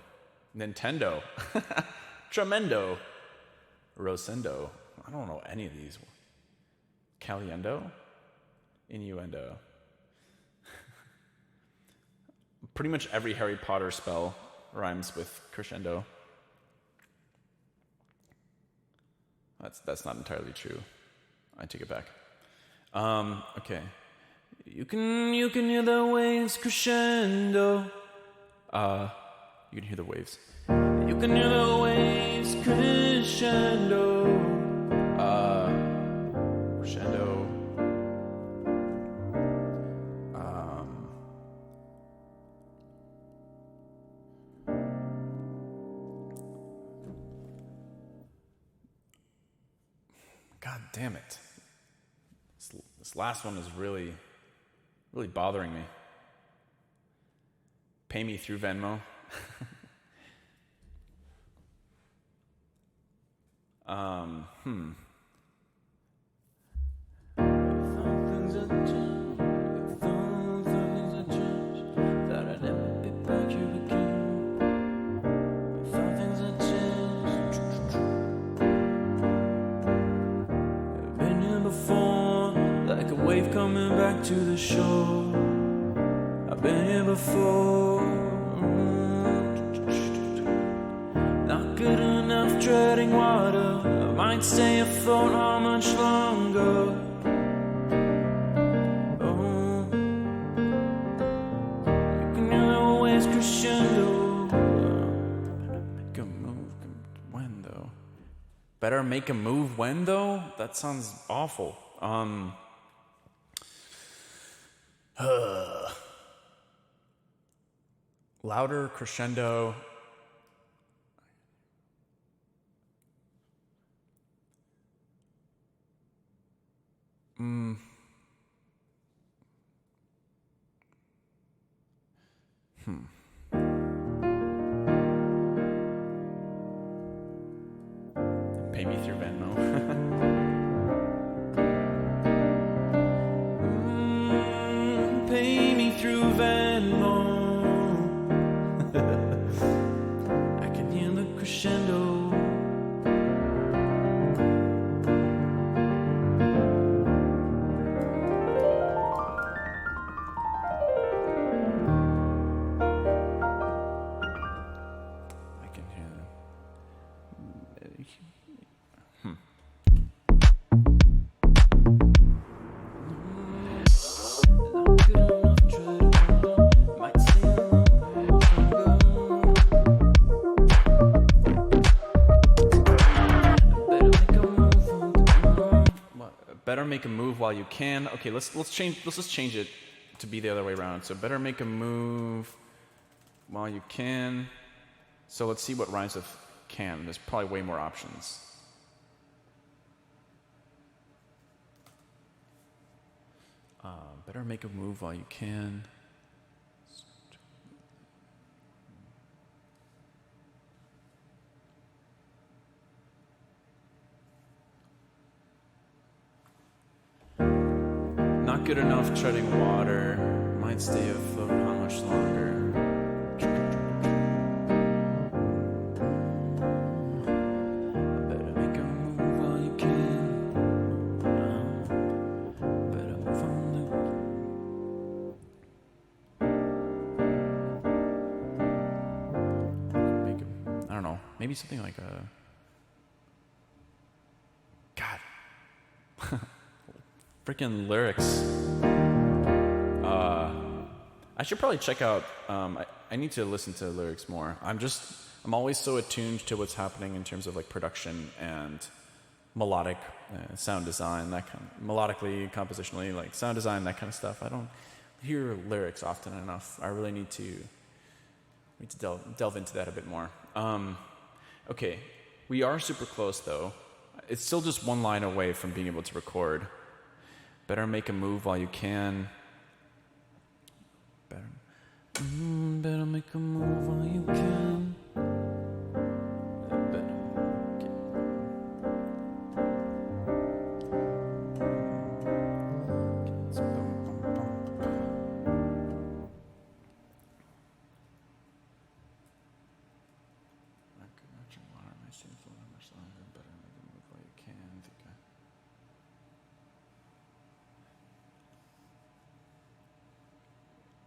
Nintendo. Tremendo. Rosendo. I don't know any of these. Caliendo. Innuendo. Pretty much every Harry Potter spell rhymes with crescendo. That's not entirely true. I take it back. Okay. You can hear the waves crescendo. You can hear the waves. You can hear the waves crescendo. Crescendo. God damn it. This last one is really bothering me. Pay me through Venmo. Wave coming back to the shore. I've been here before. Not good enough treading water. I might stay afloat how much longer? Oh, you can hear the waves crescendo. Better make a move. When though? Better make a move when, though? That sounds awful. Louder, crescendo. Pay me through Venmo. Pay me through Venmo. I can hear the crescendo. I can hear the... Better make a move while you can. Okay, let's just change it to be the other way around. So better make a move while you can. So let's see what rhymes with can. There's probably way more options. Better make a move while you can. Not good enough treading water. Might stay afloat how much longer? Better make a move while you can. Better move on I don't know. Maybe something like a... God. Freaking lyrics. I should probably check out, I need to listen to lyrics more. I'm always so attuned to what's happening in terms of like production and melodic sound design, that kind of, melodically, compositionally, like sound design, that kind of stuff. I don't hear lyrics often enough. I really need to delve into that a bit more. Okay, we are super close though. It's still just one line away from being able to record. Better make a move while you can. Better make a move while you can.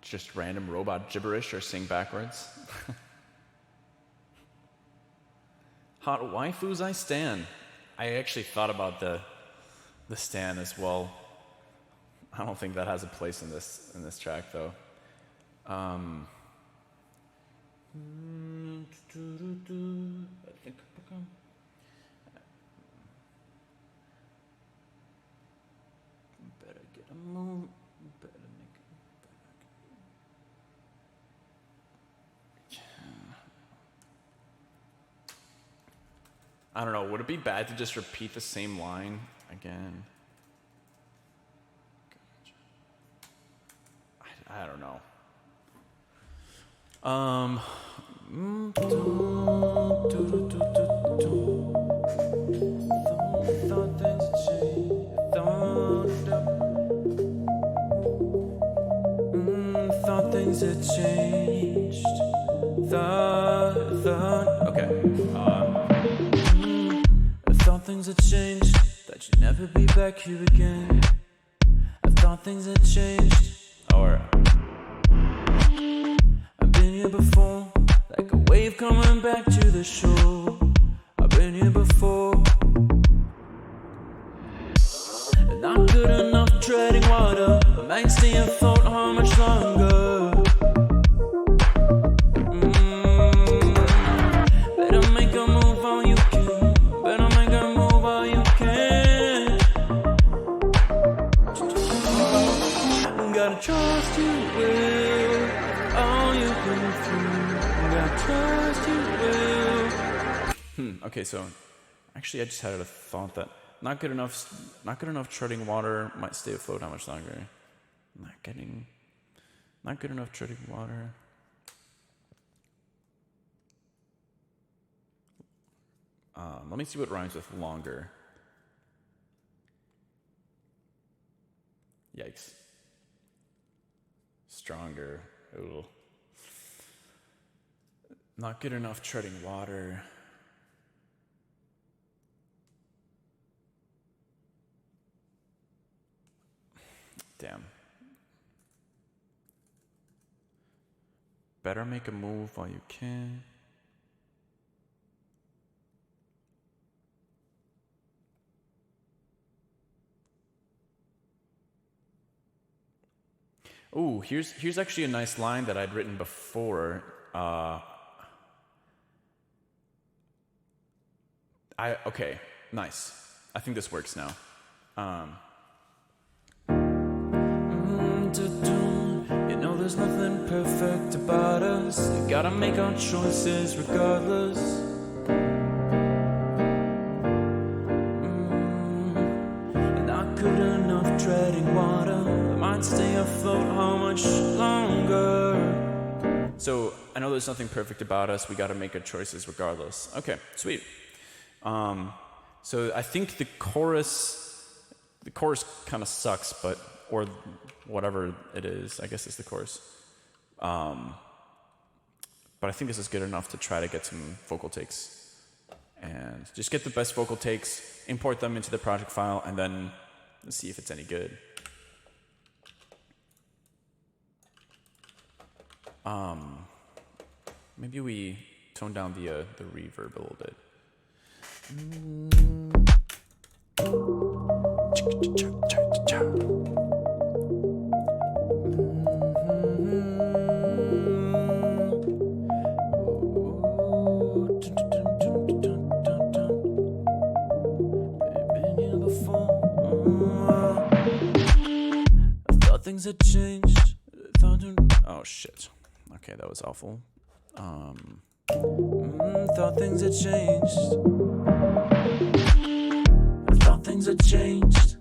Just random robot gibberish or sing backwards. Hot waifus I stan. I actually thought about the stan as well. I don't think that has a place in this track though. I think better get a move. I don't know, would it be bad to just repeat the same line again? I don't know. Thought things had changed. Okay. Things had changed, that you'd never be back here again. I thought things had changed, or I've been here before, like a wave coming back to the shore. I've been here before, and not good enough treading water. I might stay afloat how much longer? Better make a move while you can. Better make a move. Okay, so actually I just had a thought that not good enough treading water might stay afloat how much longer? Not good enough treading water. Let me see what rhymes with longer. Yikes. Stronger. Ooh. Not good enough treading water. Damn. Better make a move while you can. Ooh, here's actually a nice line that I'd written before. Okay, nice. I think this works now. You know there's nothing perfect about us. We gotta make our choices regardless. Not good enough treading water. Might stay afloat how much longer? So I know there's nothing perfect about us. We gotta make our choices regardless. Okay, sweet. So I think the chorus kind of sucks, or whatever it is, I guess it's the chorus. But I think this is good enough to try to get some vocal takes. And just get the best vocal takes, import them into the project file, and then see if it's any good. Maybe we tone down the reverb a little bit. I thought things had changed. Oh shit. Okay, that was awful. Thought things had changed. I thought things had changed.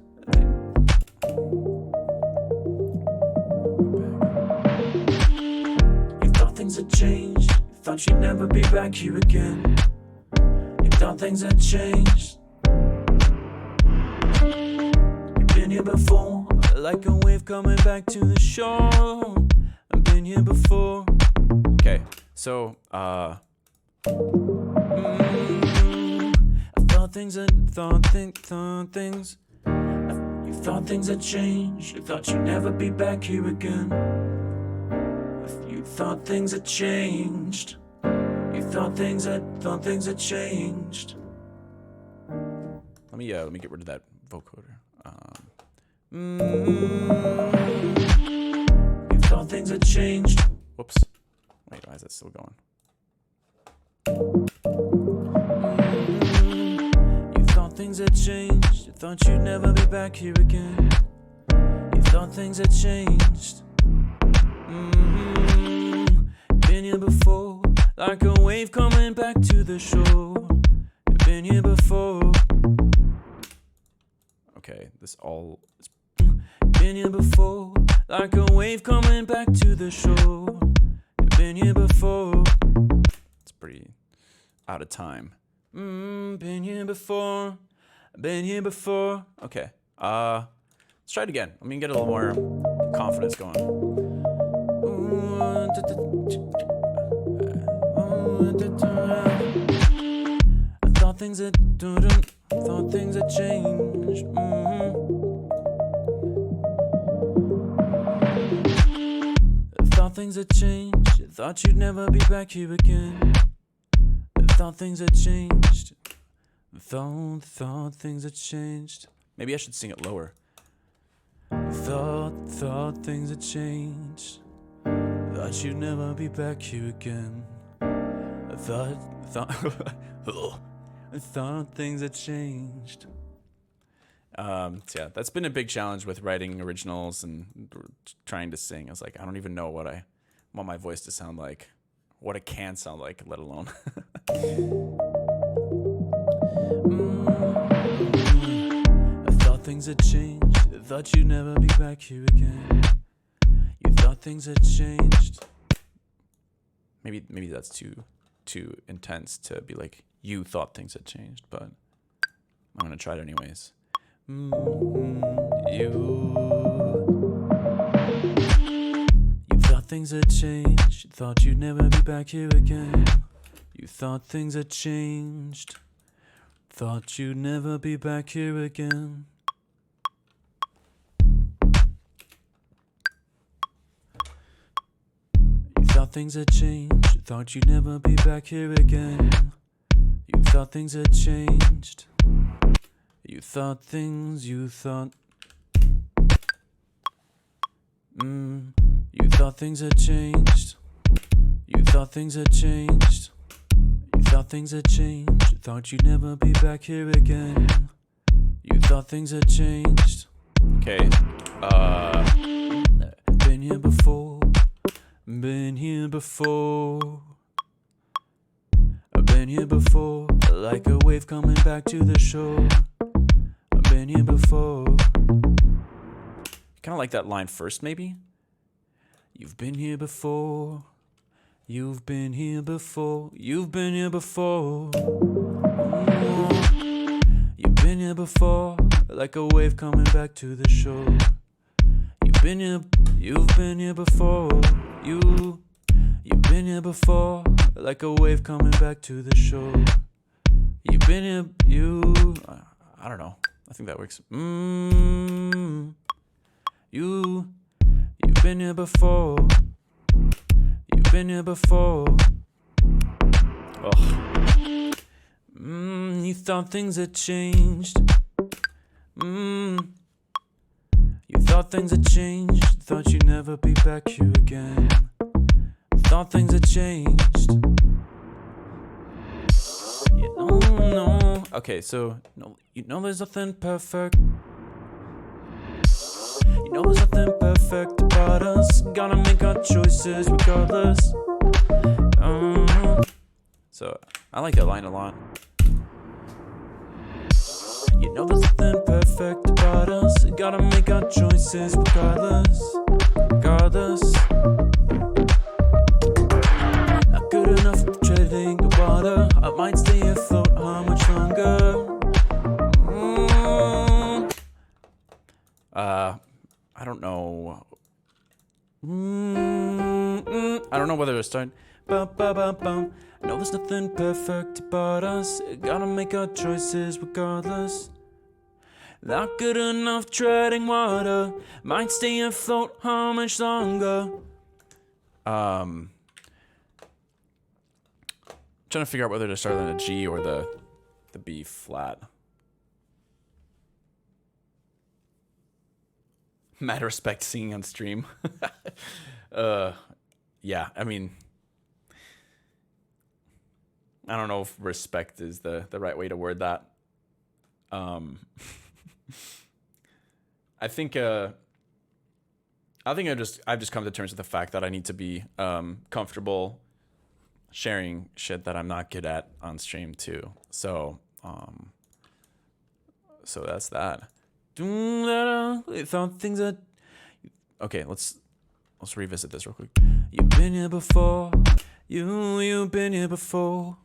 You thought things had changed. You thought you'd never be back here again. You thought things had changed. You've been here before, like a wave coming back to the shore. I've been here before. Okay, so I thought things had things. You thought things had changed. You thought you'd never be back here again. You thought things had changed. You thought things had changed. Let me get rid of that vocoder. You thought things had changed. Whoops. Wait, why is that still going? You thought things had changed. You thought you'd never be back here again. You thought things had changed. Been here before, like a wave coming back to the shore. You've been here before. Okay, this all is... Been here before, like a wave coming back to the shore. You've been here before. It's pretty out of time. Been here before. Been here before. Okay. Let's try it again. Let me get a little more confidence going. I thought things had changed. I thought things had changed. You thought you'd never be back here again. I thought things had changed. Thought things had changed. Maybe I should sing it lower. Thought things had changed. Thought you'd never be back here again. I thought things had changed. So yeah, that's been a big challenge with writing originals and trying to sing. I was like, I don't even know what I want my voice to sound like, what it can sound like, let alone. I thought things had changed. I thought you'd never be back here again. You thought things had changed. Maybe that's too intense to be like, you thought things had changed, but I'm gonna try it anyways. You thought things had changed. You thought you'd never be back here again. You thought things had changed. Thought you'd never be back here again. You thought things had changed. You thought you'd never be back here again. You thought things had changed. You thought things, you thought things had changed. You thought things had changed. You thought things had changed. You thought you'd never be back here again. You thought things had changed. Okay. Been here before. Been here before. I've been here before. Like a wave coming back to the shore. I've been here before. Kind of like that line first, maybe. You've been here before. You've been here before. You've been here before. You've been here before. Like a wave coming back to the shore. You've been here before. You've been here before. Like a wave coming back to the shore. You've been here. I don't know. I think that works. You've been here before. You've been here before. Oh. You thought things had changed. You thought things had changed. Thought you'd never be back here again. Thought things had changed. No. Okay, so no, there's nothing perfect. There's nothing perfect about us. Gotta make our choices regardless. So I like that line a lot. There's nothing perfect about us. Gotta make our choices regardless. Not good enough treading the water. I might stay afloat how much longer? I don't know. I don't know whether to start. No, there's nothing perfect about us. Gotta make our choices regardless. Not good enough treading water. Might stay afloat how much longer? Trying to figure out whether to start on a G or the B flat. Mad respect singing on stream. Yeah, I mean, I don't know if respect is the right way to word that. I think I've just come to terms with the fact that I need to be comfortable sharing shit that I'm not good at on stream too. So that's that. Thought things that. Okay, let's revisit this real quick. You've been here before. You've been here before.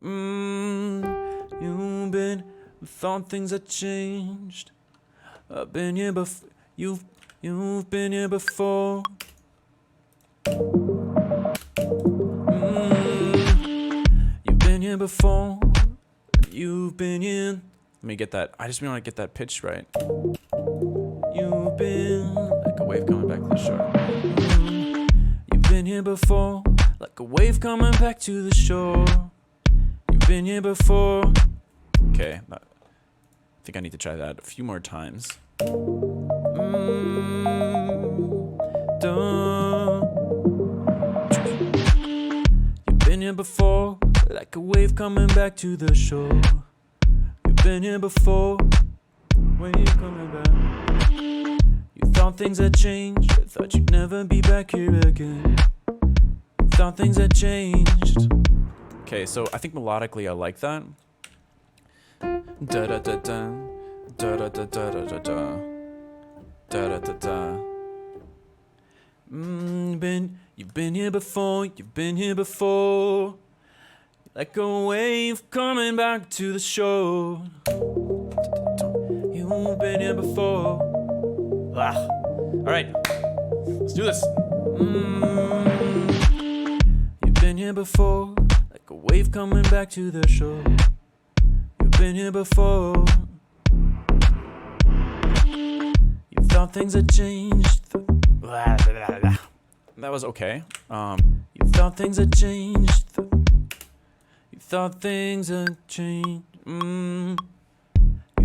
You've been. Thought things had changed. I've been here before. You've been here before. You've been here before. You've been here. Let me get that. I just want to get that pitch right. You've been like a wave coming back to the shore. You've been here before, like a wave coming back to the shore. You've been here before. Okay, I think I need to try that a few more times. You've been here before, like a wave coming back to the shore. You've been here before. When you coming back? You thought things had changed. Thought you'd never be back here again. You thought things had changed. Okay, so I think melodically I like that. Da da da da. Da da da da da da da. Da da da da. You've been here before, you've been here before. Like a wave coming back to the shore. You've been here before. Ah. Alright, let's do this. You've been here before, like a wave coming back to the shore. You've been here before. You thought things had changed. That was okay. You thought things had changed. You thought things had changed. You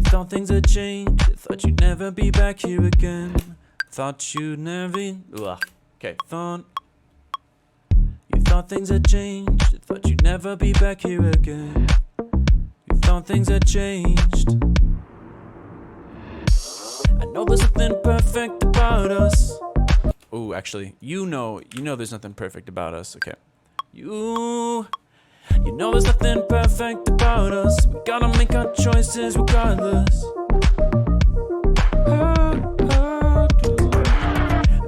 thought things had changed. Thought you'd never be back here again. Thought you'd never. Okay, thought. You thought things had changed. Thought you'd never be back here again. You thought things had changed. I know there's nothing perfect about us. Oh, actually, you know there's nothing perfect about us. Okay. You know there's nothing perfect about us. We gotta make our choices regardless.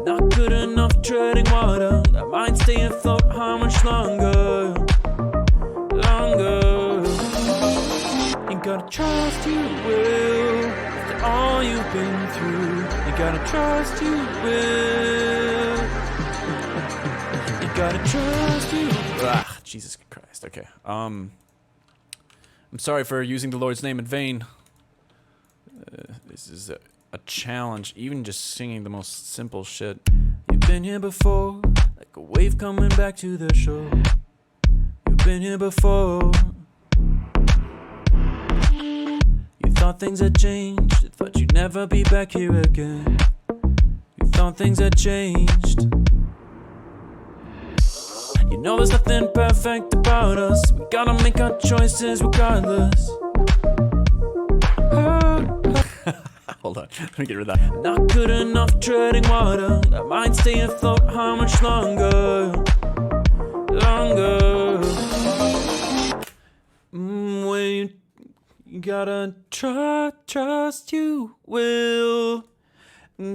Not good enough treading water. I might stay afloat how much longer? Longer. You gotta trust you will. After all you've been through, you gotta trust you will. You gotta trust you. Ah, Jesus Christ. Okay. I'm sorry for using the Lord's name in vain. This is a challenge, even just singing the most simple shit. You've been here before, like a wave coming back to the shore. You've been here before. You thought things had changed, thought you'd never be back here again. You thought things had changed. You know there's nothing perfect about us. We gotta make our choices regardless. Hold on, let me get rid of that. Not good enough treading water. I might stay afloat how much longer? Longer. Wait, you gotta trust you will.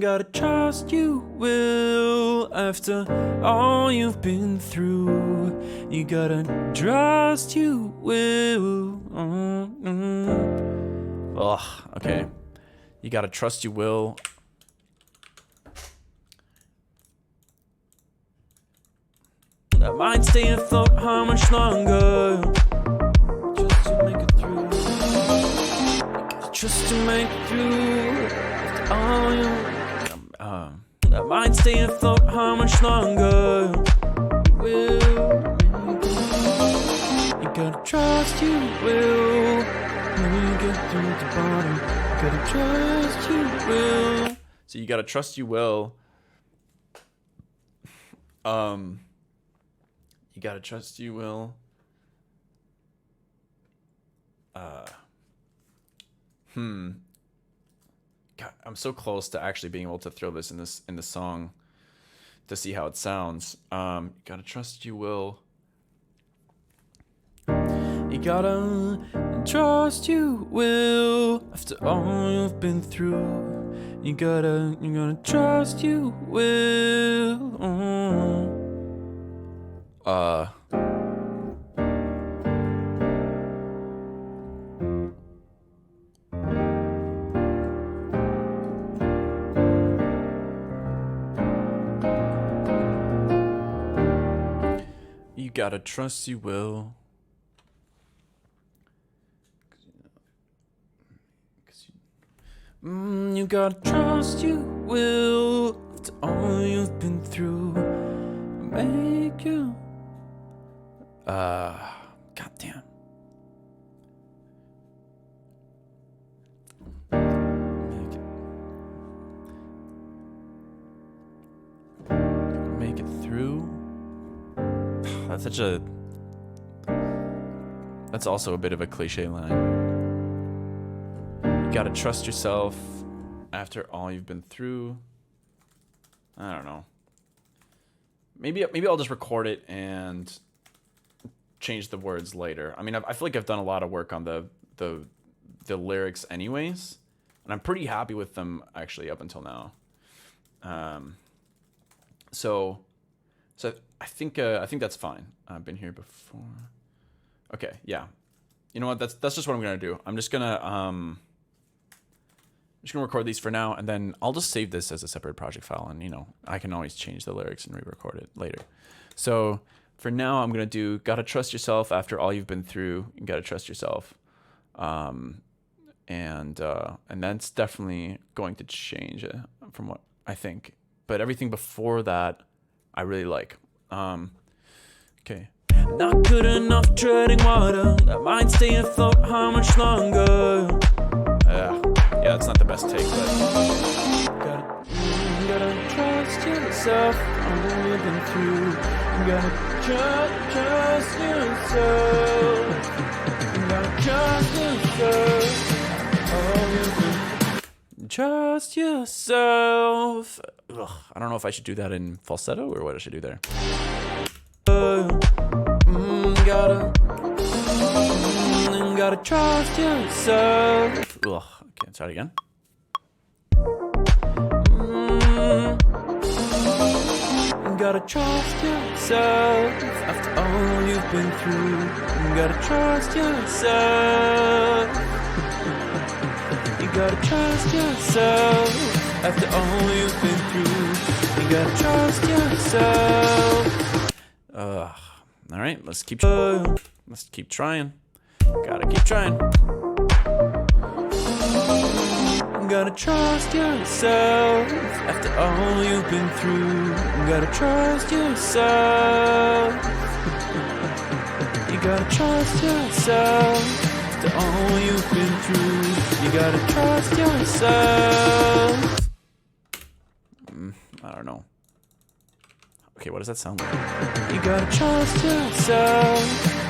Gotta trust you will. After all you've been through, you gotta trust you will. Ugh, okay. You gotta trust you will. I might stay afloat how much longer? Just to make it through. Just to make it through. After all you. I might stay afloat how much longer? Will. You gotta trust you will. When you get through the bottom, you gotta trust you will. So you gotta trust you will. You gotta trust you will. God, I'm so close to actually being able to throw this in the song to see how it sounds. You gotta trust you will. You gotta trust you will. After all you've been through, you gotta trust you will. You gotta trust you will. You gotta trust you will. After all you've been through, make you. Goddamn. Make it through. That's such a. That's also a bit of a cliche line. You gotta trust yourself after all you've been through. I don't know. Maybe I'll just record it and change the words later. I mean, I feel like I've done a lot of work on the the lyrics anyways, and I'm pretty happy with them actually up until now. So I think that's fine. I've been here before. Okay, yeah. You know what? That's just what I'm gonna do. I'm just gonna record these for now, and then I'll just save this as a separate project file, and you know I can always change the lyrics and re-record it later. So for now, I'm gonna do "Gotta Trust Yourself" after all you've been through. You gotta trust yourself, and that's definitely going to change from what I think. But everything before that, I really like. Okay. Not good enough treading water. That might stay afloat how much longer? Yeah, it's not the best take, but gotta trust yourself. All you've been through. You gotta trust yourself. You gotta trust yourself. All you've been through. Trust yourself. Ugh, I don't know if I should do that in falsetto or what I should do there. Gotta trust yourself. Ugh. Okay, let's try it again. Gotta trust yourself after all you've been through. Gotta trust yourself. You gotta trust yourself after all you've been through. You gotta trust yourself. All right, let's keep trying. Gotta keep trying. Gotta trust yourself after all you've been through. Gotta trust yourself. You gotta trust yourself after all you've been through. You gotta trust yourself. I don't know. Okay, what does that sound like? You gotta trust yourself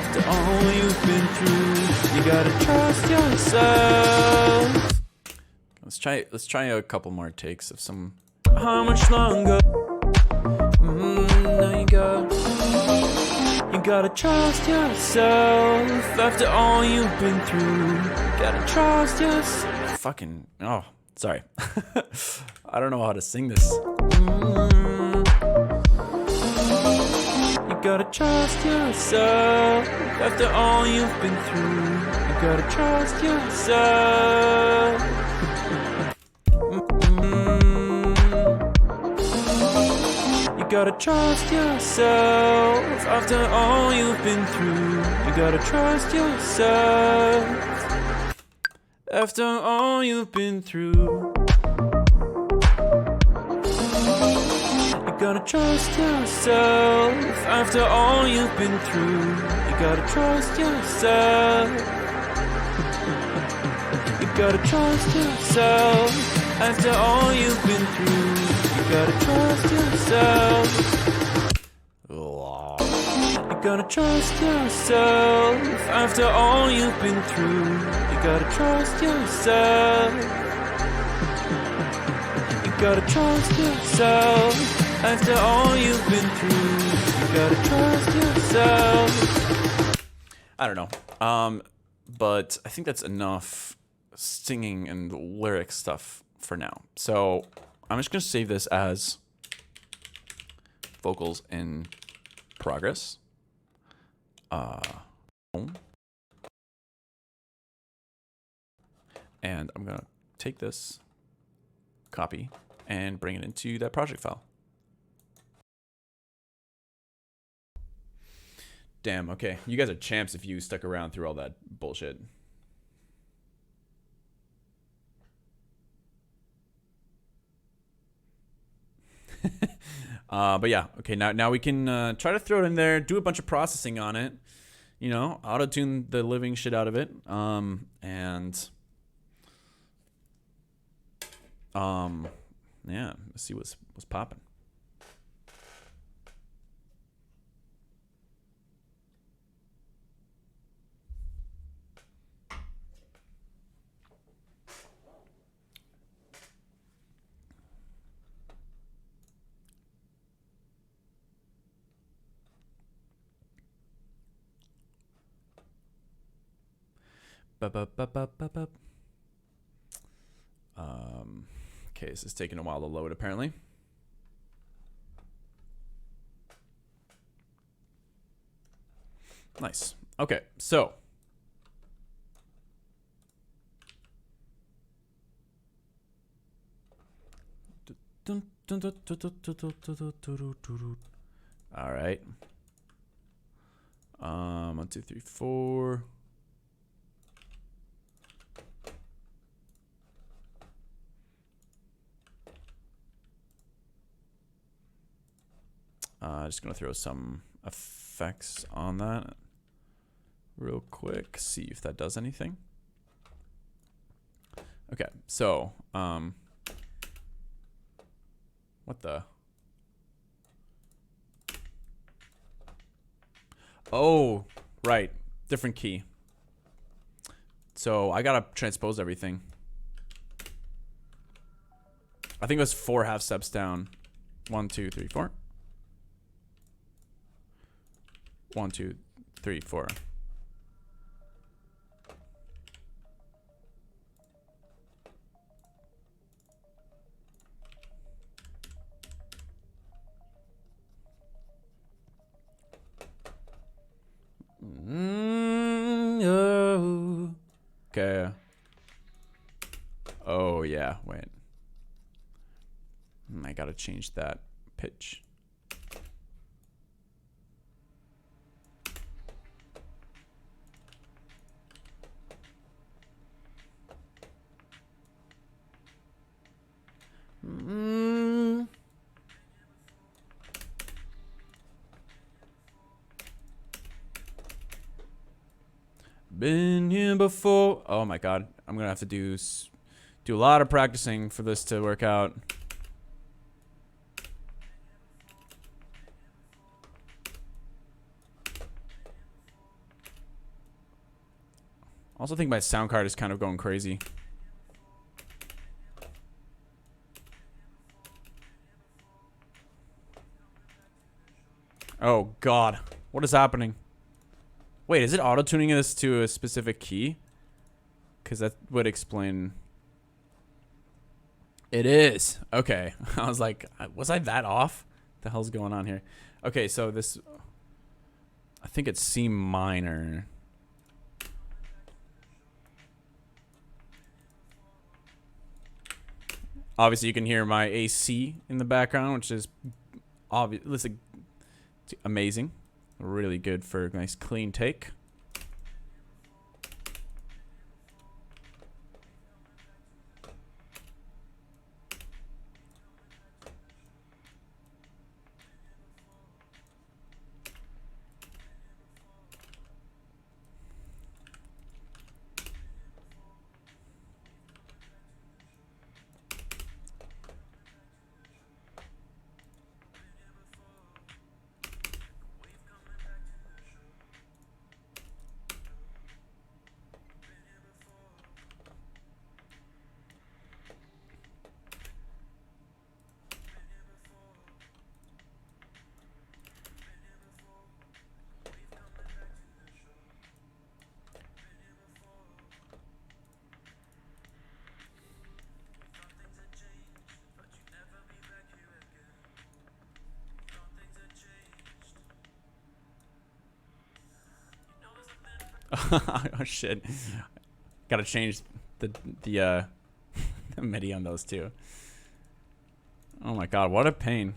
after all you've been through. You gotta trust yourself. Let's try a couple more takes of some. How much longer? Now you gotta trust yourself after all you've been through. You gotta trust yourself. Fucking sorry. I don't know how to sing this. You gotta trust yourself after all you've been through. You gotta trust yourself. You gotta trust yourself after all you've been through. You gotta trust yourself after all you've been through. You gotta trust yourself after all you've been through. You gotta trust yourself. You gotta trust yourself after all you've been through. You gotta trust yourself. You gotta trust yourself after all you've been through. You gotta trust yourself. You gotta trust yourself after all you've been through. You gotta trust yourself. I don't know. But I think that's enough singing and lyric stuff for now. So I'm just gonna save this as vocals in progress. And I'm gonna take this copy and bring it into that project file. Damn, okay. You guys are champs if you stuck around through all that bullshit. But yeah, okay, now we can try to throw it in there, do a bunch of processing on it, you know, auto-tune the living shit out of it, and yeah, let's see what's popping. Ba ba ba ba ba ba. Okay, this is taking a while to load apparently. Nice. Okay, so all right. 1, 2, 3, 4. Just gonna throw some effects on that real quick, see if that does anything. Okay, so what the? Oh, right, different key. So I gotta transpose everything. I think it was 4 half steps down. 1, 2, 3, 4. 1, 2, 3, 4. Oh. Okay. Oh yeah, wait. I gotta change that pitch. Been here before. Oh my god, I'm gonna have to do a lot of practicing for this to work out. I also think my sound card is kind of going crazy. Oh god, what is happening? Wait, is it auto-tuning this to a specific key? Because that would explain. It is. Okay. I was like, was I that off? What the hell's going on here? Okay, so this, I think it's C minor. Obviously, you can hear my AC in the background, which is obviously amazing. Really good for a nice clean take. Oh shit! Gotta change the the MIDI on those two. Oh my god, what a pain!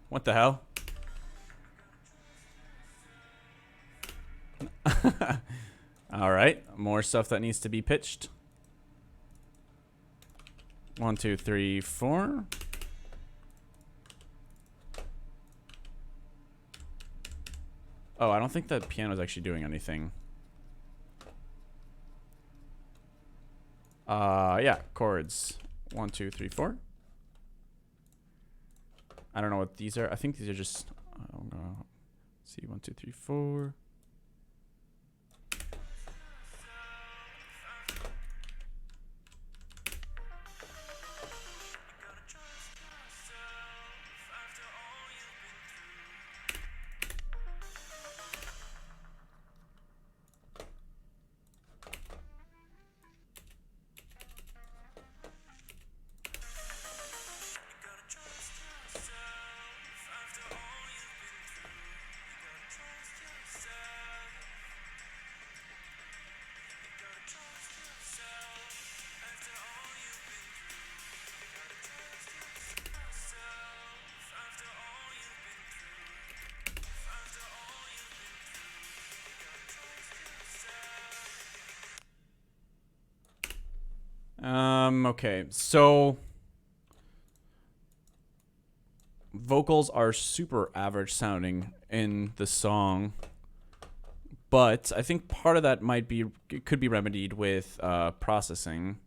What the hell? All right, more stuff that needs to be pitched. 1, 2, 3, 4. Oh, I don't think that piano's actually doing anything. Yeah, chords. 1, 2, 3, 4. I don't know what these are. I think these are just. I don't know. Let's see, 1, 2, 3, 4. Okay, so vocals are super average sounding in the song, but I think part of that might be, it could be remedied with processing.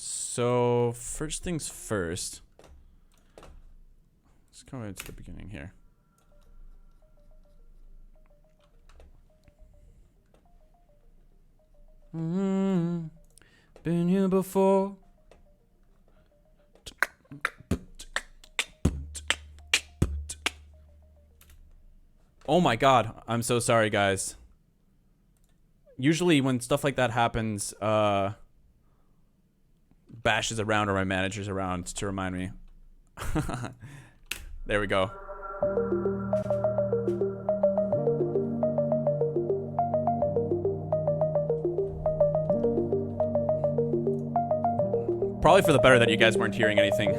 So first things first. Let's go into the beginning here. Been here before. Oh my god, I'm so sorry, guys. Usually when stuff like that happens, Bash is around or my manager's around to remind me. There we go. Probably for the better that you guys weren't hearing anything.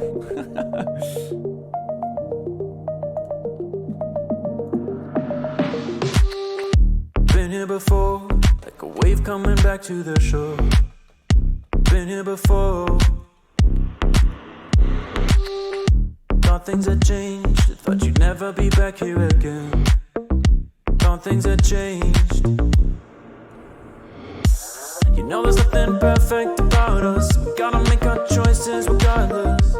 Been here before, like a wave coming back to the shore. Been here before. Thought things had changed, thought you'd never be back here again. Thought things had changed. You know there's nothing perfect about us. We gotta make our choices regardless.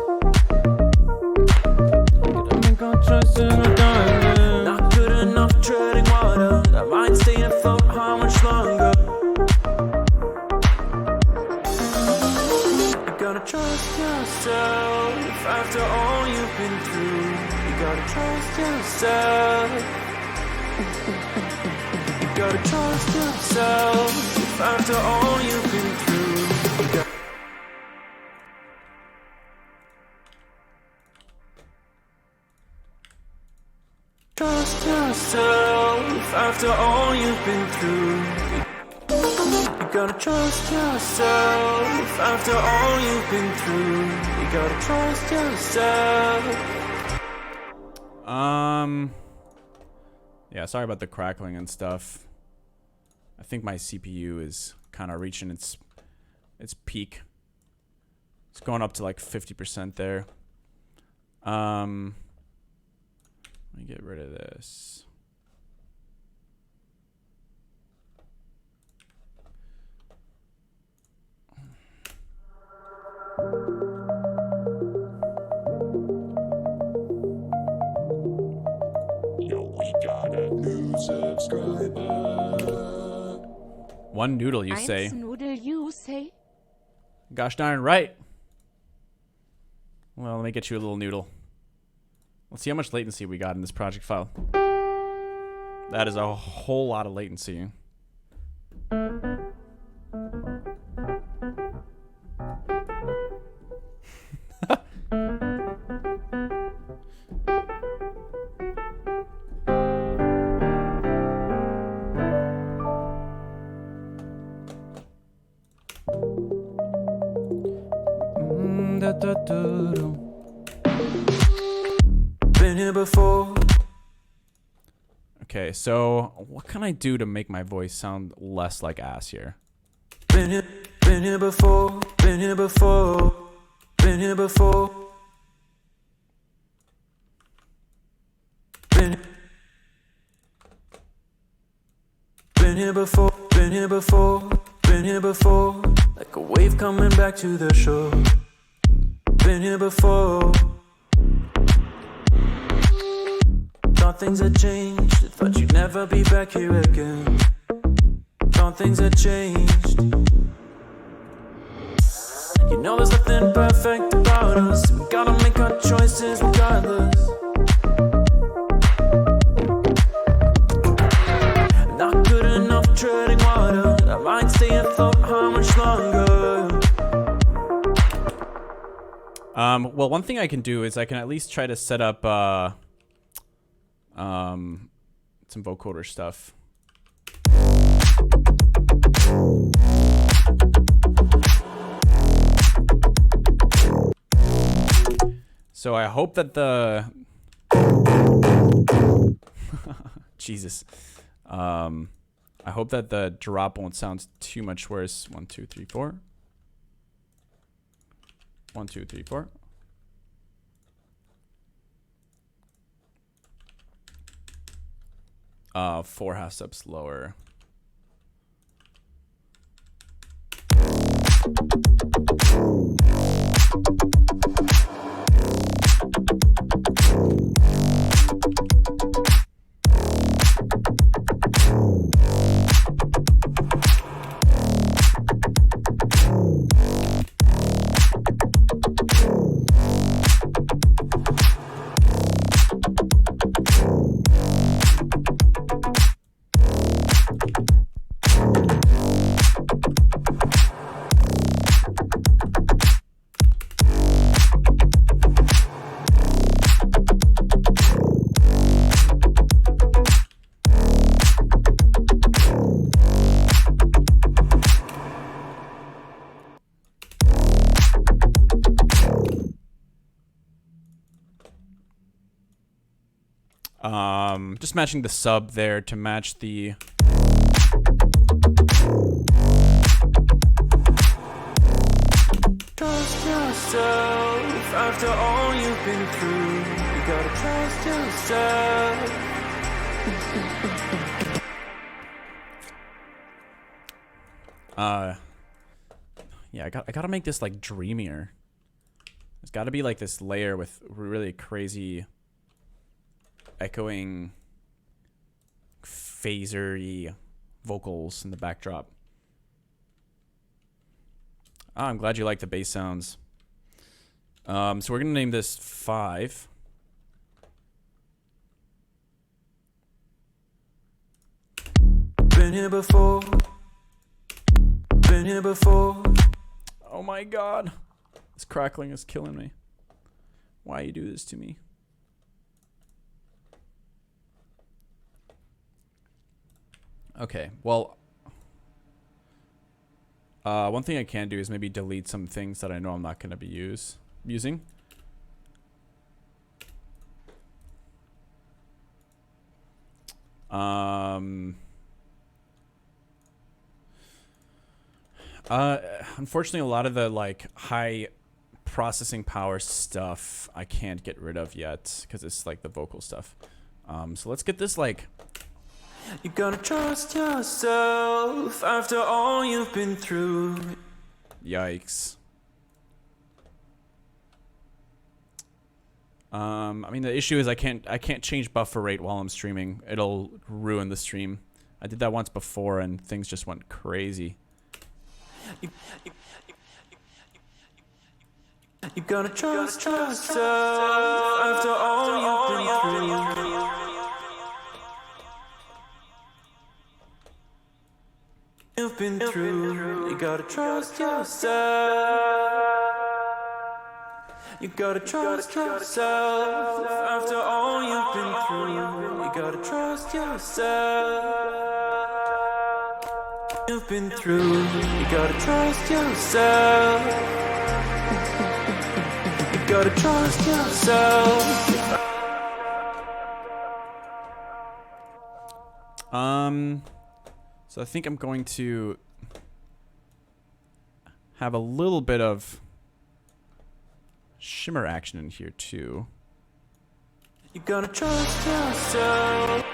We gotta make our choices regardless. Not good enough treading water. Our minds stay afloat how much longer? You gotta trust yourself after all you've been through. You gotta trust yourself. You gotta trust yourself after all you've been through. You gotta trust yourself after all you've been through. You gotta trust yourself after all you've been through. You gotta trust yourself. Yeah, sorry about the crackling and stuff. I think my CPU is kind of reaching its peak. It's going up to like 50% there. Let me get rid of this. We got a new subscriber. One noodle, you say? Eins Nudel, you say? Gosh darn right. Well, let me get you a little noodle. Let's see how much latency we got in this project file. That is a whole lot of latency. Been here before. Okay, so what can I do to make my voice sound less like ass here? Been here before. Been here before. Been here before. Been here before. Been here before. Been here before. Like a wave coming back to the shore. Been here before. Thought things had changed. Thought you'd never be back here again. Thought things had changed. You know there's nothing perfect about us. We gotta make our choices regardless. Not good enough treading water. I might stay afloat how much longer? Well, one thing I can do is I can at least try to set up some vocoder stuff. So I hope that the Jesus. I hope that the drop won't sound too much worse. 1, 2, 3, 4. 1, 2, 3, 4. Four half steps lower. Just matching the sub there to match the Trust yourself after all you've been through. You gotta trust yourself. Yeah, I gotta make this like dreamier. There's gotta be like this layer with really crazy echoing phaser-y vocals in the backdrop. Oh, I'm glad you like the bass sounds. So we're gonna name this 5. Been here before. Been here before. Oh my god. This crackling is killing me. Why you do this to me? Okay, well, one thing I can do is maybe delete some things that I know I'm not going to be using. Unfortunately, a lot of the like high processing power stuff I can't get rid of yet because it's like the vocal stuff. So let's get this like. You gotta trust yourself after all you've been through. Yikes. I mean the issue is I can't change buffer rate while I'm streaming. It'll ruin the stream. I did that once before and things just went crazy. You gotta trust yourself after all you've been through. You've been through, you gotta trust yourself. You gotta trust yourself after all you've been through. You gotta trust yourself. You've been through, you gotta trust yourself. You gotta trust yourself. So I think I'm going to have a little bit of shimmer action in here too. You gotta trust yourself.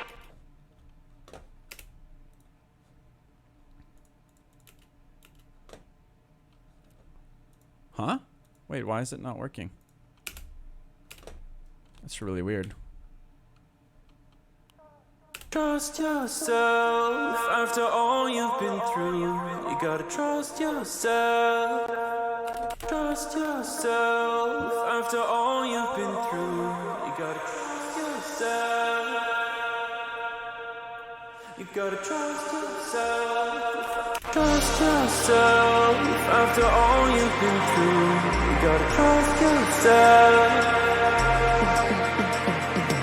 Huh? Wait, why is it not working? That's really weird. Trust yourself after all you've been through. You gotta trust yourself. Trust yourself after all you've been through. You gotta trust yourself. You gotta trust yourself. Trust yourself after all you've been through. You gotta trust yourself.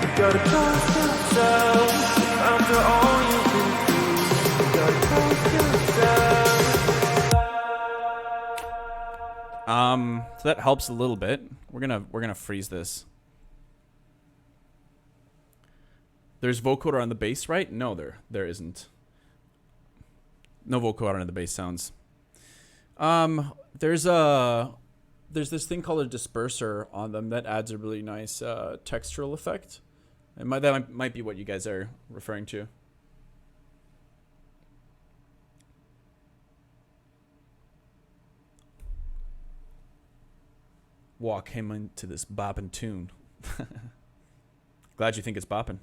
You gotta trust yourself after all you've been through. You gotta trust yourself. So that helps a little bit. We're gonna freeze this. There's vocoder on the bass, right? No, there isn't. No vocoder on the bass sounds. There's this thing called a disperser on them that adds a really nice textural effect. That might be what you guys are referring to. Walk him into this boppin' tune. Glad you think it's boppin'.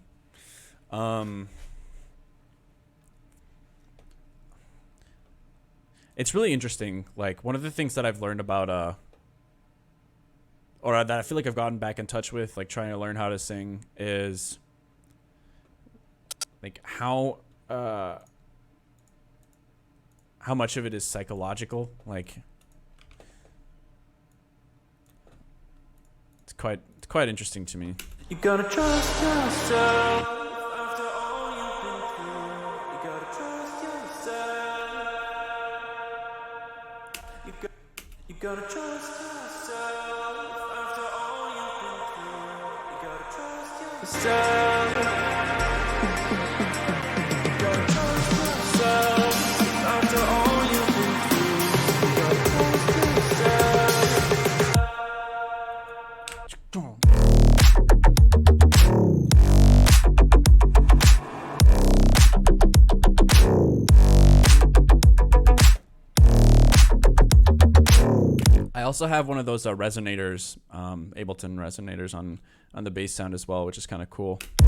It's really interesting. Like, one of the things that I've learned about, or that I feel like I've gotten back in touch with, like trying to learn how to sing, is like how much of it is psychological. Like, it's quite interesting to me. You gotta trust yourself after all you've been through. You gotta trust yourself. You gotta trust yourself after all you've been through. You gotta trust yourself. You gotta trust yourself after all you've been through. You gotta trust yourself. I also have one of those resonators, Ableton resonators on the bass sound as well, which is kind of cool. I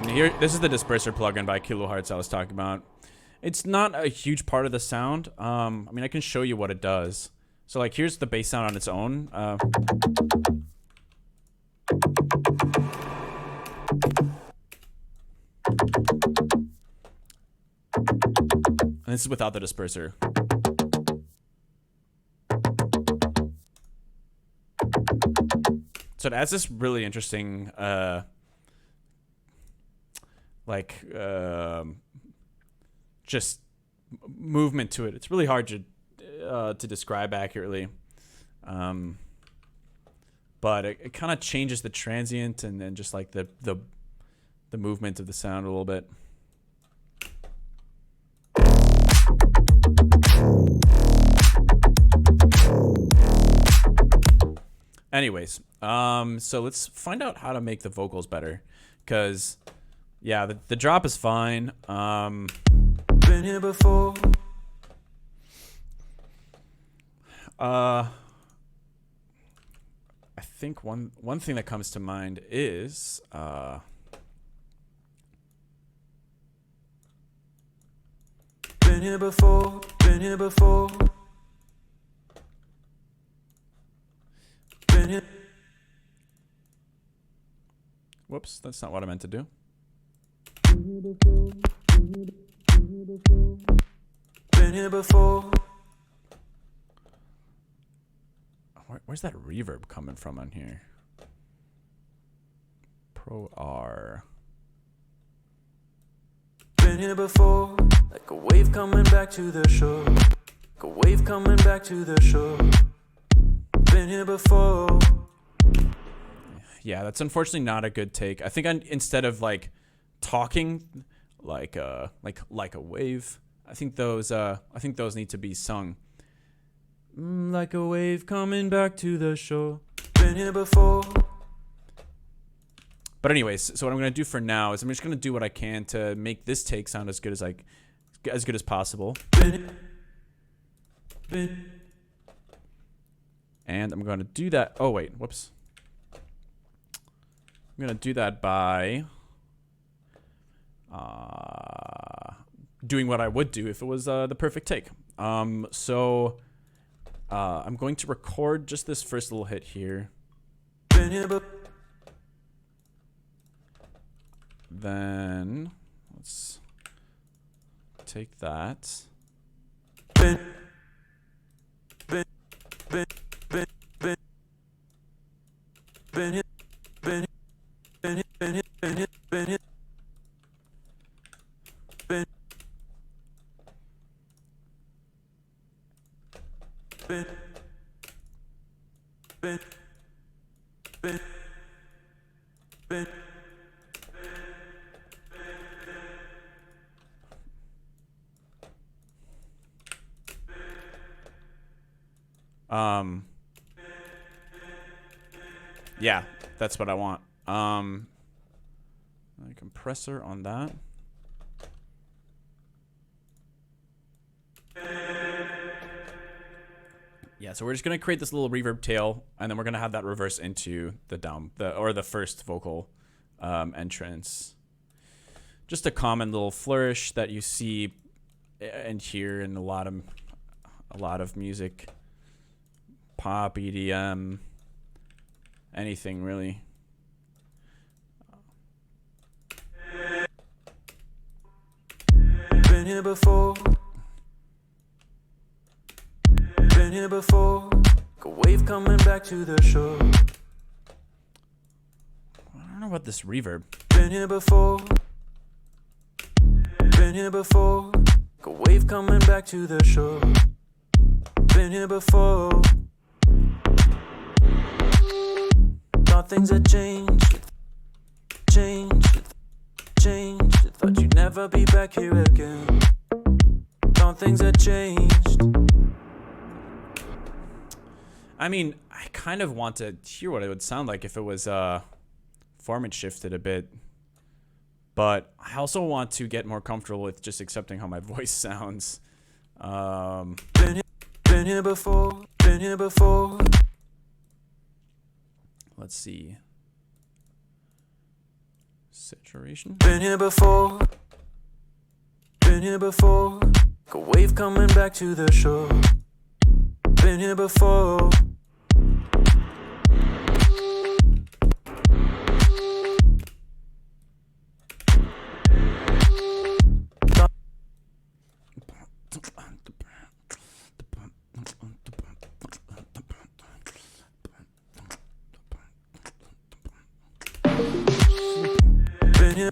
mean, here, this is the disperser plugin by Kilohertz I was talking about. It's not a huge part of the sound. I mean, I can show you what it does. So, like, here's the bass sound on its own. And this is without the disperser. So it adds this really interesting, just movement to it. It's really hard to describe accurately. But it kind of changes the transient and then just like the movement of the sound a little bit. Anyways, so let's find out how to make the vocals better, because yeah, the drop is fine. Been here before. I think one thing that comes to mind is Been here before. Been here before. Been here. whoops, that's not what I meant to do. Been here before. Where's that reverb coming from on here? Pro R. Been here before, like a wave coming back to the shore. Like a wave coming back to the shore. Been here before. Yeah, that's unfortunately not a good take. I think instead of like talking like a wave, I think those need to be sung. Like a wave coming back to the shore. Been here before. But anyways, so what I'm gonna do for now is I'm just gonna do what I can to make this take sound as good as possible. And I'm gonna do that. Oh wait, whoops. I'm gonna do that by doing what I would do if it was the perfect take. So I'm going to record just this first little hit here. Then let's take that. Yeah, that's what I want. A compressor on that. Yeah, so we're just gonna create this little reverb tail, and then we're gonna have that reverse into the first vocal entrance. Just a common little flourish that you see and hear in a lot of music, pop, EDM, anything really. Been here before. Been here before. A wave coming back to the shore. I don't know about this reverb. Been here before. Been here before. A wave coming back to the shore. Been here before. Thought things had changed. Thought you'd never be back here again. Thought things had changed. I mean, I kind of want to hear what it would sound like if it was format shifted a bit. But I also want to get more comfortable with just accepting how my voice sounds. Been here before. Been here before. Let's see. Saturation. Been here before. Been here before. A wave coming back to the shore. Been here before. Been here.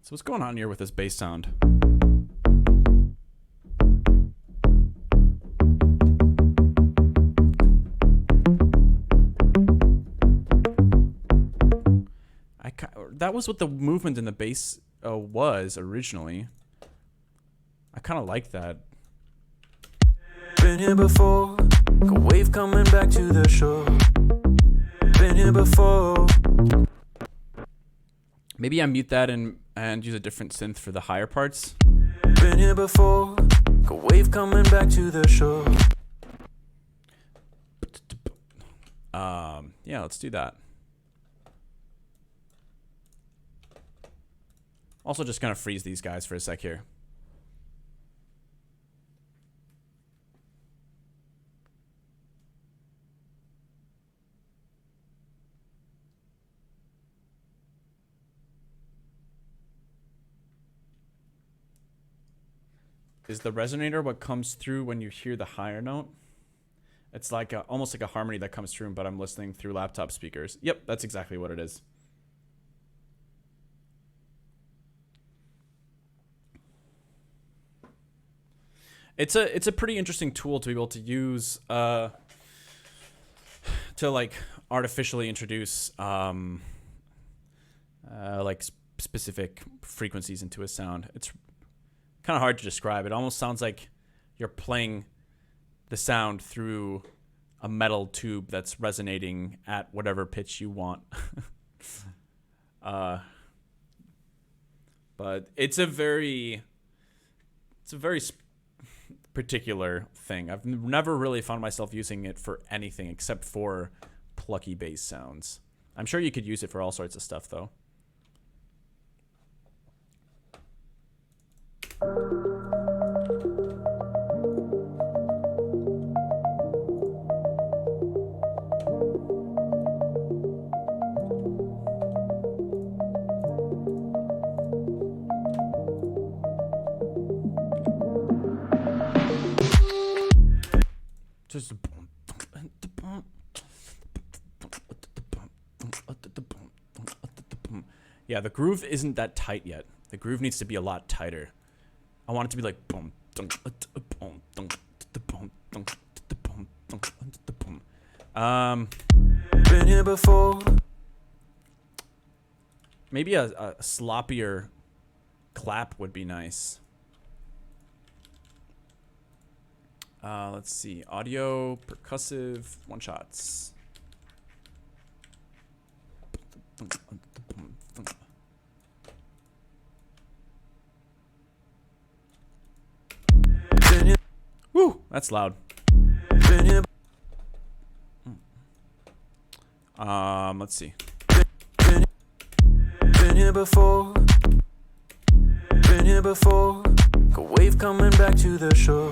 So what's going on here with this bass sound? That was what the movement in the bass was originally. I kind of like that. Been here before. A wave coming back to the shore. Been here before. Maybe I mute that and use a different synth for the higher parts. Been here before. A wave coming back to the shore. Yeah, let's do that. Also just gonna freeze these guys for a sec here. Is the resonator what comes through when you hear the higher note? It's like almost like a harmony that comes through, but I'm listening through laptop speakers. Yep, that's exactly what it is. It's a pretty interesting tool to be able to use to like artificially introduce like specific frequencies into a sound. It's kind of hard to describe. It almost sounds like you're playing the sound through a metal tube that's resonating at whatever pitch you want. But it's a very particular thing. I've never really found myself using it for anything except for plucky bass sounds. I'm sure you could use it for all sorts of stuff, though. Just yeah, the groove isn't that tight yet. The groove needs to be a lot tighter. I want it to be like boom. Been here before. Maybe a sloppier clap would be nice. Let's see. Audio, percussive, one shots. Woo! That's loud. Let's see. Been here before. Been here before. A wave coming back to the shore.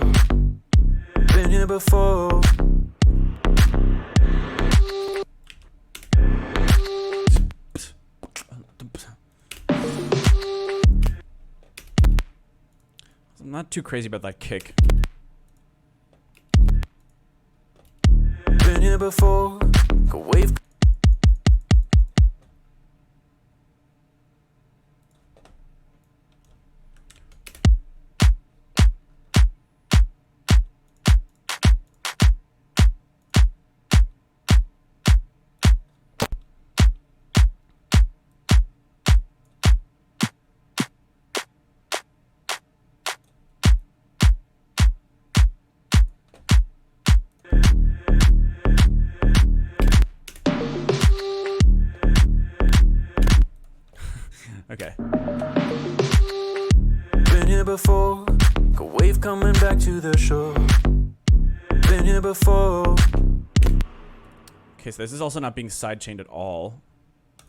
Been here before. I'm not too crazy about that kick. Been here before. A wave. Okay. Been here before. A wave coming back to the shore. Been here before. Okay, so this is also not being sidechained at all. I'm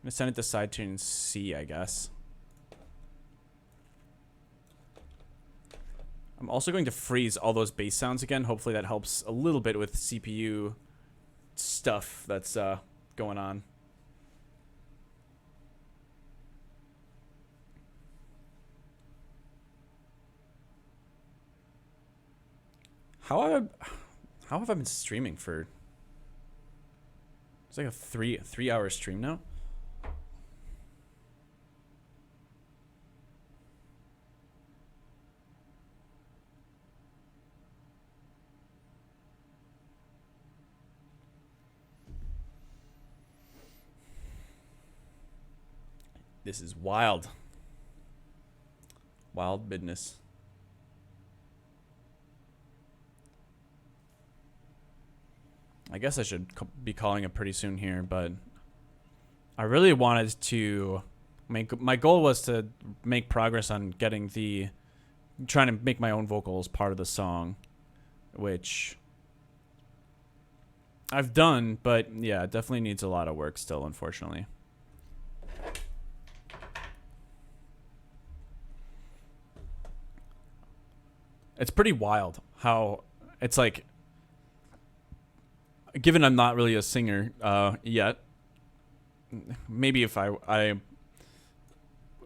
gonna send it to sidechain C, I guess. I'm also going to freeze all those bass sounds again. Hopefully that helps a little bit with CPU stuff that's going on. How have I been streaming for? It's like a three-hour stream now. This is wild. Wild business. I guess I should be calling it pretty soon here, but I really wanted to my goal was to make progress on getting trying to make my own vocals part of the song, which I've done, but yeah, it definitely needs a lot of work still, unfortunately. It's pretty wild how it's like, given I'm not really a singer yet, maybe if I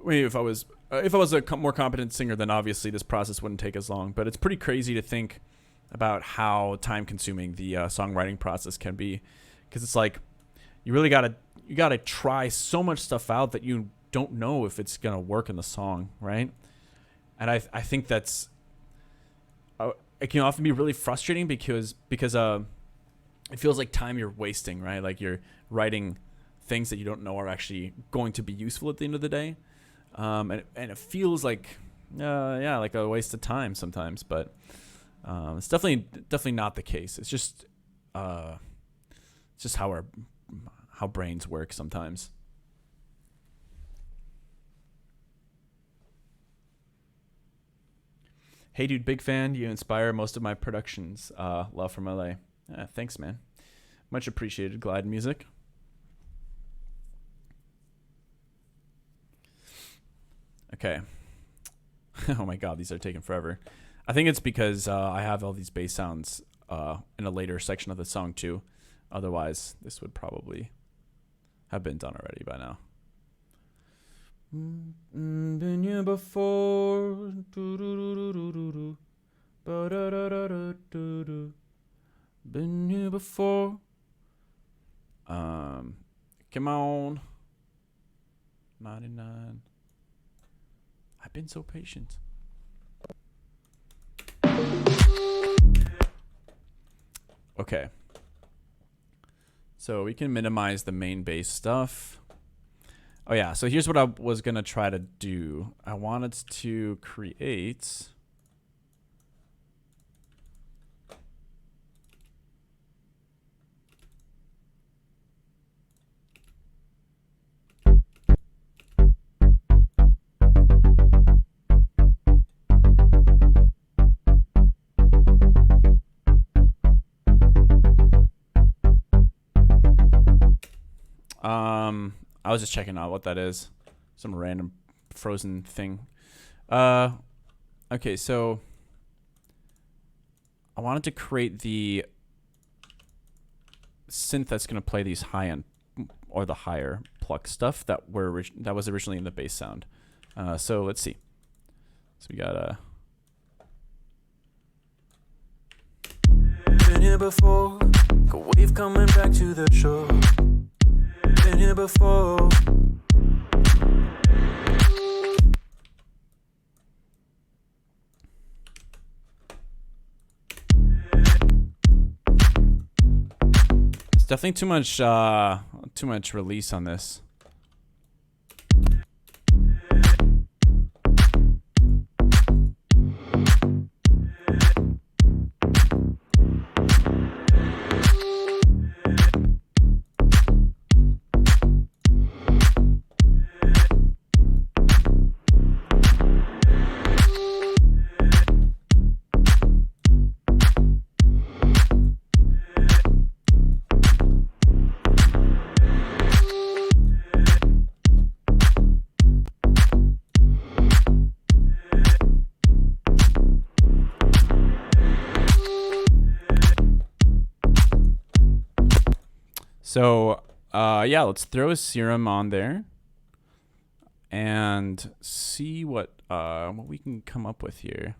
was a more competent singer, then obviously this process wouldn't take as long. But it's pretty crazy to think about how time-consuming the songwriting process can be, because it's like you really gotta try so much stuff out that you don't know if it's gonna work in the song, right? And I think that's it can often be really frustrating because it feels like time you're wasting, right? Like you're writing things that you don't know are actually going to be useful at the end of the day. And it feels like, like a waste of time sometimes, but it's definitely not the case. It's just how brains work sometimes. Hey dude, big fan. You inspire most of my productions. Love from LA. Thanks, man. Much appreciated, Glide Music. Okay. Oh my god, these are taking forever. I think it's because I have all these bass sounds in a later section of the song too. Otherwise, this would probably have been done already by now. Been here before. Been here before. Come on. 99. I've been so patient. Okay. So we can minimize the main bass stuff. Oh yeah, so here's what I was gonna try to do. I wanted to create I was just checking out what that is. Some random frozen thing. Okay, so I wanted to create the synth that's going to play these high-end or the higher pluck stuff that was originally in the bass sound. So let's see. So we got Been here before, a wave coming back to the shore. Been here before. It's definitely too much release on this. So, yeah, let's throw a serum on there and see what we can come up with here.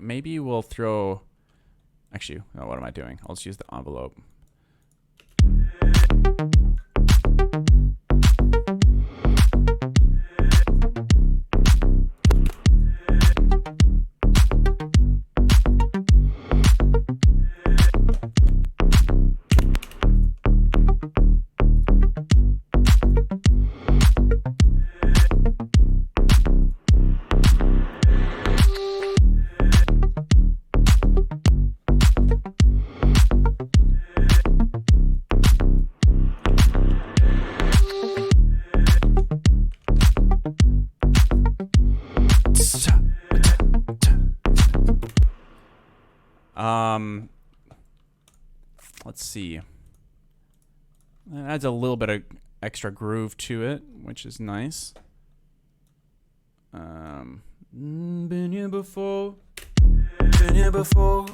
Maybe we'll throw... Actually, no, what am I doing? I'll just use the envelope. Let's see. That adds a little bit of extra groove to it, which is nice. Been here before. Been here before.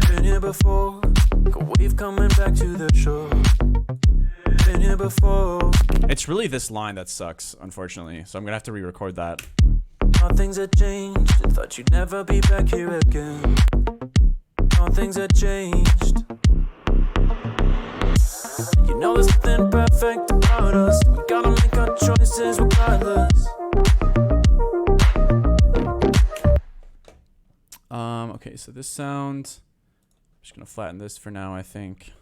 Been here before. Got a wave coming back to the shore. Been here before. It's really this line that sucks, unfortunately. So I'm gonna have to re-record that. All things had changed. I thought you'd never be back here again. All things had changed. You know there's nothing perfect about us. We gotta make our choices regardless. Okay, so this sound, I'm just gonna flatten this for now, I think.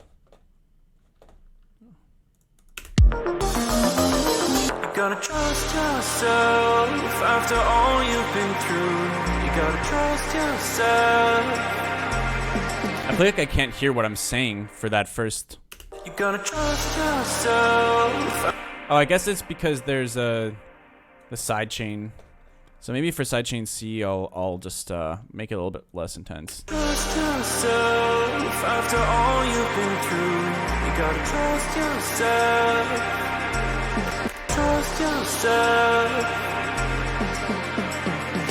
You gotta trust yourself after all you've been through. You gotta trust yourself. I feel like I can't hear what I'm saying for that first. You gotta trust yourself. Oh, I guess it's because there's the sidechain. So maybe for sidechain C, I'll just make it a little bit less intense. Trust yourself after all you've been through. You gotta trust yourself. Trust yourself.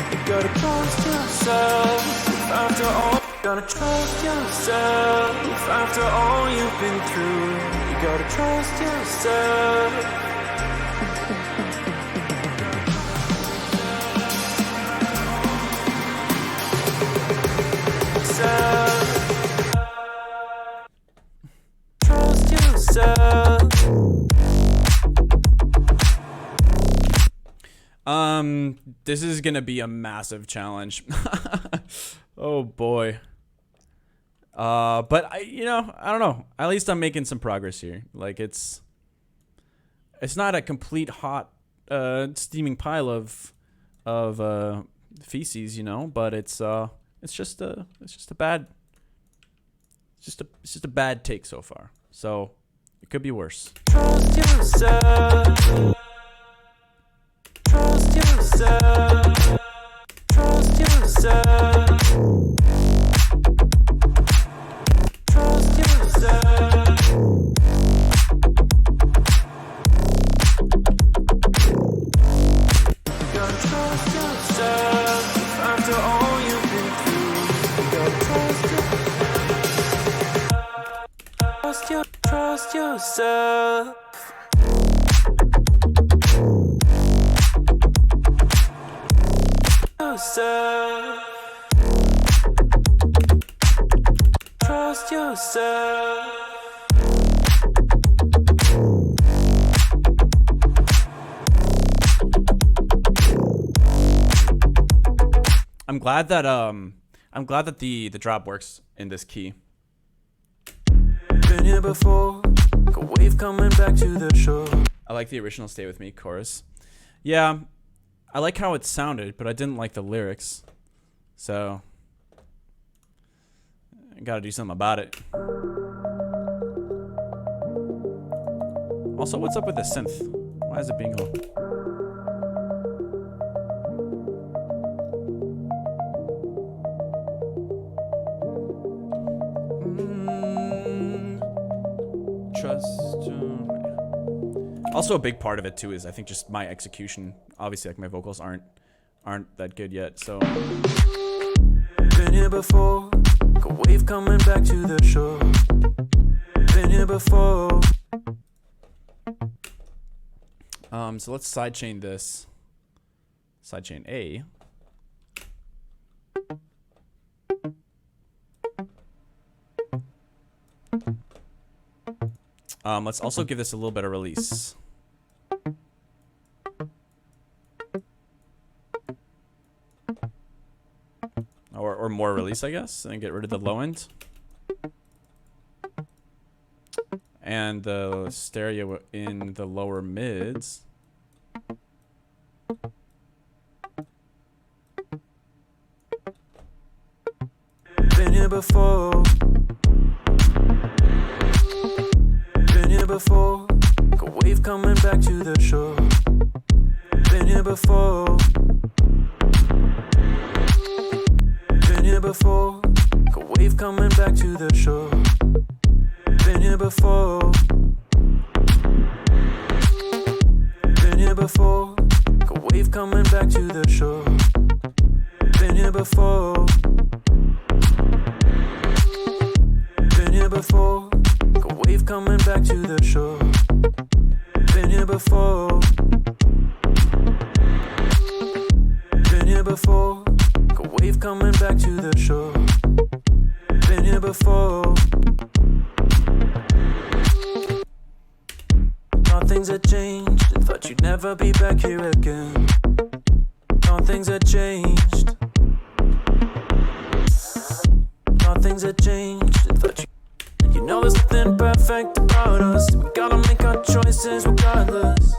You gotta trust yourself after all. You gotta trust yourself after all you've been through. You gotta trust yourself. Trust yourself. This is gonna be a massive challenge. Oh boy. But I don't know. At least I'm making some progress here. Like it's not a complete hot, steaming pile of feces, but it's just a bad take so far. So it could be worse. Trust yourself. Trust yourself. Trust yourself. Trust yourself. You gotta trust yourself after all you've been through. You gotta trust yourself. Trust yourself. Trust yourself. I'm glad that the drop works in this key. Been here before. Got a wave coming back to the shore. I like the original "Stay With Me" chorus. Yeah, I like how it sounded, but I didn't like the lyrics. So I gotta do something about it. Also, what's up with the synth? Why is it being all... Also, a big part of it too is I think just my execution. Obviously, like my vocals aren't that good yet. So. Been here before. Got a wave coming back to the shore. Been here before. So let's sidechain this. Sidechain A. Let's also give this a little bit of release. Or more release, I guess, and get rid of the low end. And the stereo in the lower mids. Been here before. Been here before. Got a wave coming back to the shore. Been here before. Been here before. Got a wave coming back to the shore. Been here before. here before, like a wave coming back to the shore. Been here before. Been here before, like a wave coming back to the shore. Been here before. Been here before, like a wave coming back to the shore. Been here before. Thought things had changed, and thought you'd never be back here again. Thought things had changed. Thought things had changed, and thought you know there's nothing perfect about us. We gotta make our choices regardless.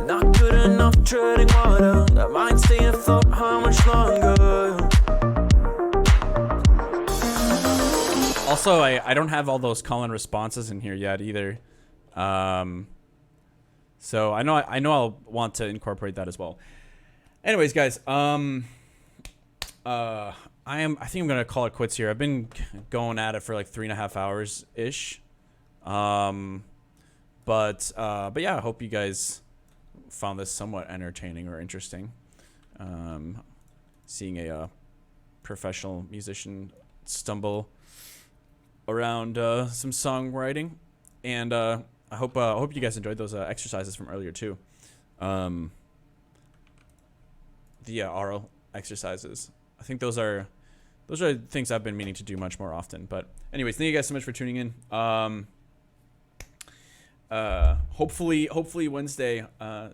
Not good enough treading water. That might stay afloat how much longer? Also, I don't have all those call-in responses in here yet either. So I know I'll want to incorporate that as well. Anyways, guys, I think I'm gonna call it quits here. I've been going at it for like 3.5 hours ish. But yeah, I hope you guys found this somewhat entertaining or interesting. Seeing a professional musician stumble around some songwriting, and I hope you guys enjoyed those exercises from earlier too. The Aural exercises. I think those are things I've been meaning to do much more often. But anyways, thank you guys so much for tuning in. Hopefully Wednesday,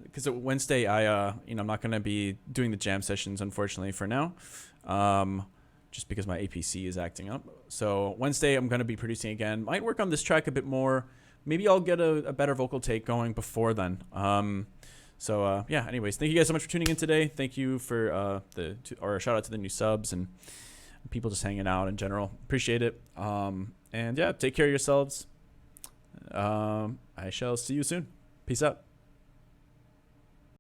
because Wednesday I'm not gonna be doing the jam sessions, unfortunately, for now. Just because my APC is acting up. So Wednesday I'm gonna be producing again. Might work on this track a bit more. Maybe I'll get a better vocal take going before then. Yeah, anyways, thank you guys so much for tuning in today. Thank you for or shout out to the new subs and people just hanging out in general. Appreciate it. And yeah, take care of yourselves. I shall see you soon. Peace out.